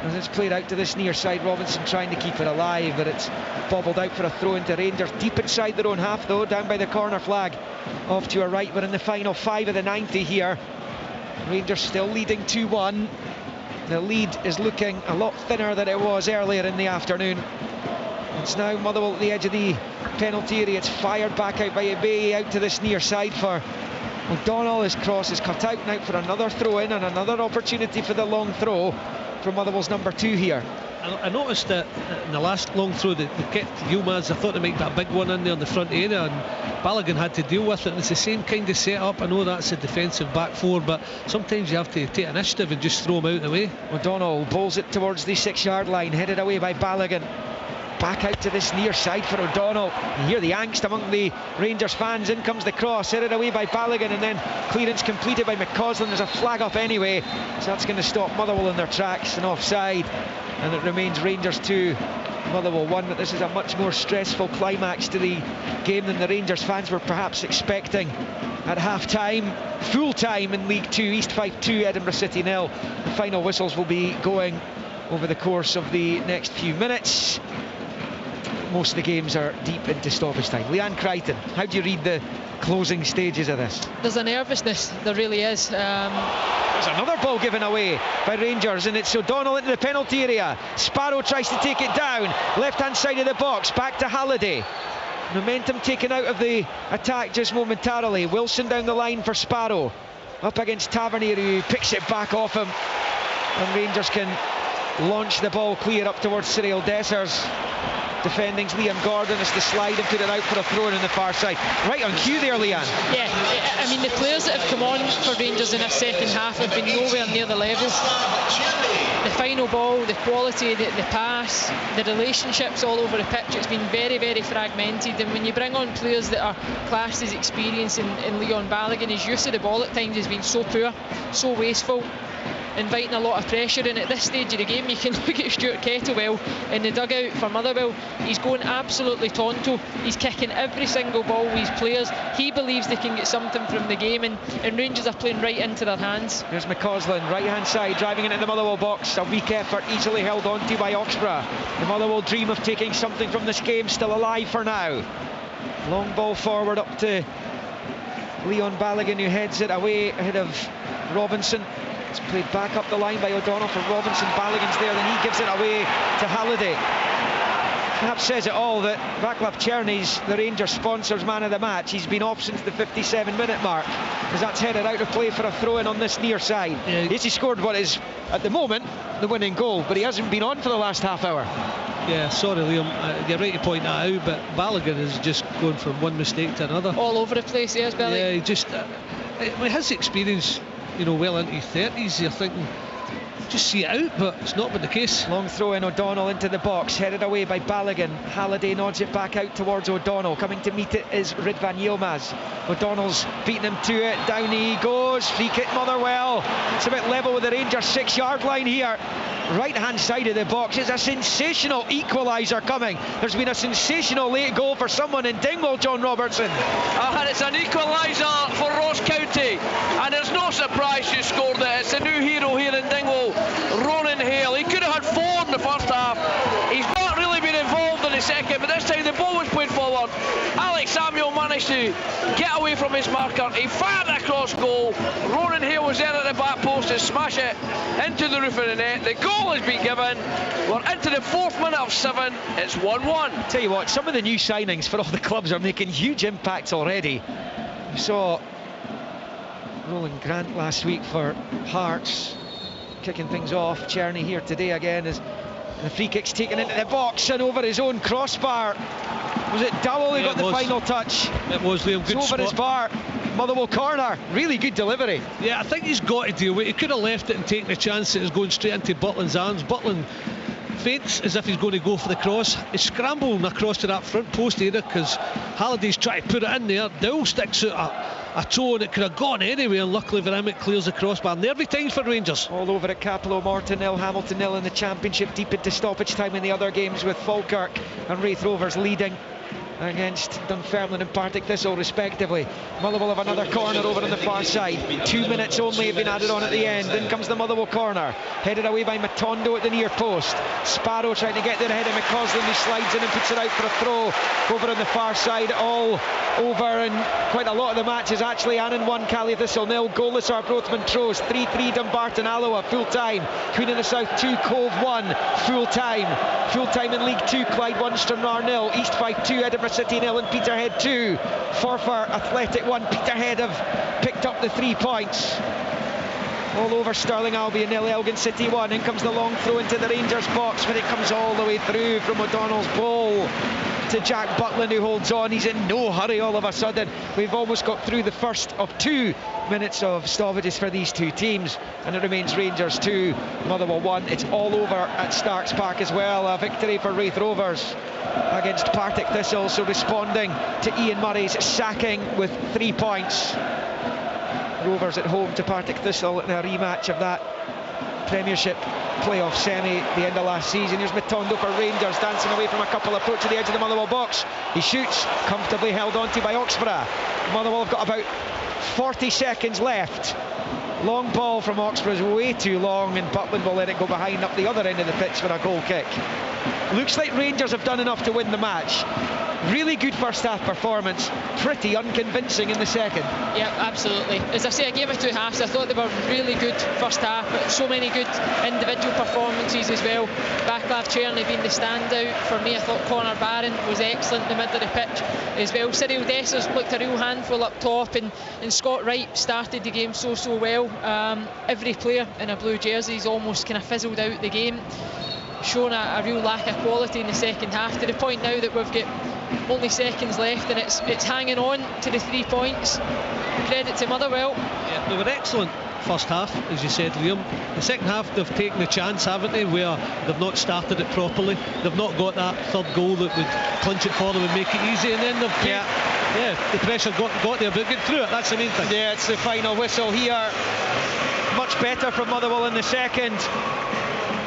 as it's played out to this near side. Robinson trying to keep it alive, but it's bobbled out for a throw into Rangers deep inside their own half, though, down by the corner flag off to our right. We're in the final 5 of the 90 here. Rangers still leading 2-1. The lead is looking a lot thinner than it was earlier in the afternoon. It's now Motherwell at the edge of the penalty area. It's fired back out by Ebay out to this near side for O'Donnell. His cross is cut out now for another throw in, and another opportunity for the long throw from Motherwell's number 2 here. I noticed that in the last long throw they kept Yilmaz. I thought they might get a big one in there in the front area, and Balogun had to deal with it. And it's the same kind of setup. I know that's a defensive back 4, but sometimes you have to take initiative and just throw them out of the way. O'Donnell bowls it towards the 6-yard line, headed away by Balogun. Back out to this near side for O'Donnell. You hear the angst among the Rangers fans. In comes the cross, headed away by Balogun, and then clearance completed by McCausland. There's a flag up anyway, so that's going to stop Motherwell in their tracks and offside, and it remains Rangers 2, Motherwell 1. But this is a much more stressful climax to the game than the Rangers fans were perhaps expecting at half-time. Full time in League 2, East Fife 2, Edinburgh City 0. The final whistles will be going over the course of the next few minutes. Most of the games are deep into stoppage time. Leanne Crichton, how do you read the closing stages of this? There's a nervousness, there really is. There's another ball given away by Rangers, and it's O'Donnell into the penalty area. Sparrow tries to take it down, left-hand side of the box, back to Halliday. Momentum taken out of the attack just momentarily. Wilson down the line for Sparrow, up against Tavernier, who picks it back off him, and Rangers can launch the ball clear up towards Cyril Dessers. Defending's Liam Gordon has to slide and put it out for a throw in on the far side. Right on cue there, Leanne. Yeah, I mean, the players that have come on for Rangers in this second half have been nowhere near the level. The final ball, the quality, the pass, the relationships all over the pitch, it's been very, very fragmented. And when you bring on players that are classed as experienced in Leon Balogun, his use of the ball at times has been so poor, so wasteful, inviting a lot of pressure. And at this stage of the game, you can look at Stuart Kettlewell in the dugout for Motherwell. He's going absolutely tonto. He's kicking every single ball with his players. He believes they can get something from the game, and Rangers are playing right into their hands. Here's McCausland, right hand side, driving into the Motherwell box. A weak effort, easily held on to by Oxborough. The Motherwell dream of taking something from this game still alive for now. Long ball forward up to Leon Balogun, who heads it away ahead of Robinson. It's played back up the line by O'Donnell for Robinson. Balogun's there, then he gives it away to Halliday. Perhaps says it all that Václav Černy's the Rangers sponsors man of the match. He's been off since the 57-minute mark, as that's headed out of play for a throw-in on this near side. Yeah. Yes, he scored what is, at the moment, the winning goal, but he hasn't been on for the last half hour. Yeah, sorry Liam, you're right to point that out, but Balogun is just going from one mistake to another. All over the place, yes, Billy. Yeah, he just, with his experience, you know, well into his 30s, you're thinking, just see it out, but it's not been the case. Long throw in, O'Donnell into the box, headed away by Balogun. Halliday nods it back out towards O'Donnell. Coming to meet it is Ridvan Yilmaz. O'Donnell's beating him to it, down he goes, free kick Motherwell. It's a bit level with the Rangers 6-yard line here. Right hand side of the box. It's a sensational equaliser coming. There's been a sensational late goal for someone in Dingwall, John Robertson. And it's an equaliser for Ross County, and there's no surprise who scored it. It's a new hero here in Dingwall, Ronan Hale. He could have had 4 in the first half. He's not really been involved in the second, but this time the ball was played forward. Alex Samuel managed to get away from his marker. He fired across goal. Ronan Hale was there at the back post to smash it into the roof of the net. The goal has been given. We're into the 4th minute of 7. It's 1-1. Tell you what, some of the new signings for all the clubs are making huge impacts already. We saw Roland Grant last week for Hearts, kicking things off. Černy here today again as the free kick's taken into the box and over his own crossbar. Was it Dowell who got the final touch? It was, Liam. Good over spot. his bar. Motherwell corner. Really good delivery. Yeah, I think he's got to deal with it. He could have left it and taken the chance that it was going straight into Butland's arms. Butland feints as if he's going to go for the cross. He's scrambling across to that front post area because Halliday's trying to put it in there. Dowell sticks out a toe and it could have gone anywhere, and luckily for him it clears the crossbar. Nervy times for Rangers. All over at Capello. Morton nil, Hamilton nil in the Championship, deep into stoppage time in the other games, with Falkirk and Raith Rovers leading against Dunfermline and Partick Thistle respectively. Motherwell have another corner over on the far side. 2 minutes only have been added on at the end. In comes the Motherwell corner, headed away by Matondo at the near post. Sparrow trying to get there ahead of McCausland, who slides in and puts it out for a throw over on the far side. All over, and quite a lot of the matches actually. Annan 1, Cali Thistle 0. Goalless Arbroath Montrose, 3-3 Dumbarton Alloa full time. Queen of the South 2, Cove 1 full time in League 2. Clyde 1, Stranraer 0. East Fife 2, Edinburgh City 0, and Peterhead 2. Forfar Athletic 1. Peterhead have picked up the 3 points. All over Stirling Albion 0, Elgin City 1. In comes the long throw into the Rangers box, but it comes all the way through from O'Donnell's ball to Jack Butland, who holds on. He's in no hurry all of a sudden. We've almost got through the first of 2 minutes of stoppages for these two teams, and it remains Rangers 2, Motherwell 1. It's all over at Starks Park as well. A victory for Raith Rovers against Partick Thistle, so responding to Ian Murray's sacking with 3 points. Rovers at home to Partick Thistle in a rematch of that Premiership playoff semi the end of last season. Here's Matondo for Rangers, dancing away from a couple, approaching the edge of the Motherwell box. He shoots, comfortably held onto by Oxborough. Motherwell have got about 40 seconds left. Long ball from Oxborough is way too long, and Butland will let it go behind up the other end of the pitch for a goal kick. Looks like Rangers have done enough to win the match. Really good first half performance, pretty unconvincing in the second. Yeah, absolutely. As I say, I gave it 2 halves. I thought they were really good first half, but so many good individual performances as well. Václav Černy being the standout for me. I thought Connor Barron was excellent in the middle of the pitch as well. Cyril Dessers looked a real handful up top, and Scott Wright started the game so well. Every player in a blue jersey is almost kind of fizzled out the game, showing a real lack of quality in the second half, to the point now that we've got only seconds left and it's hanging on to the 3 points. Credit to Motherwell. Yeah, they were excellent first half, as you said, Liam. The second half they've taken a chance, haven't they, where they've not started it properly. They've not got that third goal that would clinch it for them and make it easy, and then they've the pressure got there, but get through it. That's the main thing. Yeah, it's the final whistle here. Much better from Motherwell in the second,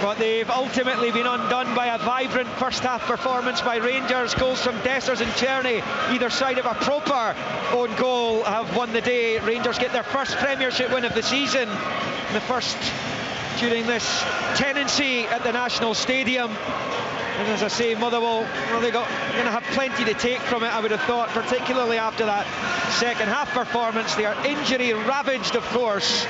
but they've ultimately been undone by a vibrant first half performance by Rangers. Goals from Dessers and Černy, either side of a proper own goal, have won the day. Rangers get their first Premiership win of the season, the first during this tenancy at the National Stadium. And as I say, Motherwell, well, they're going to have plenty to take from it, I would have thought, particularly after that second half performance. They are injury ravaged, of course,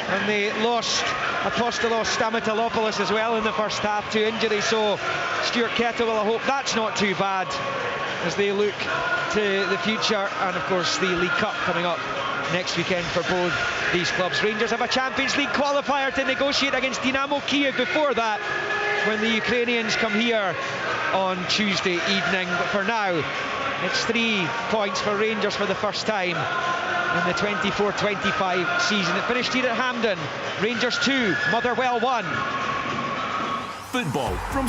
and they lost Apostolos Stamatolopoulos as well in the first half to injury. So Stuart Kettle, well, I hope that's not too bad as they look to the future. And of course the League Cup coming up next weekend for both these clubs. Rangers have a Champions League qualifier to negotiate against Dynamo Kiev before that, when the Ukrainians come here on Tuesday evening. But for now, it's 3 points for Rangers for the first time in the 24-25 season. It finished here at Hampden. Rangers 2, Motherwell 1. Football from